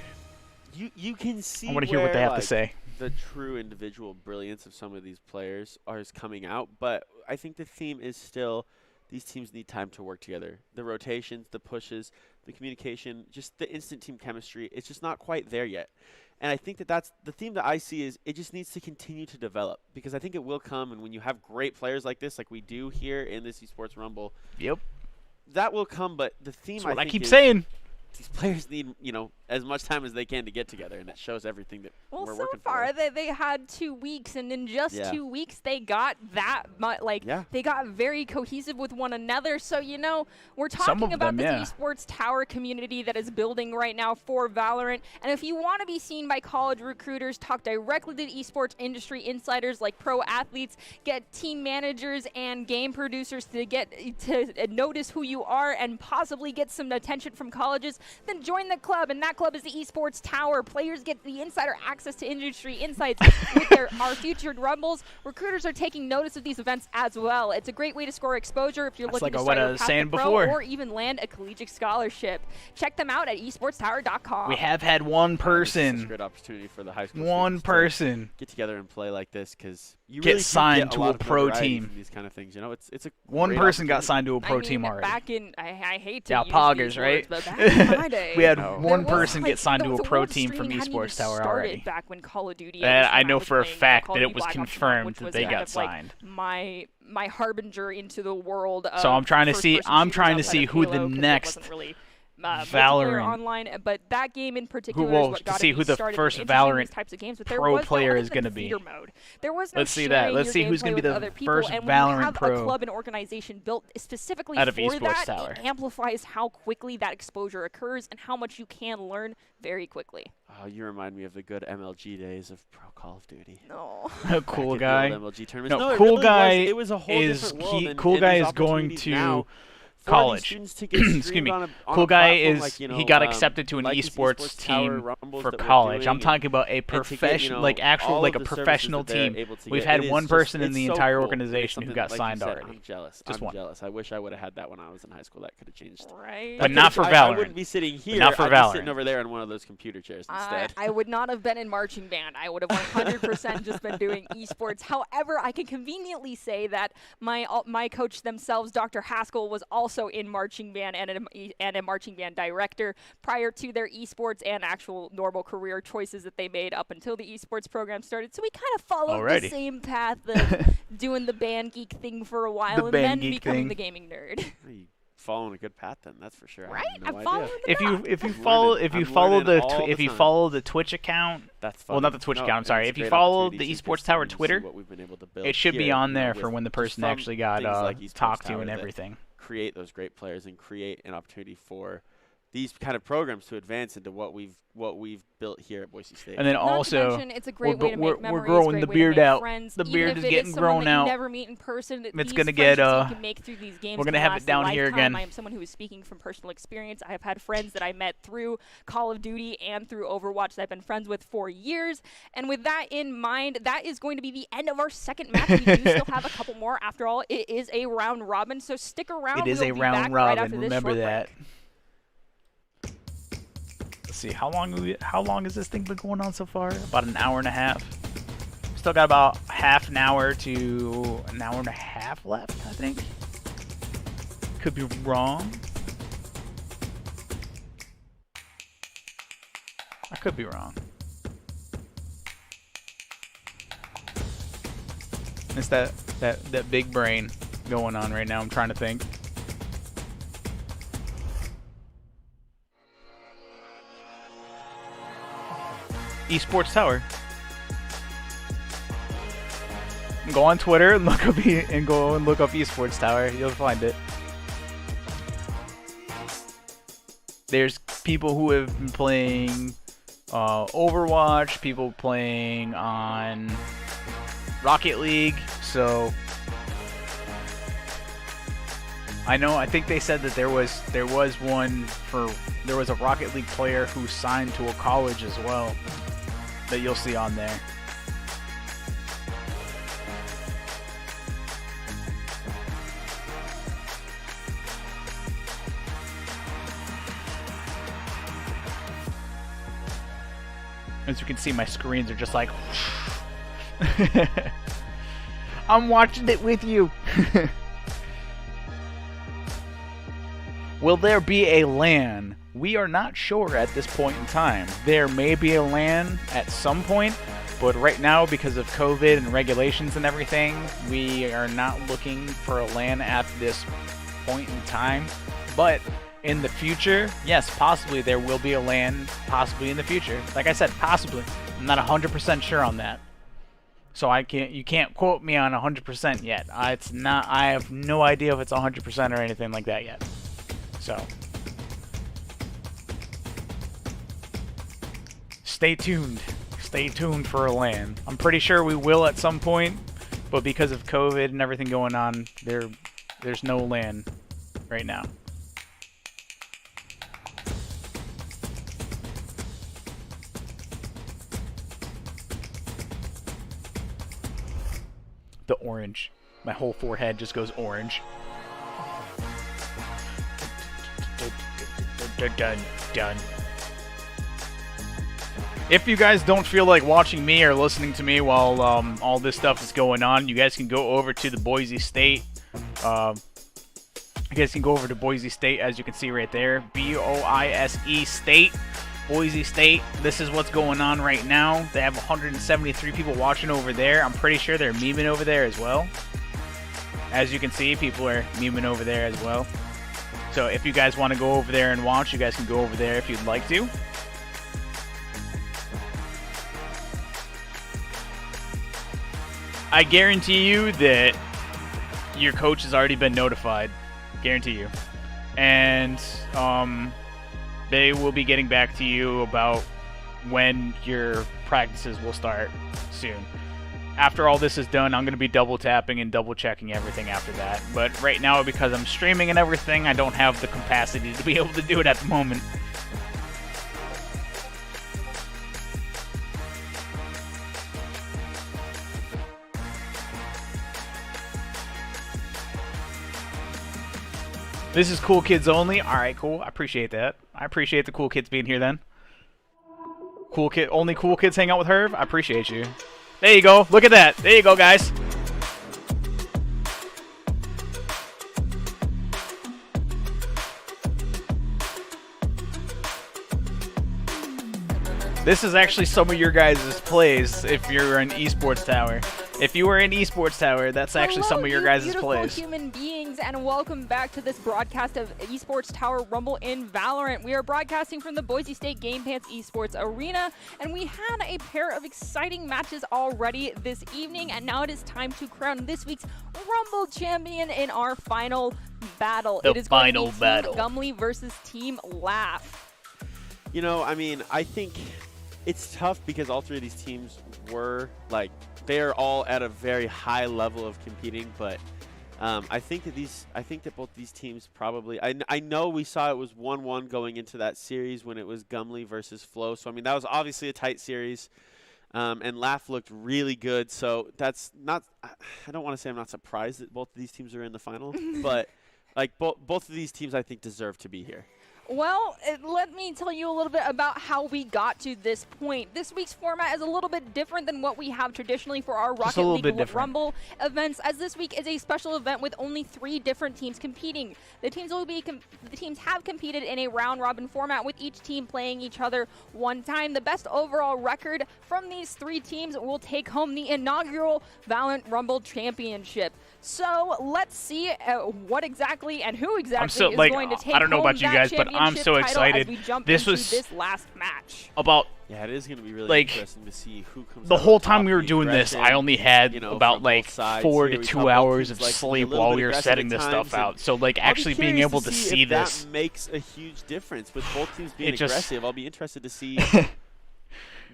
You can see. I want to hear what they have to say. The true individual brilliance of some of these players is coming out, but I think the theme is still these teams need time to work together. The rotations, the pushes, the communication, just the instant team chemistry, it's just not quite there yet. And I think that that's the theme that I see is it just needs to continue to develop, because I think it will come, and when you have great players like this, like we do here in this Esports Rumble, Yep. that will come, but the theme That's what I think keep is saying. these players need, as much time as they can to get together, and it shows everything that Well, we're so working far for. they had 2 weeks, and in just Yeah. 2 weeks they got that much. Yeah. They got very cohesive with one another. So we're Some talking of about them, yeah. this esports tower community that is building right now for Valorant. And if you want to be seen by college recruiters, talk directly to the esports industry insiders like pro athletes, get team managers and game producers to notice who you are and possibly get some attention from colleges, then join the club, and that club is the Esports Tower. Players get the insider access to industry insights with our featured rumbles. Recruiters are taking notice of these events as well. It's a great way to score exposure if you're That's looking like to what start I your was path saying to pro before. or even land a collegiate scholarship. Check them out at esportstower.com. We have had one It's such a person, great opportunity for the high school one students to person get together and play like this, because you Get really do signed get to lot a of pro notoriety team. from these kind of things. It's a one great person got opportunity. signed to a pro I team mean, already. back in, I hate to Yeah, use poggers, these right? words, but back in my day, We had No. one there was, person like, get signed to a the pro world team from stream hadn't even Esports Tower started already. back when Call of Duty. And at least I when know was for a playing, fact Call that of it Duty was Black Ops 1, confirmed which that was they kind got of like signed. my harbinger into the world of So I'm trying to see first-person shooters outside of who the Halo, 'cause it next wasn't really, multiplayer Valorant- online, but that game in particular well, is what to got see me who the started first interested in Valorant these types of games, but there pro was no player other is than gonna be. theater mode. There was no Let's see that. sharing Let's your see who's gameplay gonna be with the other people, first and when you Valorant have pro a club and organization built specifically out of for Esports that, Tower. it amplifies how quickly that exposure occurs and how much you can learn very quickly. Oh, you remind me of the good MLG days of pro Call of Duty. No. A Back cool in the guy. old MLG tournaments. No, it cool really guy was, it was a whole is different world, and cool guy there's is going opportunities to now for college. these students to get Excuse streamed me. on a Cool guy platform is like, he got accepted to an like these esports Tower team Rumbles for that we're college. doing, I'm talking about a and to get, professional, like actual, all like a of the services professional that they're team. able to We've get. had It is one just- person in it's the so entire cool. organization It's who something, got like you signed said, already. I'm jealous. Just I'm one. jealous. I wish I would have had that when I was in high school. That could have changed. Right. But not for I Valorant. wouldn't be sitting here. not for I'd be Valorant. sitting over there on one of those computer chairs instead. I would not have been in marching band. I would have 100% just been doing esports. However, I can conveniently say that my coach themselves, Dr. Haskell, was also in marching band and a marching band director prior to their esports and actual normal career choices that they made up until the esports program started. So we kind of followed Alrighty. the same path of doing the band geek thing for a while and band then geek becoming thing. the gaming nerd. You following a good path then, that's for sure. Right? I have no I'm following idea. the If you path. if you I'm follow learning. if you I'm follow learning the all if the you time. follow the Twitch account, That's well, fun. not the Twitch No, account, I'm it's sorry. a If you great follow opportunity the to Esports just Tower see Twitter, what we've been able to build it should be here, on you know, there with for when the just person from actually got things like Esports talked to Tower and that everything. create those great players and create an opportunity for these kind of programs to advance into what we've built here at Boise State. And then Not to also, mention, it's a great we're way to we're- make we're memories, growing great the way to beard make out. friends. The Even beard if is it getting someone grown that you out. never meet in person, It's these gonna get, friendships that you can make through these games we're gonna can have it last a down here lifetime. again. I am someone who is speaking from personal experience. I have had friends that I met through Call of Duty and through Overwatch that I've been friends with for years. And with that in mind, that is going to be the end of our second match. We do still have a couple more. After all, it is a round robin, so stick around. It is We'll a be round back right robin. after this Remember short that. break. Let's see, how long has this thing been going on so far? About an hour and a half. Still got about half an hour to an hour and a half left, I think. Could be wrong. I could be wrong. It's that big brain going on right now. I'm trying to think. Esports Tower. Go on Twitter and look up Esports Tower. You'll find it. There's people who have been playing Overwatch, people playing on Rocket League. So I think they said that there was a Rocket League player who signed to a college as well that you'll see on there. As you can see, my screens are just like I'm watching it with you. Will there be a LAN? We are not sure at this point in time. There may be a LAN at some point, but right now, because of COVID and regulations and everything, we are not looking for a LAN at this point in time. But in the future, yes, possibly there will be a LAN, possibly in the future. Like I said, possibly. I'm not 100% sure on that. So you can't quote me on 100% yet. I have no idea if it's 100% or anything like that yet. So stay tuned. Stay tuned for a LAN. I'm pretty sure we will at some point, but because of COVID and everything going on, there's no LAN right now. The orange. My whole forehead just goes orange. Done. If you guys don't feel like watching me or listening to me while all this stuff is going on, you guys can go over to the Boise State. You guys can go over to Boise State, as you can see right there. BOISE State. Boise State. This is what's going on right now. They have 173 people watching over there. I'm pretty sure they're memeing over there as well. As you can see, people are memeing over there as well. So if you guys want to go over there and watch, you guys can go over there if you'd like to. I guarantee you that your coach has already been notified. Guarantee you. And they will be getting back to you about when your practices will start soon. After all this is done, I'm going to be double tapping and double checking everything after that. But right now, because I'm streaming and everything, I don't have the capacity to be able to do it at the moment. This is cool kids only. All right, cool. I appreciate that. I appreciate the cool kids being here then. Only cool kids hang out with Herb. I appreciate you. There you go. Look at that. There you go, guys. This is actually some of your guys' plays if you're in Esports Tower. If you were in Esports Tower, that's actually some of your guys' plays. Hello, human beings, and welcome back to this broadcast of Esports Tower Rumble in Valorant. We are broadcasting from the Boise State Game Pants Esports Arena, and we had a pair of exciting matches already this evening, and now it is time to crown this week's Rumble champion in our final battle. The it is final going to be battle. Team Gumley versus Team Laugh. You know, I mean, I think it's tough because all three of these teams were like, they're all at a very high level of competing, but I think that both these teams probably, I know we saw it was 1-1 going into that series when it was Gumley versus Flo, so I mean that was obviously a tight series, and Laugh looked really good, so that's not, I don't want to say I'm not surprised that both of these teams are in the final, but like both of these teams I think deserve to be here. Well, let me tell you a little bit about how we got to this point. This week's format is a little bit different than what we have traditionally for our Rocket League Rumble events, as this week is a special event with only 3 different teams competing. The teams have competed in a round-robin format, with each team playing each other one time. The best overall record from these 3 teams will take home the inaugural Valorant Rumble Championship. So let's see what exactly and who exactly is going to take home that championship. I don't know about you guys, but I'm so title excited. As we jump This into was this last match. about Yeah, it is going to be really like, interesting to see who comes the out whole on time top. we were The doing this, I aggression, only had you know, about from like both sides. 4 Here to we 2 saw both hours teams, of like, be a sleep little while bit we were aggressive setting at this stuff times, and out. So like I'll be actually being curious able to see see if this, that makes a huge difference with both teams being It just- aggressive. I'll be interested to see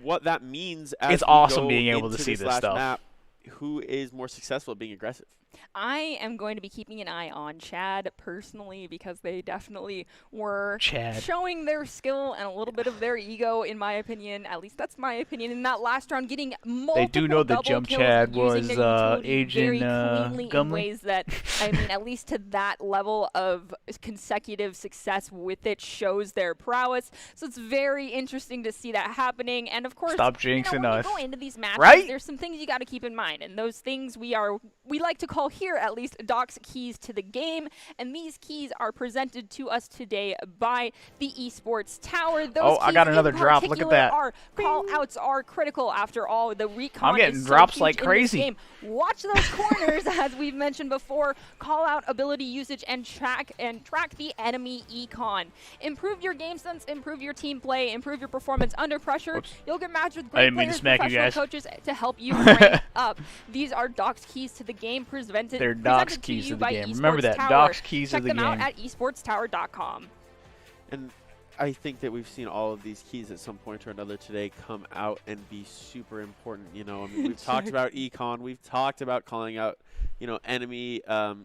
what that means as It's we awesome go being able to into see this this last stuff. map. Who is more successful at being aggressive? I am going to be keeping an eye on Chad personally because they definitely were Chad. showing their skill and a little bit of their ego, in my opinion. At least that's my opinion. In that last round, getting multiple They do know that double Jump kills Chad using was their utility Agent very cleanly in Gumley. ways that, I mean, at least to that level of consecutive success with it shows their prowess. So it's very interesting to see that happening. And of course, Stop you know, jinxing when us. we go into these matches, Right? there's some things you got to keep in mind, and those things we like to call here at least Doc's keys to the game, and these keys are presented to us today by the Esports Tower. Those Oh, I keys got in another drop. Look at particular that. Are call outs are critical. After all, the recon I'm getting is so drops huge like in this crazy. game. Watch those corners, as we've mentioned before. Call out ability usage and track the enemy econ. Improve your game sense, improve your team play, improve your performance under pressure. Whoops. You'll get matched with I great didn't mean to players, smack you professional guys. coaches to help you rank up. These are Doc's keys to the game presented. They're Doc's presented keys you to the by game. Esports Remember that, Tower. Doc's keys to Check the them out game. at esportstower.com. And I think that we've seen all of these keys at some point or another today come out and be super important. You know, I mean, we've talked about econ, we've talked about calling out, you know, enemy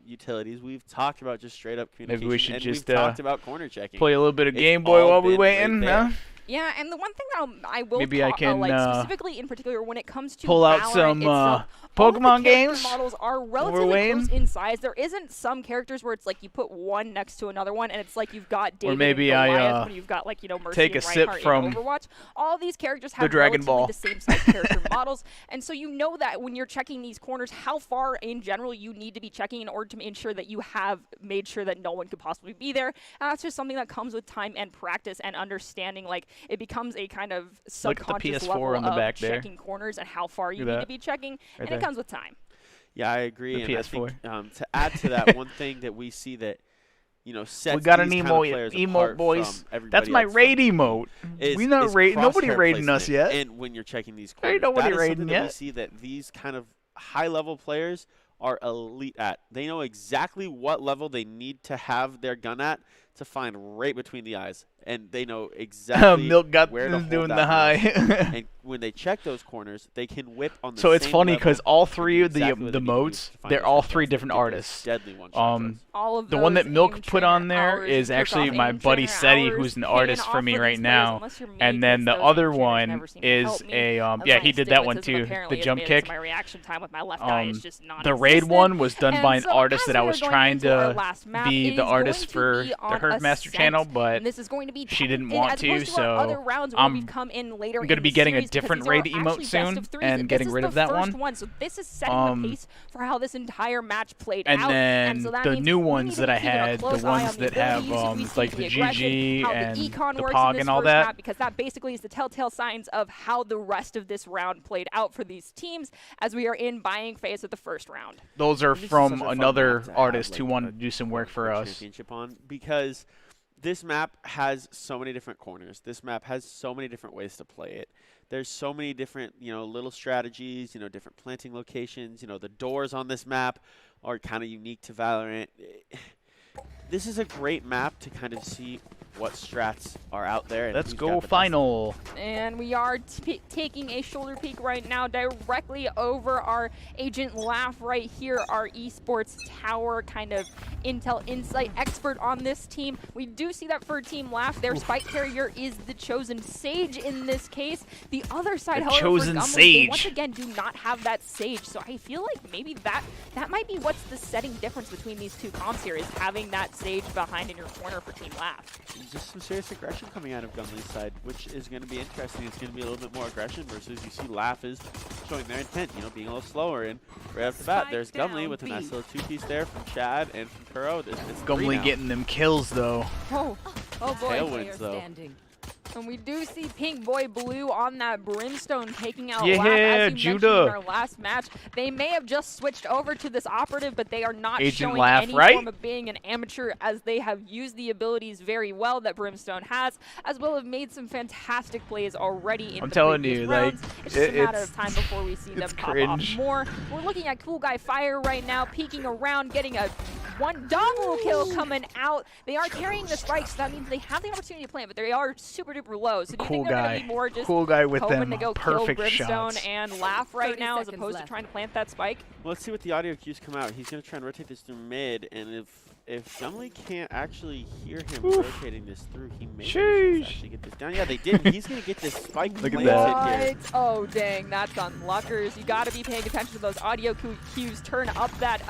utilities. We've talked about just straight up communication. Maybe we should and just we've talked about corner checking. Play a little bit of It's Game Boy all while we been right waiting. there. Huh? Yeah, and the one thing that I will Maybe I can, like specifically in particular when it comes to pull out Valorant some itself, all of the Pokemon character games models are while we're relatively waiting. close in size. There isn't some characters where it's like you put one next to another one and it's like you've got David maybe and I, Goliath when you've got like, you know, Mercy take and a sip Reinhardt from in Overwatch. All of these characters have Dragon relatively Ball. the same size character models, and so you know that when you're checking these corners, how far in general you need to be checking in order to ensure that you have made sure that no one could possibly be there. And that's just something that comes with time and practice and understanding. Like, it becomes a kind of Look at the subconscious PS4 level on the of back there. checking corners and how far you Look at need that. to be checking, and there. it comes with time. Yeah, I agree. The and PS4. I think, to add to that, one thing that we see that, you know, sets We got an these kind of emote, players emote apart boys. from everybody That's my else raid emote. is Nobody crosshair raiding us placement. yet. And when you're checking these Ain't corners, nobody that is raiding something that we yet. see that these kind of high-level players are elite at. They know exactly what level they need to have their gun at to find right between the eyes, and they know exactly Milk got where to hold doing that the high. mouse. And when they check those corners, they can whip on the So it's same funny level because all and three do of the exactly what the they need to do modes, to find they're those all gun three shots, different get those artists. deadly one-shot throws. All of The one those that Milk aim put on trainer there hours, is jerk actually off my aim buddy trainer Seti, hours, who's an paying artist off for me these right players now. unless you're me, And then 'cause the those other aim trainers one never seem to is help me, a as yeah, my he did that one astigmatism too. apparently The has jump made it so kick. my reaction time with my left eye is just The raid non-existent. one was done by an And so artist as that I we are was going trying into our to last map, be it the is artist going to for be the on Herfmaster Ascent, channel, but and this is going to be she didn't and want as to, opposed to our other so rounds where I'm we've come in later gonna in be the getting a series, because different these are raid emote actually best soon of threes, and getting this rid is of the that first one. So this is setting the pace for how this entire match played and out. then so that the means new we need ones to that be I keeping a had, the close eye ones on the that have ability usage. We see like the aggression, GG how and the econ the works Pog in this and all first that. map, because that basically is the telltale signs of how the rest of this round played out for these teams as we are in buying phase of the first round. Those are This is from such a fun another map to have, artist like, who wanted a to do some work for us. championship on, because this map has so many different corners. This map has so many different ways to play it. There's so many different, you know, little strategies, you know, different planting locations. You know, the doors on this map are kind of unique to Valorant. This is a great map to kind of see what strats are out there. And Let's who's go got the best. final. And we are taking a shoulder peek right now directly over our Agent Laugh right here, our Esports Tower kind of intel insight expert on this team. We do see that for Team Laugh, their spike carrier is the Chosen Sage in this case. The other side, The however, Chosen for Gumley, they Sage. once again do not have that Sage. So I feel like maybe that might be what's the setting difference between these two comps here, is having that Sage behind in your corner for Team Laugh. Just some serious aggression coming out of Gumley's side, which is going to be interesting. It's going to be a little bit more aggression versus you see Laugh is showing their intent, you know, being a little slower. And right off the bat, there's Gumley with a nice little two-piece there from Chad and from Kuro. It's three Gumley now. getting them kills though. Oh boy. Tailwinds, though. And we do see Pink Boy Blue on that Brimstone taking out Yeah, Laugh. As you Judah. mentioned in our last match, they may have just switched over to this operative, but they are not Agent showing Laugh, any right? form of being an amateur, as they have used the abilities very well that Brimstone has, as well as made some fantastic plays already in I'm the telling previous you, like, rounds. It's just a matter it's- of time before we see them it's pop cringe. off more. We're looking at Cool Guy Fire right now, peeking around, getting a one double kill coming out. They are carrying the spikes, so that means they have the opportunity to plant, but they are super duper low. So do you Cool think they're guy. going to be more just Cool guy with hoping them to go perfect kill Brimstone shots. and Laugh right 30 now, as seconds opposed left. to trying to plant that spike? Well, let's see what the audio cues come out. He's going to try and rotate this through mid, and if Gumley can't actually hear him rotating this through, he may Sheesh. actually get this down. Yeah, they did. He's going to get this spike Look at planted that. here. What? Oh, dang, that's on Luckers. You got to be paying attention to those audio cues. Turn up that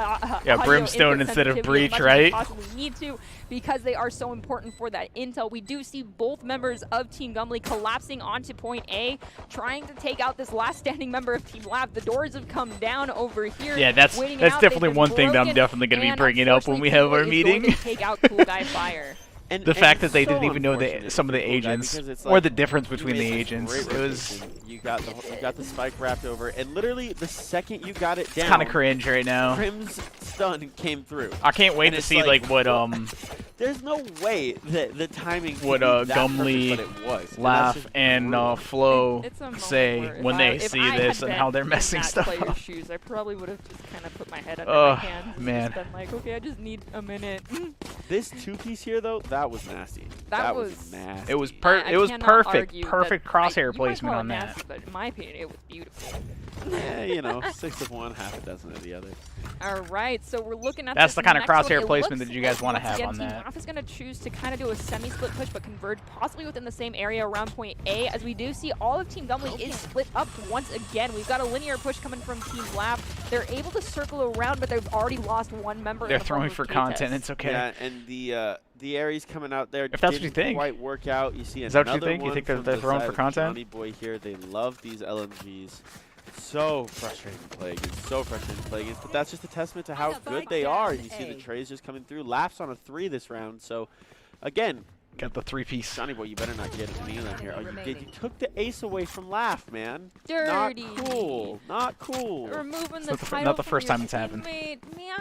Yeah, audio Brimstone input instead of sensitivity as Breach, much as you right? possibly need to, because they are so important for that intel. We do see both members of Team Gumley collapsing onto point A, trying to take out this last standing member of Team Lab. The doors have come down over here. Yeah, that's waiting it out. definitely They've been one thing that I'm broken, definitely going to be and bringing up when we have our unfortunately, Cool is going meeting. to take out Cool Guy Fire. And, The and fact it's that they so didn't even know unfortunate some of the for Cool Guy agents because it's or like, the difference you between the made this agents. great It was rotation. You got the spike wrapped over, and literally the second you got it down, kind of cringe right now. Crim's stun came through. I can't wait And to it's see like what There's no way that the timing What, could be that Gumley, perfect, but it was. And Laugh that's just and brutal. Flo It's a moment say where when they if see I this had and been how they're in messing that stuff player's up. shoes, I probably would have just kind of put my head under Ugh, my hands and man. just been like, okay, I just need a minute. This two-piece here, though, that was nasty. That was was- nasty. It was I it was cannot perfect, argue that perfect crosshair you might placement call it on that. nasty, but in my opinion, it was beautiful. Yeah, you know, 6 of one, half a dozen of the other. All right, so we're looking at That's this the kind of next one. crosshair It placement looks that you guys like wanna once have again on Team that. Laugh is going to choose to kind of do a semi-split push, but converge possibly within the same area around point A, as we do see all of Team Gumley is split up once again. We've got a linear push coming from Team Laugh. They're able to circle around, but they've already lost one member. They're in the form throwing of for K-Test. content. It's okay. Yeah, and the Aries coming out there If that's what didn't you think. quite work out. You see Is that what you another think? You one think they're from they're the throwing side for of content? Johnny Boy here. They love these LMGs. So frustrating to play against. So frustrating to play against. But that's just a testament to how good they are. And you see the trays just coming through. Laughs on a 3 this round. So, again, Got the 3-piece. Johnny Boy, you better not get any of them here. Oh, you did. You took the ace away from Laugh, man. Dirty. Not cool. Not cool. Removing the not the fir- title not the from first your time it's happened. teammate. Man.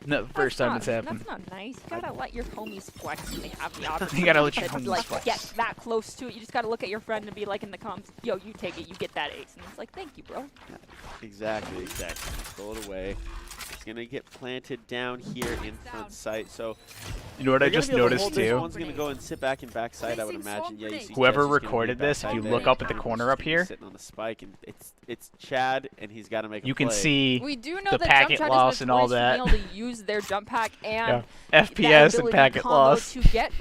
Not the first That's time it's happened. That's not nice. You gotta let your homies flex when they have the opportunity. You gotta let your to, homies like, flex. get that close to it. You just gotta look at your friend and be like in the comms, yo, you take it, you get that ace. And it's like, thank you, bro. Exactly. Throw it away. It's going to get planted down here in front sight. So You know what I they're gonna just be able to noticed hold this. too? One's going to go and sit back in backside, I would imagine. Yeah, you see Whoever Jess is gonna be recorded this, if backside you there. look up at the He's corner just up gonna be here, sitting on the spike, and it's Chad, and he's got to make a you can play. see We do know the that packet Jump Chat loss is and all notorious that. for being able to use their jump pack and Yeah. that FPS and ability packet combo loss. to get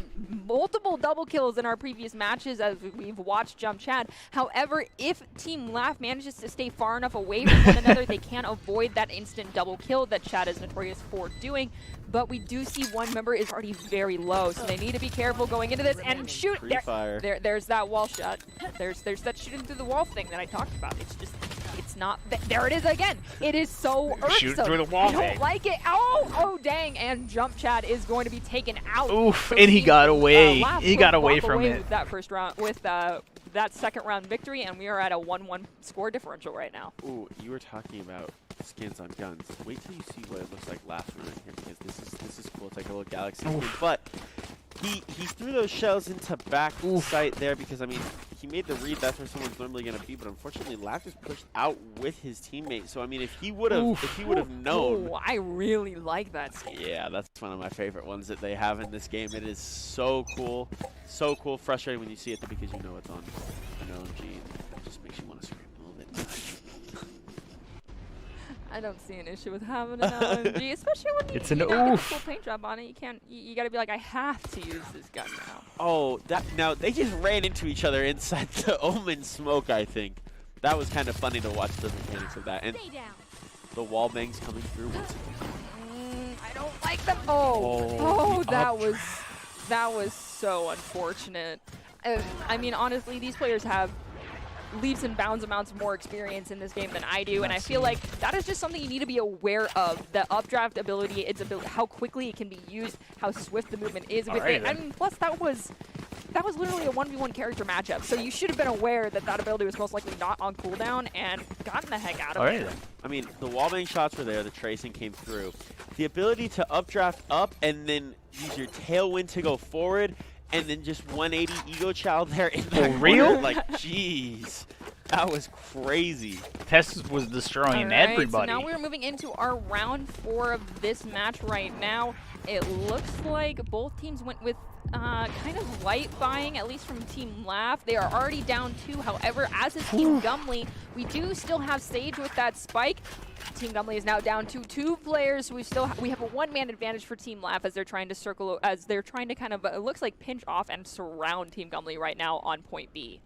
multiple double kills in our previous matches as we've watched Jump Chad. However, if Team Laugh manages to stay far enough away from one another, they can avoid that instant double kill that Chad is notorious for doing. But we do see one member is already very low, so they need to be careful going into this and shoot. Free fire. There's that wall shot. There's that shooting through the wall thing that I talked about. It's just, it's not. There it is again. It is so irksome. Shooting through the wall I don't thing. like it. Oh dang! And Jump Chad is going to be taken out. Oof, So and he Team, got away. Laugh He will got away walk from away it. with that first round, with that second round victory, and we are at a 1-1 score differential right now. Ooh, you were talking about skins on guns. Wait till you see what it looks like last round here, because this is cool. It's like a little galaxy skin. But he threw those shells into back sight there because, I mean, he made the read. That's where someone's normally going to be. But unfortunately, Laugh is pushed out with his teammate. So I mean, if he would have known. Oh, I really like that skin. Yeah, that's one of my favorite ones that they have in this game. It is so cool. So cool. Frustrating when you see it because you know it's on an OMG. It just makes you want to scream a little bit. I don't see an issue with having an LMG, especially when It's you an don't get a oof. full paint job on it. You can't. You got to be like, I have to use this gun now. Oh, now they just ran into each other inside the Omen smoke, I think. That was kind of funny to watch the mechanics of that. And the wall bangs coming through once again. I don't like them. Oh, that was so unfortunate. I mean, honestly, these players have leaps and bounds amounts more experience in this game than I do, and I feel like that is just something you need to be aware of. The updraft ability, its ability, how quickly it can be used, how swift the movement is with Alrighty it. I then. mean, plus that was that was literally a 1v1 character matchup, so you should have been aware that that ability was most likely not on cooldown and gotten the heck out of it. I mean, the wallbang shots were there, the tracing came through. The ability to updraft up and then use your tailwind to go forward and then just 180 ego child there in the real? Like, jeez. That was crazy. Tess was destroying everybody. So now we're moving into our round 4 of this match right now. It looks like both teams went with kind of light buying, at least from Team Laugh. They are already down 2. However, as is Team Gumley, we do still have Sage with that spike. Team Gumley is now down to 2 players. We have a 1-man advantage for Team Laugh as they're trying to kind of, it looks like pinch off and surround Team Gumley right now on point B.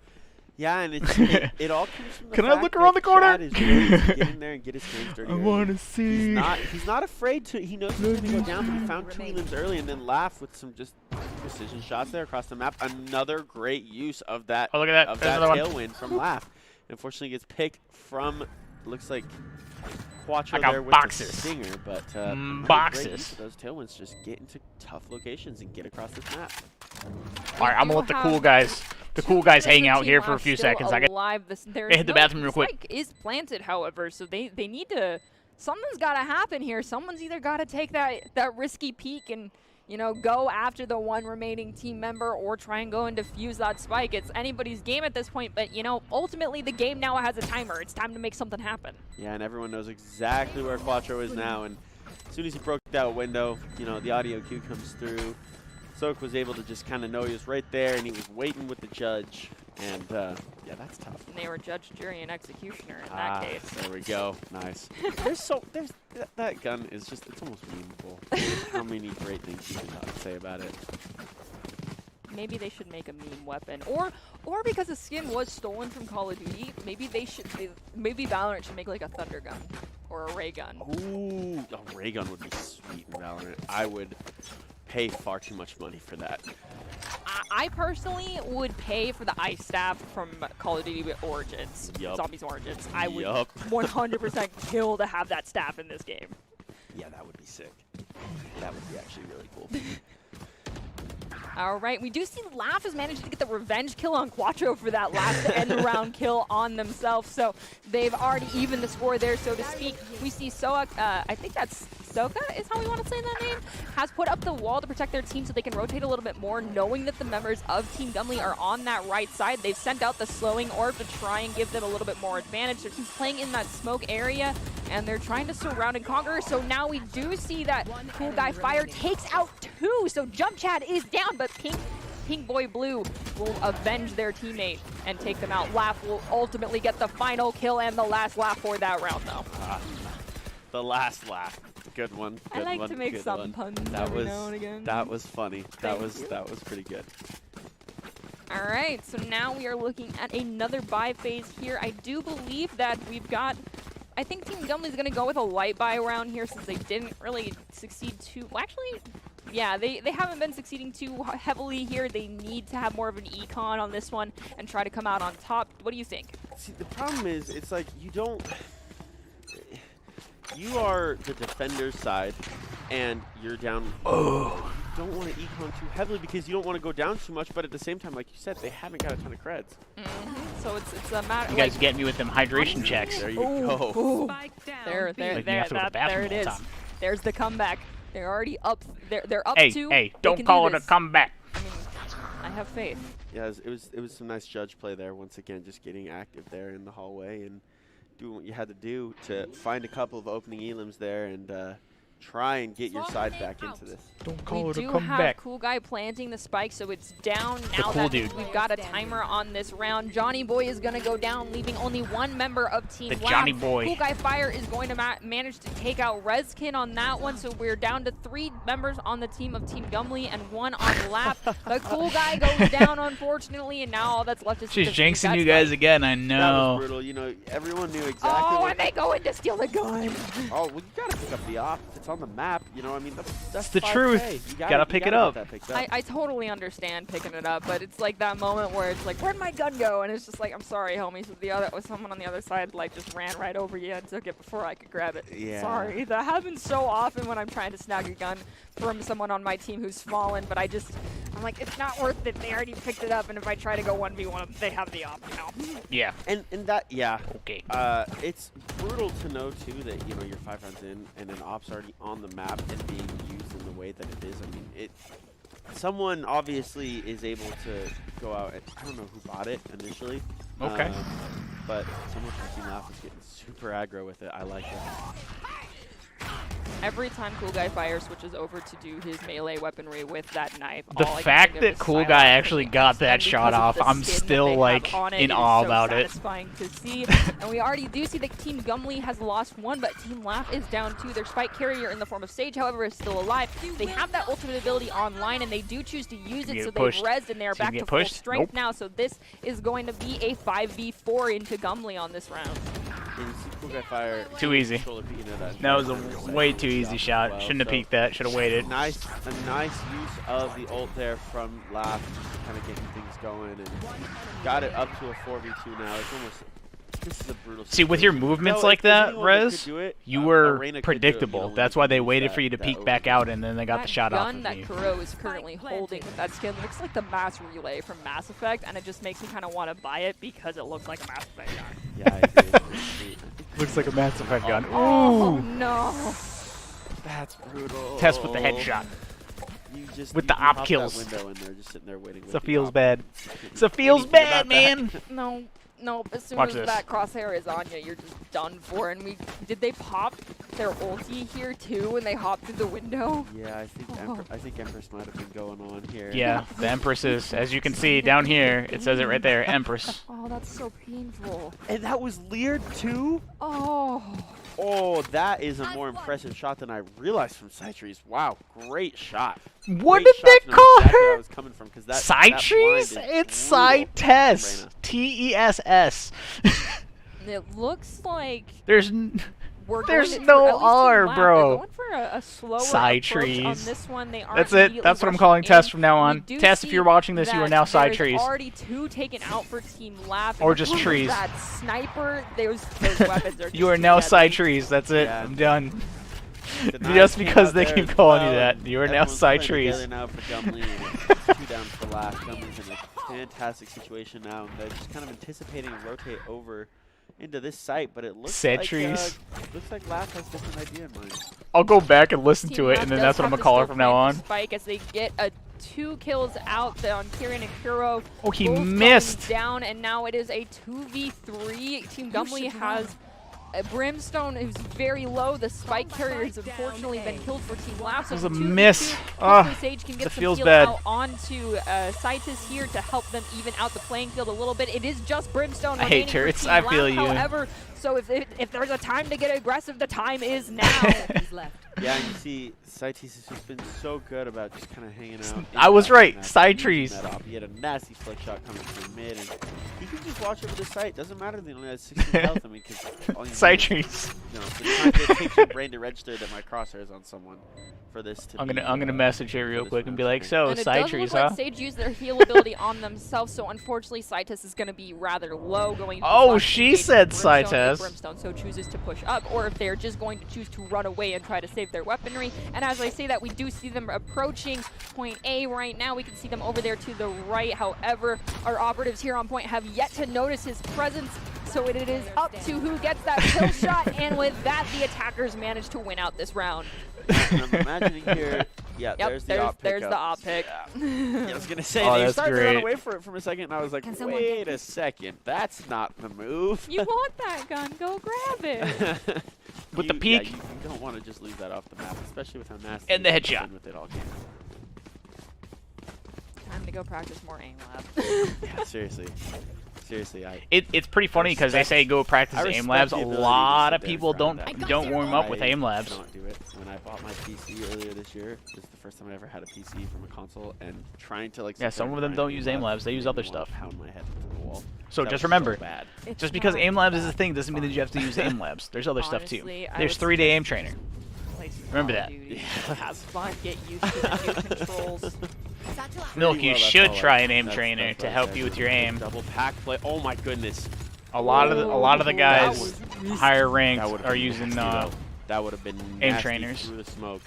Yeah, and it all comes from the Can fact I look around the that corner? Chad is ready to get in there and get his hands dirty. I want to see. He's not afraid to. He knows he's going to go down, but he found 2 elims early and then laughed with some just precision shots there across the map. Another great use of that. Oh, look at that. Of There's that another tailwind from Laugh. Unfortunately, gets picked from. Looks like Quattro I got there with boxes. the stinger, but another Boxes. great use of those tailwinds just get into tough locations and get across this map. All right, I'm gonna let the cool guys hang out here for a few seconds. I hit the bathroom real quick. Spike is planted, however, so they need to. Something's got to happen here. Someone's either got to take that risky peek and go after the 1 remaining team member, or try and go and defuse that spike. It's anybody's game at this point, but ultimately the game now has a timer. It's time to make something happen. Yeah, and everyone knows exactly where Quattro is now, and as soon as he broke that window, the audio cue comes through. Soak was able to just kind of know he was right there, and he was waiting with the judge. And, yeah, that's tough. And they were judge, jury, and executioner in that case. There we go. Nice. That gun is just, it's almost memeable. How many great things you can say about it. Maybe they should make a meme weapon, or because the skin was stolen from Call of Duty, maybe Valorant should make like a thunder gun or a ray gun. Ooh, a ray gun would be sweet in Valorant. I would pay far too much money for that. I personally would pay for the ice staff from Call of Duty Origins, Zombies Origins. I would 100% kill to have that staff in this game. Yeah, that would be sick. That would be actually really cool. All right, we do see Laugh has managed to get the revenge kill on Quattro for that last end-round kill on themselves, so they've already evened the score there, so to speak. We see Soak, I think that's Soka is how we want to say that name, has put up the wall to protect their team so they can rotate a little bit more, knowing that the members of Team Gumley are on that right side. They've sent out the slowing orb to try and give them a little bit more advantage. Their team's playing in that smoke area, and they're trying to surround and conquer, so now we do see that Cool Guy Fire takes out 2, so Jump Chad is down, but Pink Boy Blue will avenge their teammate and take them out. Laugh will ultimately get the final kill and the last laugh for that round, though. The last laugh. Good one. I like to make some puns every now and again. That was funny. That was pretty good. All right, so now we are looking at another buy phase here. I do believe that we've got. I think Team Gumley is going to go with a light buy round here since they didn't really succeed too. Well, actually, yeah, they haven't been succeeding too heavily here. They need to have more of an econ on this one and try to come out on top. What do you think? See, the problem is, it's like you are the defender's side, and you're down. Oh. You don't want to econ too heavily because you don't want to go down too much, but at the same time, like you said, they haven't got a ton of creds. So it's a matter. You guys get me with them hydration checks. There you go. There it is. There's the comeback. They're already up. They're up 2. Hey, don't call it a comeback. I mean, I have faith. Yeah, it was some nice judge play there. Once again, just getting active there in the hallway and doing what you had to do to find a couple of opening elims there and try and get your side back into this. Don't call we it a do comeback. have Cool Guy planting the spike, so it's down now that we've got a timer on this round. Johnny Boy is going to go down, leaving only 1 member of Team Lab. Johnny Boy. Cool Guy Fire is going to manage to take out Rezkin on that one, so we're down to 3 members on the team of Team Gumley and 1 on Lap. The Cool Guy goes down, unfortunately, and now all that's left is She's jinxing you guys again, I know. That was brutal. You know, everyone knew exactly. Oh, and they go in to steal the gun. Oh, well, you got to pick up the op. It's on the map. You know, I mean, that's the 5K. truth. You gotta pick it up. I totally understand picking it up, but it's like that moment where it's like, where'd my gun go? And it's just like, I'm sorry, homies. Someone on the other side like just ran right over you and took it before I could grab it. Yeah. Sorry. That happens so often when I'm trying to snag a gun from someone on my team who's fallen, but I'm like, it's not worth it. They already picked it up, and if I try to go 1v1, they have the op now. Yeah. And that, yeah. Okay. It's brutal to know too that you're 5 rounds in and an op's already on the map and being used in the way that it is. I mean, someone obviously is able to go out and I don't know who bought it initially. Okay. But someone from Team Laugh is getting super aggro with it. I like it. Every time Cool Guy Fire switches over to do his melee weaponry with that knife, The all I can fact think of that is Cool Silence Guy and actually Mix. got that And shot because of off, the I'm skin that still they have like on it, in it is awe so about it. satisfying to see. And we already do see that Team Gumley has lost 1, but Team Laugh is down 2. Their spike carrier in the form of Sage, however, is still alive. They have that ultimate ability online, and they do choose to use it, so they've rezzed, and they are back to full strength now. So this is going to be a 5v4 into Gumley on this round. Cool Guy Fire. Too easy. That was a way too easy shot. Shouldn't have peeked that. Should have waited. A nice use of the ult there from Laugh, kind of getting things going, and got it up to a 4v2 now. It's almost. This is a brutal situation. See, with your movements like that, Rez, you were predictable. That's why they waited for you to peek back out, and then they got the shot off of you. That gun that Kuro is currently holding with that skin looks like the Mass Relay from Mass Effect, and it just makes me kind of want to buy it because it looks like a Mass Effect gun. Yeah, I agree. Looks like a Mass Effect gun. Ooh. Oh, no. That's brutal. Test with the headshot. With the op kills. So feels bad. So feels bad, man. No, as soon Watch as this. that crosshair is on you, you're just done for. And did they pop their ulti here too when they hopped through the window? Yeah, I think Empress might have been going on here. Yeah, the Empress is, as you can see down here, it says it right there, Empress. Oh, that's so painful. And that was leered too? Oh. Oh, that is a more impressive shot than I realized from Cytrees. Wow, great shot. What Great did they shot to know call exactly where I her? was coming from, 'cause that Cytrees? blind is It's brutal from Cytess. Reina. T-E-S-S. It looks like There's we're There's going no for, at least R, Team Laugh, bro. They're going for a slower Side approach on trees. this one. They aren't That's it. immediately That's what I'm rushing calling in. Tess from now on. We do Tess, if see you're watching this, you are that now side there's trees. already 2 taken out for Team Laugh. Or In the just form of trees. That sniper, those weapons are You are just now deadly. side trees. That's it. Yeah. I'm done. Denied Just came because out they there keep as calling you well, that. and You are now everyone's side playing trees. together now for Gumley, and it's 2 down for Laugh. Gumley's in a fantastic situation now, and they're just kind of anticipating a rotate over into this site, but it looks Sentries. looks like Laugh has a different idea in mind. I'll go back and listen Team to it, Laugh and then does that's what I'm have gonna call her still from now plant on. the Spike as they get a 2 kills out on Kieran and Kuro. Oh, he Both going missed. down, and now it is a 2v3. Team Gumley has a Brimstone who's very low. The spike carrier has unfortunately been killed for Team Laugh. So It was a it's 2v2. miss. Hopefully Sage can get that some feels heal bad. out onto Cytus here to help them even out the playing field a little bit. It is just Brimstone I hate remaining for turrets. Team I Laugh. feel you. However, so if there's a time to get aggressive, the time is now. Yeah, and you see, Cytese has just been so good about just kind of hanging out. I was right. Side Side trees. He had a nasty flick shot coming through mid, and he can just watch over the site. Doesn't matter they only have 16 health. I mean, because Side trees. You know, sometimes it takes your brain to register that my crosshair is on someone for this to. I'm be, gonna message her real this quick and be match. like, so And it side does trees, look huh? like Sage used their heal ability on themselves, so unfortunately Cytus is going to be rather low going into Oh, this last she engagement. said Brimstone, if Cytus. Brimstone so chooses to push up, or if they're just going to choose to run away and try to save their weaponry. And as I say that, we do see them approaching point A right now. We can see them over there to the right. However, our operatives here on point have yet to notice his presence, so it is up to who gets that kill shot, and with that, the attackers manage to win out this round. And I'm imagining here. Yeah, Yep, there's the op pick. there's the op pick. Yeah, I was gonna say Oh, they that's started to run great. away for it from a second, and I was like, Can someone wait get a second, that's not the move. You want that gun, go grab it. With the Yeah, peek. you don't want to just lose that off the map, especially with how nasty. And the you can headshot. spin with it all game. Time to go practice more aim lab. Yeah, seriously. Seriously, It's pretty funny because they say go practice I aim respect labs. the A ability to lot sit of there and people grind don't that. don't warm up with I aim labs. cannot do it. When I bought my PC earlier this year, this is the first time I ever had a PC from a console, and trying to like. Yeah, some of them don't use aim labs, they use other stuff. Pound my head into the wall. So That just was remember, bad. It's just because not aim labs is a bad. thing doesn't mean that you have to use aim labs. There's other stuff too. Honestly, I There's would 3-day aim trainer. Play some Remember Call of that. Duty. Have fun, get used to the new controls. Milk, you Well, that's should all try I- an aim that's- trainer that's to what I help said. you with your aim. Double pack play. Oh my goodness. A lot of the That guys was higher ranked That would've are been using nasty, though. That would have been aim nasty trainers. through the smoke.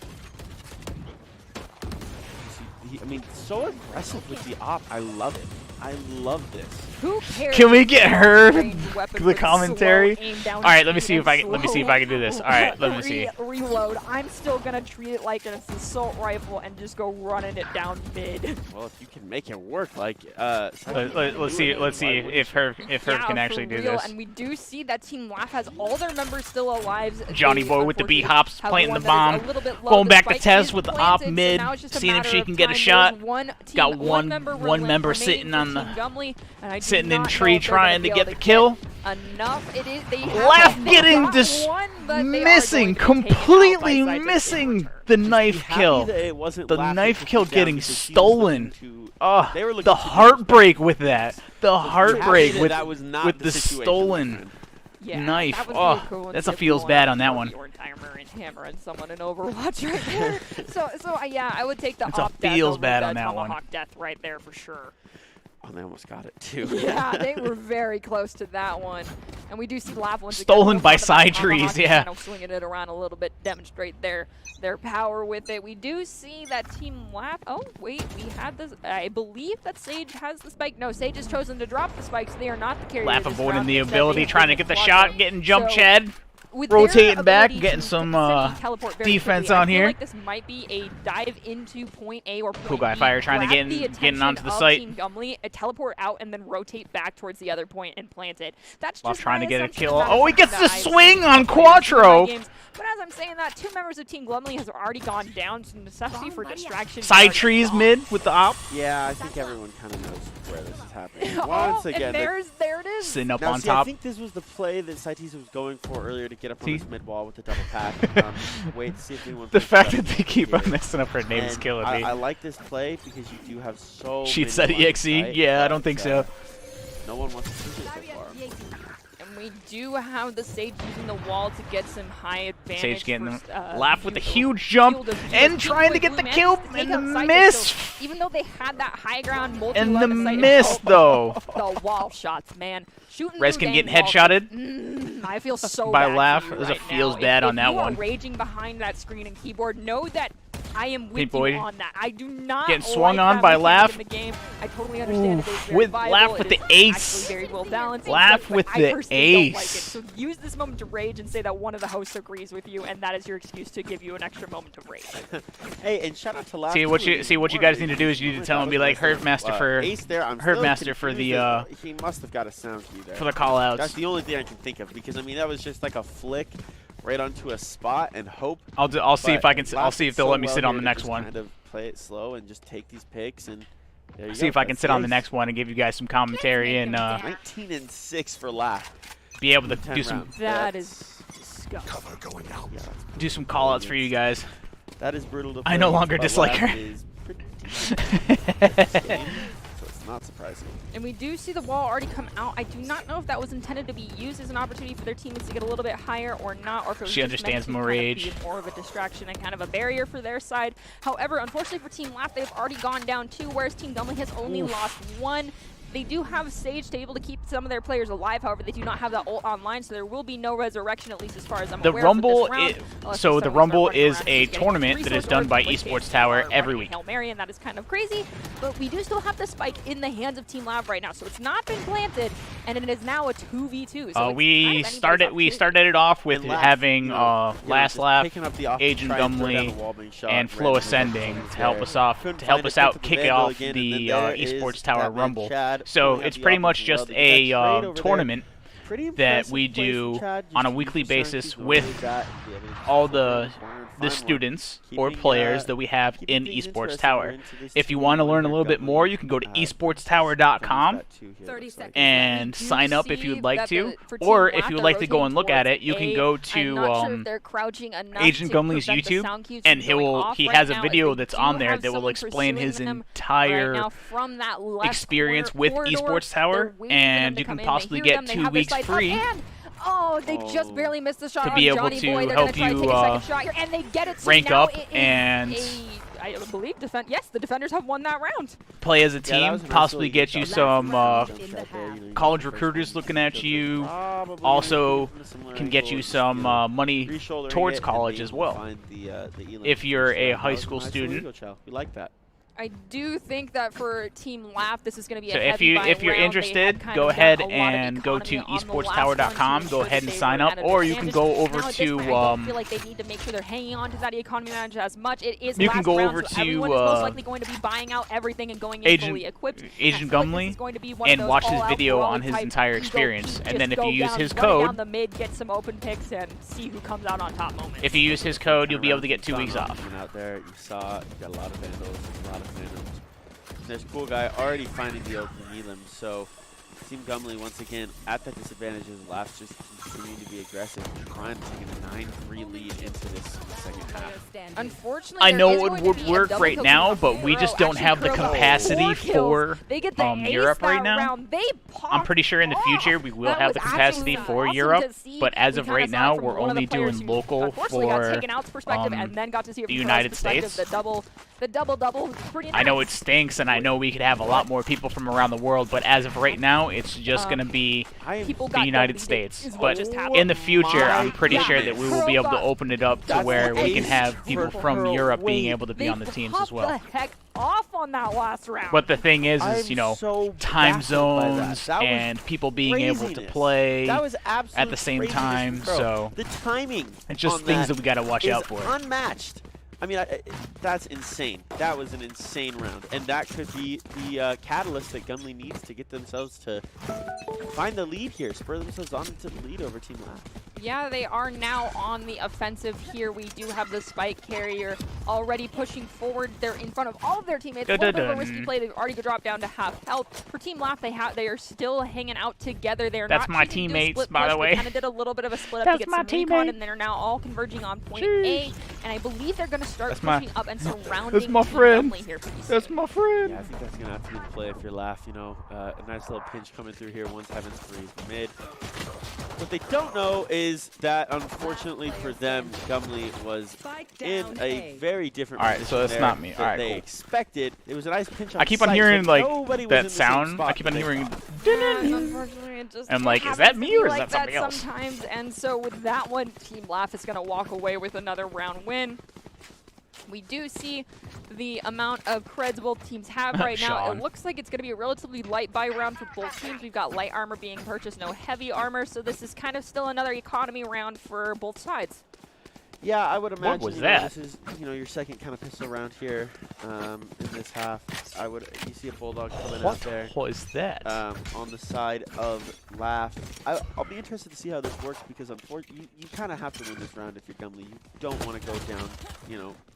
I mean, so aggressive with the op. I love it. I love this. Who cares? Can we get her Range weapon the with commentary? slow aim down All right, let me speed see if and I can. Let me see if I can do this. All right, let me see. Reload. I'm still gonna treat it like it's an assault rifle and just go running it down mid. Well, if you can make it work, like Let's see if her can actually do this. And we do see that Team Laugh has all their members still alive. Johnny They, Boy with the B hops, have planting one the that is bomb, a little bit low. going The back to spike Tess is with the op planted, so mid, now it's just a seeing if matter she of can get a time. shot. There's one Got team, one member member remaining sitting for on Team the Gumley, and I do sitting in not tree know if they're trying gonna to be get able the kill. Enough. It is. They Laugh have getting got one, but they are missing, going to be taken out by completely Side to missing return. the Just knife be happy kill. that it wasn't The Laugh knife that kill took you down getting because she was stolen. looking to- Oh, they were looking the to do heartbreak with that. The happy heartbreak that with that was not with the the situation, my stolen friend. Yeah, knife. that was Oh, the equivalent that's a of feels pulling bad out on that a one. Bjorn timer and hammering someone in Overwatch right there. so yeah, I would take the That's a op death feels over bad the on that one. tomahawk death right there for sure. Oh, they almost got it too. Yeah, they were very close to that one. And we do see Lav once Stolen again. by One of the side tomahawks trees, is yeah. Kind of swinging it around a little bit, demonstrate their power with it. We do see that Team Lav. Oh wait, we had this. I believe that Sage has the spike. No, Sage has chosen to drop the spikes. They are not the carrier. Laugh this avoiding round. the Instead, ability, they have trying to been get the quadro. shot, getting jump So, Chad. with their Rotating back, ability getting to some, essentially teleport very defense quickly, on I feel here. like this might be a dive into point A or point Cool guy B, fire trying to grab the getting attention onto the of site. Team Gumley, teleport out, and then rotate back towards the other point and plant it. That's While just trying my to get a assumption, kill. and that Oh, is he gets something the that I've swing seen on players do in my Quattro. games. But as I'm saying that, 2 members of Team Glumley has already gone down, so necessity for distraction. Side trees mid with the op. Yeah, I think everyone kind of knows where this is happening. Oh, Once and again, there it is. Sitting up now, on see, I top. think this was the play that Saitisa was going for earlier to get up See? on this mid wall with the double pack. Wait to see if anyone. The picks it fact up that they keep on here. messing up her name is And killing me. I like this play because you do have so. She'd many said lines of EXE? sight, Yeah, I but, don't think so. No one wants to push it so far. And we do have the Sage using the wall to get some high advantage. Sage getting them. for, Laugh with a Hugo. huge jump Shield of and Hugo. trying to Team get the Blue kill managed to and take the out Side miss. so even though they had that high ground And the multi-weapon sight- miss though. The wall shots, man. Shooting Reskin through getting dang walls, headshotted. I feel so By bad Laugh. for you There's a right feels now. bad if on that you are one. raging behind that screen and keyboard, know that I am with Pink you Boy on that. I do not getting swung like on that by mechanic Laugh. in the game. I totally understand it is very With viable. Laugh with It the is ace. actually very well balanced. and Laugh stuff, but with I the personally don't like it. ace. So use this moment to rage and say that one of the hosts agrees with you, and that is your excuse to give you an extra moment of rage. Hey, and shout out to Laugh. See what you guys need to do is you need to tell him, be like Herdmaster for Ace there. I'm Herdmaster still for confused the as- he must have got a sound cue there. for the call That's outs. the only thing I can think of because I mean that was just like a flick right onto a spot and hope. I'll see if but I can. I'll Laugh see did if they'll so let me well sit on here the to next just one. Kind of play it slow and just take these picks and there you See go. if I can That's sit on the ace. next one and give you guys some commentary and 19 and 6 for Laugh. be able to 10 do some rounds. That That's- is disgusting. Cover going out. Yeah, that's do some call outs for you guys. That is brutal to I no play, longer but dislike Laugh her. is pretty decent at this game, so it's not surprising. And we do see the wall already come out. I do not know if that was intended to be used as an opportunity for their teammates to get a little bit higher or not, or if it was She just understands meant to more kind of rage. be more of a distraction and kind of a barrier for their side. However, unfortunately for Team Laugh, they've already gone down 2, whereas Team Gumley has only lost 1. They do have Sage to able to keep some of their players alive. However, they do not have that ult online, so there will be no resurrection, at least as far as I'm The aware. Rumble, for this round, unless so someone the starts Rumble running is around a just getting tournament that is resource done orders, by in which case Esports they Tower are every running week. Hail Mary, and that is kind of crazy. But we do still have the spike in the hands of Team Lab right now, so it's not been planted, and it is now a 2v2. So it's kind of We anybody's started opportunity. it off with And Laugh, having you know, Last just Laugh, picking up the off- Agent try and throw down Gumley, the wall being shot and Flow randomly Ascending from to help there. us off, Couldn't to help find us a out, pick to kick Vandal off again, and the then there Esports is Tower that man Rumble. Chad So pulling out it's the pretty offense much as well. just Did you a guys trade over there? tournament Pretty that impressive we play from do Chad. on a Just weekly concerned basis he's with always at the evidence all corner the and find the one. students or Keeping, players that we have keeping in things Esports interesting. Tower. We're into this If you 2v1 want to learn a here, little bit Gumley. more, you can go to esportstower.com Got 2 here, 30 looks like. seconds. and We do sign up if see you'd like that to, for Team or Laugh, if you'd they're like to go and look at it, rotating you can towards go A. I'm to not sure if they're crouching enough Agent to Gumley's prevent the YouTube, sound cues and from going off he right has a now, video as they that's do on there have that will someone explain his pursuing them entire right now from that left experience corner with corridor. Esports Tower, They're waiting for them and to you come can in. They possibly hear get them, they 2 have their weeks sights up, free and oh, they just barely missed the shot to on be able Johnny to Boy. They're help gonna try to you, take a second shot here, and they get it. So rank now up it is and I believe yes, the defenders have won that round. play as a Yeah, that team, was a nice possibly little get you jump some shot there, you know, college first recruiters one. looking at Feels you. probably Also from a similar can get angle, you just, some you know, money re-shouldering towards it and college being as able to well. find the elim If you're first a round. high That was school nice little student. ego chow. We like that. I do think that for Team Laugh, this is going to be a So heavy buy if you're round. They interested, had kind go of ahead done a lot of and go to economy on the last one esportstower.com. ensure Go that ahead and they sign were up, at an or you can advantage. go over Now at this to. point, I don't feel like they need to make sure they're hanging on to that economy advantage as much. It is You last can go round, over so to, everyone is most likely going to be buying out everything and going in Agent- fully equipped. Agent I feel like this Gumley is going to be one of and those watch his all-out video brawl on his type entire ego experience. peak, And then just if you go use down, his run it code, down the mid, get some open picks, and see who comes out on top moments. if you use his code, you'll be able to get 2 weeks off. Out there, you saw you got a lot of Vandals, a lot of Phantoms. There's Cool Guy already finding the open Elim, so Team Gumley once again at that disadvantage as Laughs just continuing to be aggressive, trying to take a 9-3 lead into this second half. Unfortunately, I there know is it going would to be a work double right kill now, team but from we Hero. just don't Actually, have the Hero got capacity 4 kills. for They get the ace Europe right that now. round. They I'm pretty sure in the future we will have the capacity for Europe, but as of right now, we're only doing local for taken out's perspective and then got to see it the from United perspective. States. The double is pretty nice. I know it stinks, and I know we could have a lot more people from around the world, but as of right now, it's just going to be People the got United deleted States. is what But just happened. in the future, My I'm pretty sure that we will be able to goodness. open it up to That's where we can ace have people for from Hurl. Europe being Wait, able to be They on the teams as popped well. the heck off on that last round. But the thing is I'm you know, so time baffled by that. zones That was and people being able to craziness. play That was absolute at the same craziness time, from Hurl. so the timing it's just on things that we got to watch is out for. unmatched. I mean, that's insane. That was an insane round, and that could be the catalyst that Gumley needs to get themselves to find the lead here, spur themselves on into the lead over Team Laugh. Yeah, they are now on the offensive here. We do have the spike carrier already pushing forward. They're in front of all of their teammates. A little bit of a risky play. They've already dropped down to half health. For Team Laugh, they are still hanging out together. They're That's not my choosing to teammates, split by the push. way. They kind of did a little bit of a split up That's to get my some recon, teammate. and they're now all converging on point Jeez. A. And I believe they're going to start That's my- pushing up and surrounding that's my Team friend. Gumley here pretty soon. That's my friend. Yeah, I think that's going to have to be the play if you're Laugh. You know, a nice little pinch coming through here. 173 mid. What they don't know is that, unfortunately for them, Gumley was in a very different All right, so position that's there not me. than All right, they cool. expected. It was a nice pinch on I keep on sight, hearing but like nobody was in that the same sound. spot I keep on that they hearing. thought. Unfortunately, it just I'm like, is happens that to me be or is like that somebody else? sometimes? And so with that one, Team Laugh is going to walk away with another round win. We do see the amount of creds both teams have right now. Sean. It looks like it's going to be a relatively light buy round for both teams. We've got light armor being purchased, no heavy armor, so this is kind of still another economy round for both sides. Yeah, I would imagine. was you know, that? This is your second kind of pistol round here in this half. You see a bulldog coming What out there. was that? On the side of Laugh. I'll be interested to see how this works because unfortunately you kind of have to win this round if you're Gumley. You don't want to go down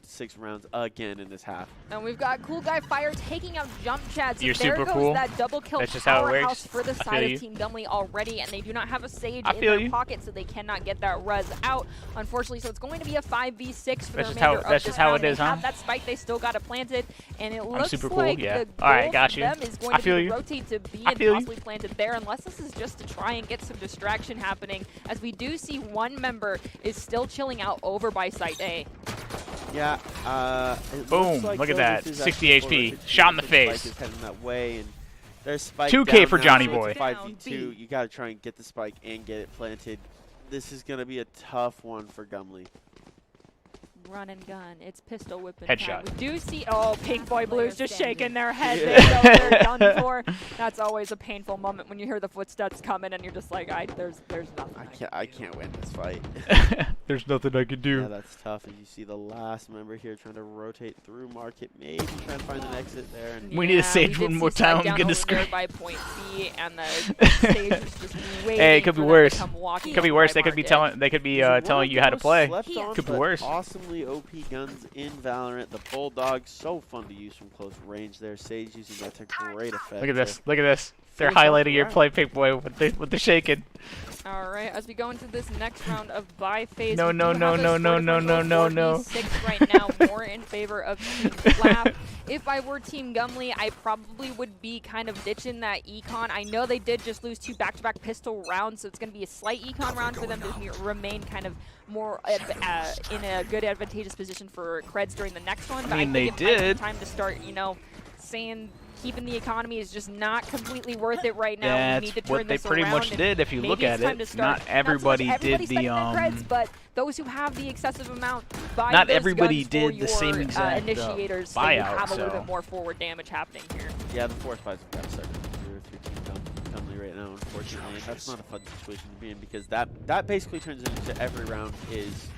6 rounds again in this half. And we've got Cool Guy Fire taking out Jump Chad. So You're there super goes cool. that double kill That's just how it powerhouse works. for the I side feel you. of Team Gumley already, and they do not have a Sage I in feel their you. pocket, so they cannot get that res out, unfortunately. So it's going to be a 5v6 for That's the just how- remainder of that's this just how round. it is, They huh? have that spike, they still got it planted, and it looks super cool, like yeah. the All right, goal got for you. them is going I to feel be you. to rotate to B I and feel you. possibly planted there, unless this is just to try and get some distraction happening, as we do see one member is still chilling out over by site A. Yeah. It Boom, looks like look at though that. this is 60 actually HP. Shot in the Spike face. is heading that way, and there's spike 2K down for now, Johnny so it's Boy. 5v2. You got to try and get the spike and get it planted. This is going to be a tough one for Gumley. Run and gun. It's pistol whipping Headshot. time. We do see, oh, Pink Boy Blues just shaking their head. Yeah. They know they're done for. That's always a painful moment when you hear the footsteps coming and you're just like, there's nothing. I can't win this fight. There's nothing I can do. Yeah, that's tough. And you see the last member here trying to rotate through market, maybe trying to find an exit there. And We need to Sage we one did more see Spike time. I'm down gonna over scream. there by point B, and the Sage is just waiting. Hey, it could for be them to worse. come walking Could be over worse. by They could be market. telling. They could be He's one telling of you how to those play. slept on, Could be but worse. Awesomely OP guns in Valorant. The Bulldog, so fun to use from close range there. Sage using that to great effect. Look at this. Look at this. They're finish off highlighting the your round. play, Pink Boy, with the shaking. All right, as we go into this next round of buy phase, No, we no, do no, have a no, no, score no, no, differential no, of no. 4v6 right now, more in favor of Team Laugh. If I were Team Gumley, I probably would be kind of ditching that econ. I know they did just lose 2 back-to-back pistol rounds, so it's going to be a slight econ round for them to remain kind of more in a good advantageous position for creds during the next one. But I mean, think they it might be did. time to start, saying keeping the economy is just not completely worth it right now. That's we need to turn what they this pretty around, much and did if you look maybe at it's time to it. start. Not everybody so did the spending their creds, but those who have the excessive amount buy not those everybody guns did for the same your, exact initiators, so you buyout, have a little so. bit more forward damage happening here. Yeah, the force buys have got to start coming through Team Gumley right now, unfortunately. And that's not a fun situation to be in because that basically turns into every round is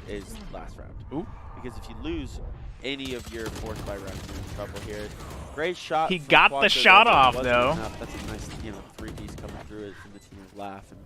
last round. Ooh. Because if you lose any of your force buy rounds, you're in trouble here. Great shot. He from got the Quattro shot there, but off, wasn't though. enough. That's a nice, three-piece coming through it from the team of Laugh. And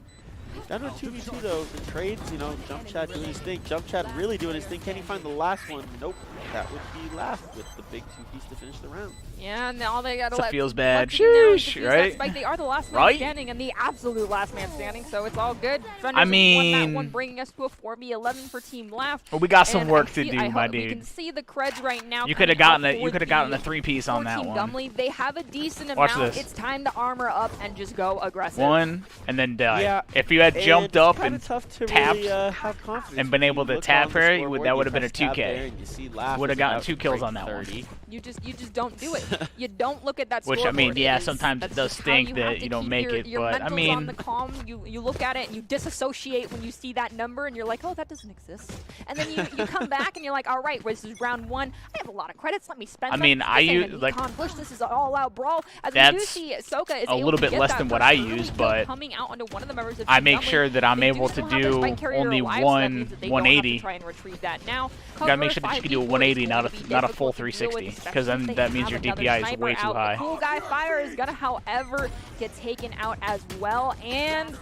down to a 2v2 though, the trades, Jump Chat doing his thing. Jump Chat really doing his thing. Can he find the last one? Nope. That would be Laugh with the big 2-piece to finish the round. Yeah, and all they gotta That feels bad. left to do now is Sheesh, defuse that right? spike. They are the last man Right? standing and the absolute last man standing, so it's all good. Defenders I have won that mean- one, bringing us to a 4v11 for Team Laugh. Well, we got some And work I to feel- do, I my hope We dude. can see the creds right now. You could have coming gotten up it. You for could have gotten the- the 3-piece on for that Team one. Gumley. They have a decent Watch amount. this. It's time to armor up and just go aggressive. One and then die. Yeah, If you had jumped up it's kinda and tough to tapped really, have confidence and been when able you to look tap on the her, scoreboard, that would have you been a press tab 2K. there and you see Laugh Would have is gotten about 2 to kills break on that one. 30. You just don't do it. You don't look at that Which, I scoreboard. mean, yeah, It is- sometimes it that's does just how stink you that have to you don't keep make your, it, your but, I mentals mean- on the calm. You look at it and you disassociate when you see that number and you're like, oh, that doesn't exist. And then you come back and you're like, all right, well, this is round 1. I have a lot of credits. Let me spend I them. mean, This I ain't use- an like, econ push. This is an all-out brawl. As we do that's see, Soka is a able little to bit get less that than what first I early use, kill but coming out onto one of the members of I Team make Gumley. sure that I'm They do able to still have their do spike carrier only alive, so that means that they don't have to 180. try and retrieve that now. Gotta make sure Cover that you can do a 5v4 is 180, not going to a be not a full difficult to deal with, 360, because especially if then they that means have your another DPI is sniper way too out. high. The cool guy fire is gonna, however, get taken out as well, and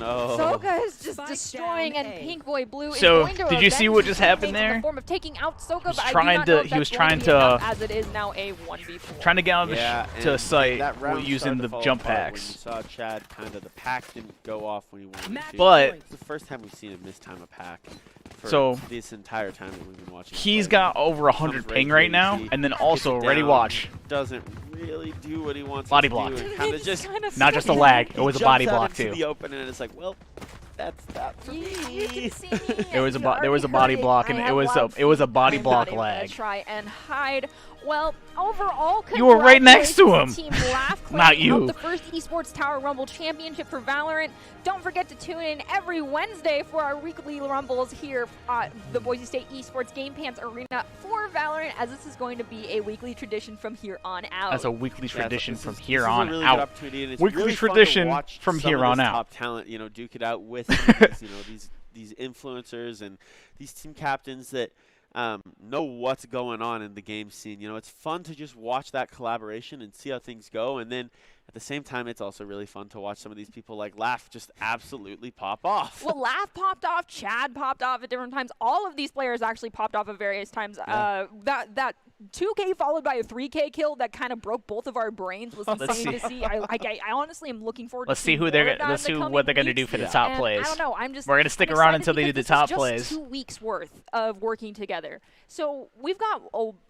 No. Soka is just destroying, and Pink Boy Blue is So, going to did you see avenge what his just happened teammate in there? the form of taking out Soka, was but I do trying not to- know if he that's was going trying be to- enough, as it is now a 1v4. Trying to get on Yeah, to and site that round using started the to fall jump apart packs. When you saw Chad, kind of the pack didn't go off when he wanted to. But It's the first time we've seen him mistime a pack for So, this entire time that we've been watching. him he's play. got over 100 Comes ping right right through, now, you see, and then gets also it ready down, watch. Doesn't really do what he wants. Body it to block. do, and kind of just Not just a lag, it he was a jumps body out block into too. the open, and it's like, well, that's that for You me. can see me. There was a You there was a already body heard block, I and have it was loud a feet. body I'm block not even gonna lag. try and hide. Well, overall, You were right next to him. congratulations, Team Laugh, Not closing out you. the first Esports Tower Rumble Championship for Valorant. Don't forget to tune in every Wednesday for our weekly Rumbles here at the Boise State Esports Game Pants Arena for Valorant, as this is going to be a weekly tradition from here on out. That's a weekly tradition this from is- here this is on a really out. Good opportunity, and it's Weekly really fun to tradition watch from some here of on this out. Top talent, duke it out with some of these, these influencers and these team captains that know what's going on in the game scene. It's fun to just watch that collaboration and see how things go, and then at the same time, it's also really fun to watch some of these people like Laugh just absolutely pop off. Well, Laugh popped off, Chad popped off at different times. All of these players actually popped off at various times. Yeah. That 2K followed by a 3K kill that kind of broke both of our brains was Let's insane to see. I honestly am looking forward Let's to see seeing who they're more of gonna that let's in see the what they're coming gonna do weeks. for the Yeah. top And plays. I don't know. I'm just We're gonna stick I'm around excited until they do the because this top is just plays. 2 weeks worth of working together. So we've got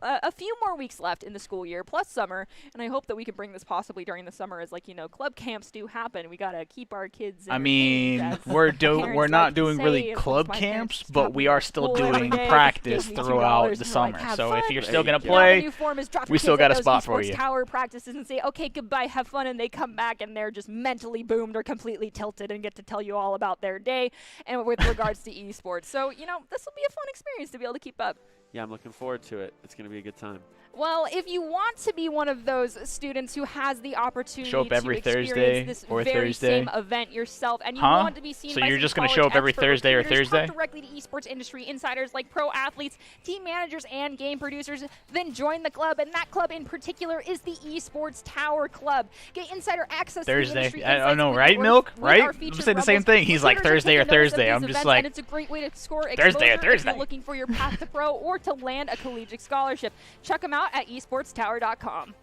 a few more weeks left in the school year plus summer, and I hope that we can bring this possibly during the summer as club camps do happen. We gotta keep our kids. I mean, entertained, as we're parents not like to doing say, really and club my camps, parents but stop we me are at still school every doing day, practice give me $2 throughout the and they're summer. like, "Have So if fun." you're There still you gonna go. You know, the play, new form is drop we your still kids at got a those spot for Esports you. Tower practices and say, okay, goodbye, have fun, and they come back and they're just mentally boomed or completely tilted and get to tell you all about their day and with regards to esports. So, this will be a fun experience to be able to keep up. Yeah, I'm looking forward to it. It's going to be a good time. Well, if you want to be one of those students who has the opportunity Show up every to experience Thursday this or very Thursday. same event yourself, and you Huh? want to be seen So by you're some just gonna college show up every expert Thursday or recruiters, Thursday? talk directly to esports industry insiders like pro athletes, team managers, and game producers, then join the club. And that club in particular is the Esports Tower Club. Get insider access to the Thursday. industry I insights know, and right, networks Milk? with Right? our I'm featured saying the same rumbles. thing. He's like Recruiters Thursday or have taken notice of Thursday. these I'm just events, like and it's a great way to score Thursday or exposure if Thursday. you're looking for your path to pro or to land a collegiate scholarship. Check them out at esportstower.com.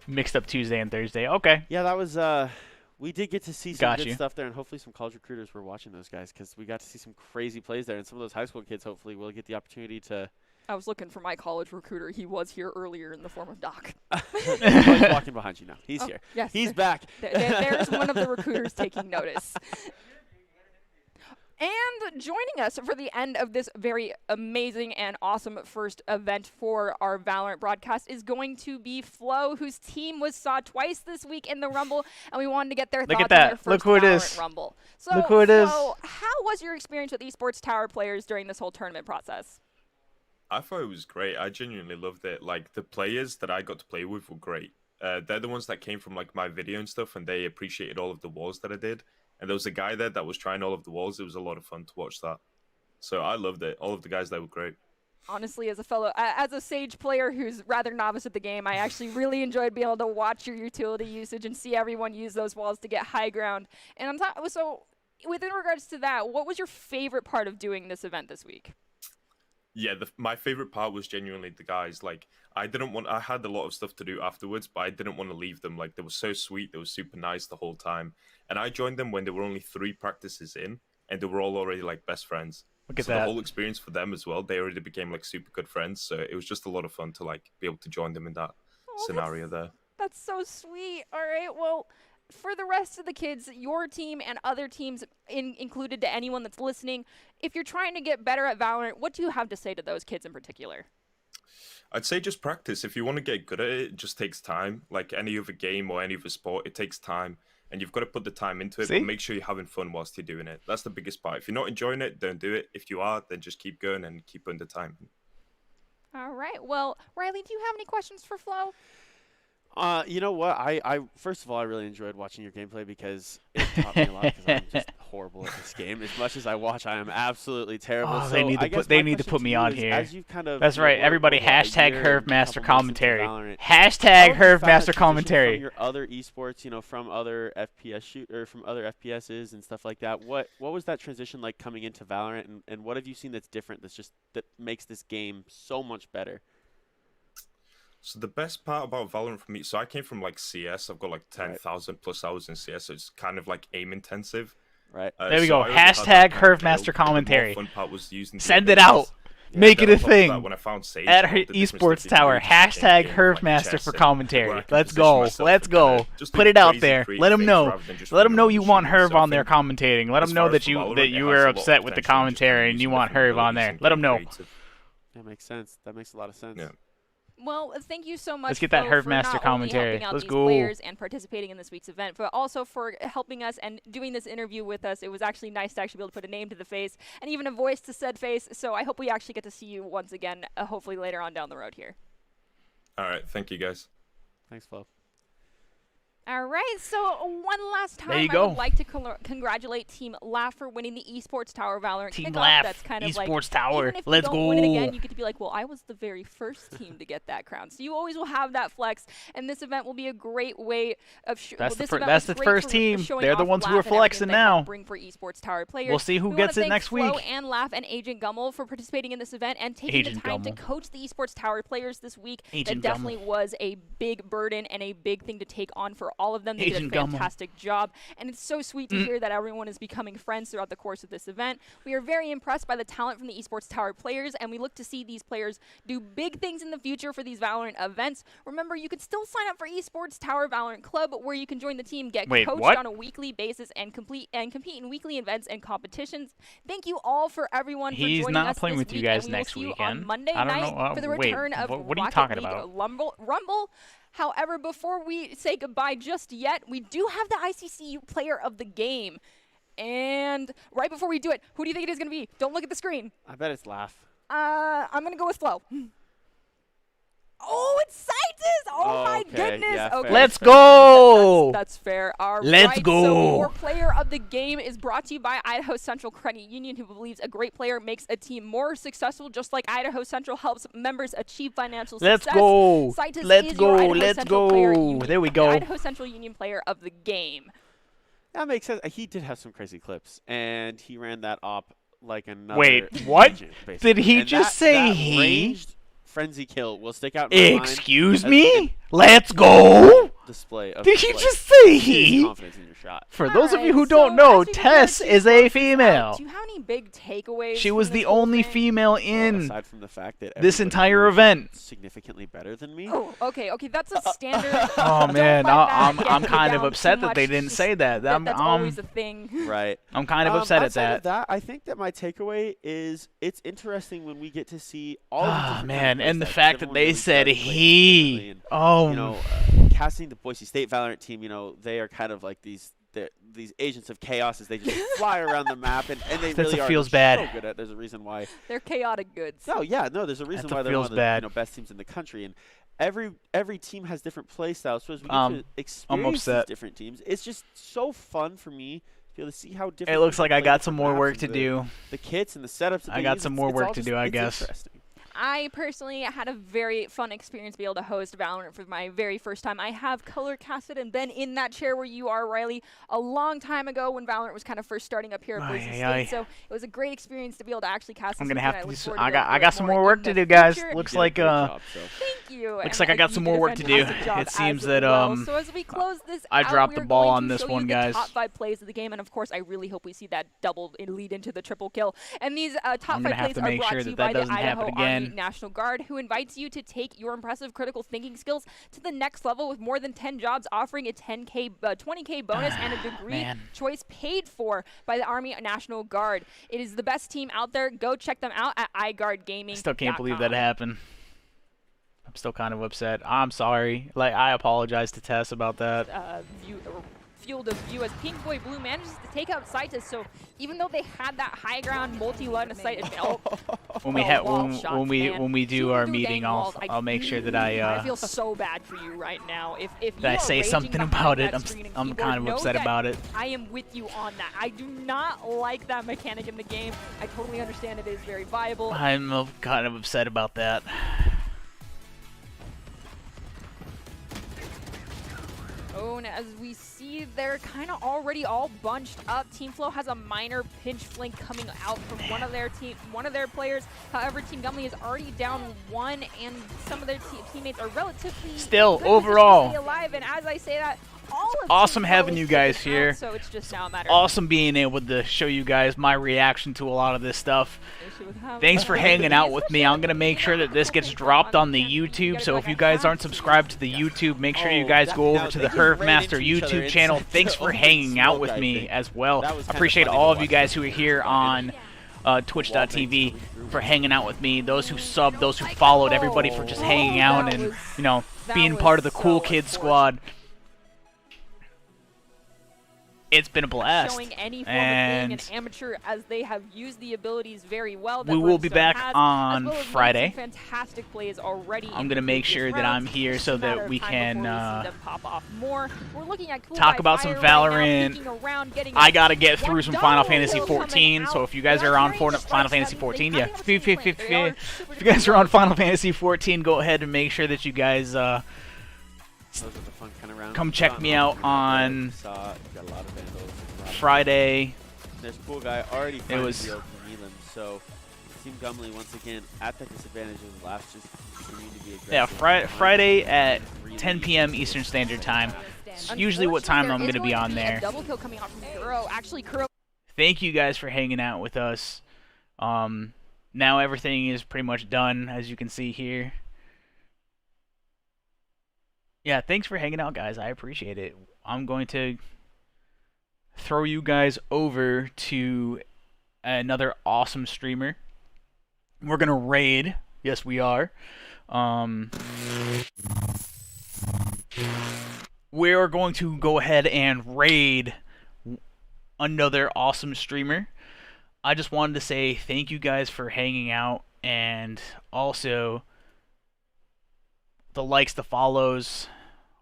mixed up Tuesday and Thursday. Okay. Yeah, that was we did get to see some Got good you. stuff there, and hopefully some college recruiters were watching those guys because we got to see some crazy plays there, and some of those high school kids hopefully will get the opportunity to. I was looking for my college recruiter. He was here earlier in the form of Doc. He's walking behind you now. He's Oh, here. yes. He's back. There's one of the recruiters taking notice. And joining us for the end of this very amazing and awesome first event for our Valorant broadcast is going to be Flo, whose team was saw twice this week in the Rumble, and we wanted to get their Look thoughts at on that. their first Look who it Valorant is. Rumble. So, Look who it is. Flo, how was your experience with Esports Tower players during this whole tournament process? I thought it was great. I genuinely loved it. Like, the players that I got to play with were great. They're the ones that came from like my video and stuff, and they appreciated all of the walls that I did. And there was a guy there that was trying all of the walls. It was a lot of fun to watch that. So I loved it. All of the guys there were great. Honestly, as a Sage player who's rather novice at the game, I actually really enjoyed being able to watch your utility usage and see everyone use those walls to get high ground. And on top, so within regards to that, what was your favorite part of doing this event this week? Yeah, my favorite part was genuinely the guys. Like, I had a lot of stuff to do afterwards, but I didn't want to leave them. Like, they were so sweet. They were super nice the whole time. And I joined them when there were only 3 practices in, and they were all already like best friends. Look at so that. The whole experience for them as well, they already became like super good friends. So it was just a lot of fun to like be able to join them in that scenario there. That's so sweet. All right, well, for the rest of the kids, your team and other teams included to anyone that's listening, if you're trying to get better at Valorant, what do you have to say to those kids in particular? I'd say just practice. If you want to get good at it, it just takes time. Like any other game or any other sport, it takes time. And you've got to put the time into it, but make sure you're having fun whilst you're doing it. That's the biggest part. If you're not enjoying it, don't do it. If you are, then just keep going and keep putting the time in. All right. Well, Riley, do you have any questions for Flo? You know what? I first of all, I really enjoyed watching your gameplay because it taught me a lot. Because I'm just horrible at this game. As much as I watch, I am absolutely terrible. Oh, so they need to put me on here. As you kind of, That's right. Everybody, hashtag HervMaster commentary. Valorant, Hashtag how have you found that HervMaster transition commentary. From your other esports, from other from other FPSs and stuff like that. What was that transition like coming into Valorant, and what have you seen that's different? That makes this game so much better. So the best part about Valorant for me, so I came from like CS. I've got like 10,000 plus hours in CS, so it's kind of like aim intensive. Right. There we so go. I already had Hashtag that kind of HervMaster build, commentary. The more fun part was using Send the it out. Yeah, Make it a on top of thing. that, when I found Sage At and all the different Esports stuff you can Tower, do to change hashtag games, like HervMaster chess for and commentary. where I can Let's position go. myself Let's and go. kinda just Put do it out crazy there. creative Let them things know. rather than just Let them know running you around want shooting. Herv So I on there think commentating. Let them as know far that as you Valorant, that it you has were a lot of upset with the potential and just commentary and you using want different Herv on abilities there. and Let them getting know. creative. That makes sense. That makes a lot of sense. Yeah. Well, thank you so much. Let's get that Flo, for HervMaster not commentary. only helping out Let's these go. players and participating in this week's event, but also for helping us and doing this interview with us. It was actually nice to actually be able to put a name to the face and even a voice to said face. So I hope we actually get to see you once again, hopefully later on down the road here. All right. Thank you, guys. Thanks, Flo. All right, so one last time, There you I go. would like to congratulate Team Laugh for winning the Esports Tower Valorant Team kickoff. Laugh, That's kind of Esports like, Tower. even if Let's you don't win it go. again, you get to be like, well, I was the very first team to get that crown. So you always will have that flex, and this event will be a great way of That's the first team. They're the ones who are flexing now. Bring for Esports Tower players. We'll see who We gets wanna it thank next Flo week. and Laugh and Agent Gummel for participating in this event and taking Agent the time Gummel. to coach the Esports Tower players this week. Agent That definitely Gummel. was a big burden and a big thing to take on for all of them. They did Agent a Gummel. fantastic job, and it's so sweet to hear that everyone is becoming friends throughout the course of this event. We are very impressed by the talent from the Esports Tower players, and we look to see these players do big things in the future for these Valorant events. Remember, you can still sign up for Esports Tower Valorant Club, where you can join the team, get Wait, coached what? on a weekly basis, and compete in weekly events and competitions. Thank you all for everyone for He's joining not us playing this with you week, guys and we will next see you weekend. on Monday I don't night know, for the wait, return of what are you Rocket talking League about? Rumble. However, before we say goodbye just yet, we do have the ICCU player of the game. And right before we do it, who do you think it is going to be? Don't look at the screen. I bet it's Laugh. I'm going to go with Flo. Oh, it's Citus! Oh, my okay. goodness. Yeah, Okay. fair. Let's go. That's fair. All Let's right, go. So your player of the game is brought to you by Idaho Central Credit Union, who believes a great player makes a team more successful, just like Idaho Central helps members achieve financial Let's success. go. Citus Let's is go. your Idaho Let's Central player go. There we go. The Idaho Central Union player of the game. That makes sense. He did have some crazy clips, and he ran that op like another. Wait, what? agent, basically. Did he And just that say he? ranged frenzy kill will stick out in my mind Excuse as me? Let's go. display of Did he like, just say serious he? confidence in your shot. For those of you Alright, who so don't know, as we Tess prepare to is a close this out, female. Do you have any big takeaways? She from was this the whole only thing? female Well, in aside from the fact that this everybody entire here is event. significantly better than me. Oh, okay, that's a standard. Oh Don't man, let that I'm get I'm you kind of down upset too that they much. didn't Just say that. that's always a thing. Right. I'm kind of upset at Outside of that. I think that my takeaway is it's interesting when we get to see all of the Ah different man, kind of and the play styles, fact 'cause that everyone they really said does play differently, he. and, Oh, you know, casting the Boise State Valorant team, you know, they are kind of like these agents of chaos as they just fly around the map, and they That's really a are feels just bad. so good at. There's a reason why. They're chaotic goods. No, yeah, no. There's a reason That's a why they're feels one of the bad. best teams in the country, and every team has different play styles. So as we get to experience these upset. different teams, it's just so fun for me to be able to see how different. It looks people like I play got some different more maps work and to do. The kits and the setups. That I they got use, some it's- more it's work all to just- do, I it's guess. interesting. I personally had a very fun experience to be able to host Valorant for my very first time. I have color casted and been in that chair where you are, Riley, a long time ago when Valorant was kind of first starting up here at Boise State. So it was a great experience to be able to actually cast. I'm this gonna weekend. have to look do. forward I be able got do some it more work to in do, the guys. future. Looks You did a like great job, so. Thank you. Looks and like I got you some did more a work to do. fantastic job It seems as that, well. So as we close this I out, dropped we're the ball going on to this show one, you guys. The top 5 plays of the game, and of course, I really hope we see that double lead into the triple kill. And these top I'm 5 gonna have plays to are make brought sure to you that by that the doesn't happen Idaho Army again. National Guard, who invites you to take your impressive critical thinking skills to the next level with more than 10 jobs, offering a 20K bonus and a degree Man. choice paid for by the Army National Guard. It is the best team out there. Go check them out at iGuardGaming. Still can't believe that happened. I'm still kind of upset. I'm sorry. Like, I apologize to Tess about that. Field of view as Pink Boy Blue manages to take out Citus. So even though they had that high ground multi-line of sight, When we do our meeting, I'll make sure that I feel so bad for you right now. If you that I are say raging something behind about it. that screen and I'm keyboard, kind of know upset that about it. I am with you on that. I do not like that mechanic in the game. I totally understand it is very viable. I'm kind of upset about that. Oh, and as we see, they're kind of already all bunched up. Team Flow has a minor pinch flank coming out from one of their players. However, Team Gumley is already down one, and some of their teammates are relatively Still, good position to overall, stay alive. And as I say that, all of awesome Team Flow having is you guys taken here. out, so it's just now a matter Awesome being able to show you guys my reaction to a lot of this stuff. of Thanks for hanging out with me. I'm going to make sure that this gets dropped on the YouTube, so if you guys aren't subscribed to the YouTube, make sure you guys go over to the Herfmaster YouTube channel. Thanks for hanging out with me as well. I appreciate all of you guys who are here on twitch.tv for hanging out with me, those who subbed, those who followed, everybody for just hanging out and, you know, being part of the Cool Kids squad. It's been a blast, showing any form and of being an amateur, as they have used the abilities very well. We will be back on Friday. Fantastic plays already. I'm gonna make sure that I'm here so that we can pop off more. We're looking at cool talk about some Valorant. I gotta get through some Final Fantasy 14, so if you guys are on Final Fantasy 14, yeah, if you guys are on Final Fantasy 14, go ahead and make sure that you guys come check me out on Friday. There's a cool guy already. It was. So Team Gumley once again at the disadvantage of the last, just continuing to be aggressive. Yeah, Friday at 10 p.m. Eastern Standard Time. It's usually what time I'm going to be on there. Double kill coming out from Kuro. Actually, Kuro. Thank you guys for hanging out with us. Now everything is pretty much done, as you can see here. Yeah, thanks for hanging out, guys. I appreciate it. I'm going to throw you guys over to another awesome streamer. We're going to raid. Yes, we are. We are going to go ahead and raid another awesome streamer. I just wanted to say thank you guys for hanging out, and also the likes, the follows,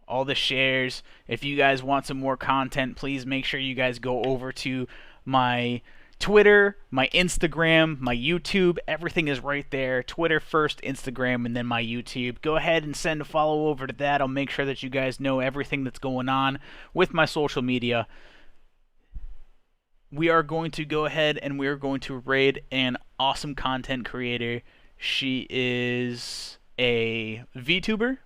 all the shares. If you guys want some more content, please make sure you guys go over to my Twitter, my Instagram, my YouTube. Everything is right there. Twitter first, Instagram, and then my YouTube. Go ahead and send a follow over to that. I'll make sure that you guys know everything that's going on with my social media. We are going to go ahead and we are going to raid an awesome content creator. She is a VTuber.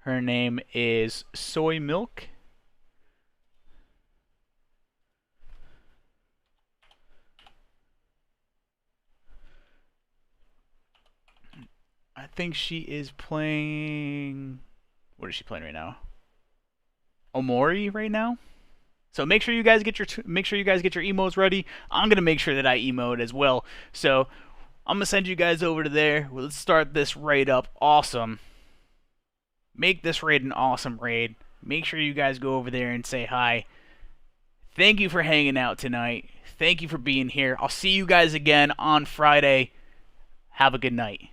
Her name is Soy Milk. I think she is playing. What is she playing right now? Omori right now. So make sure you guys get your emotes ready. I'm gonna make sure that I emote as well. So I'm gonna send you guys over to there. Well, let's start this raid up. Awesome. Make this raid an awesome raid. Make sure you guys go over there and say hi. Thank you for hanging out tonight. Thank you for being here. I'll see you guys again on Friday. Have a good night.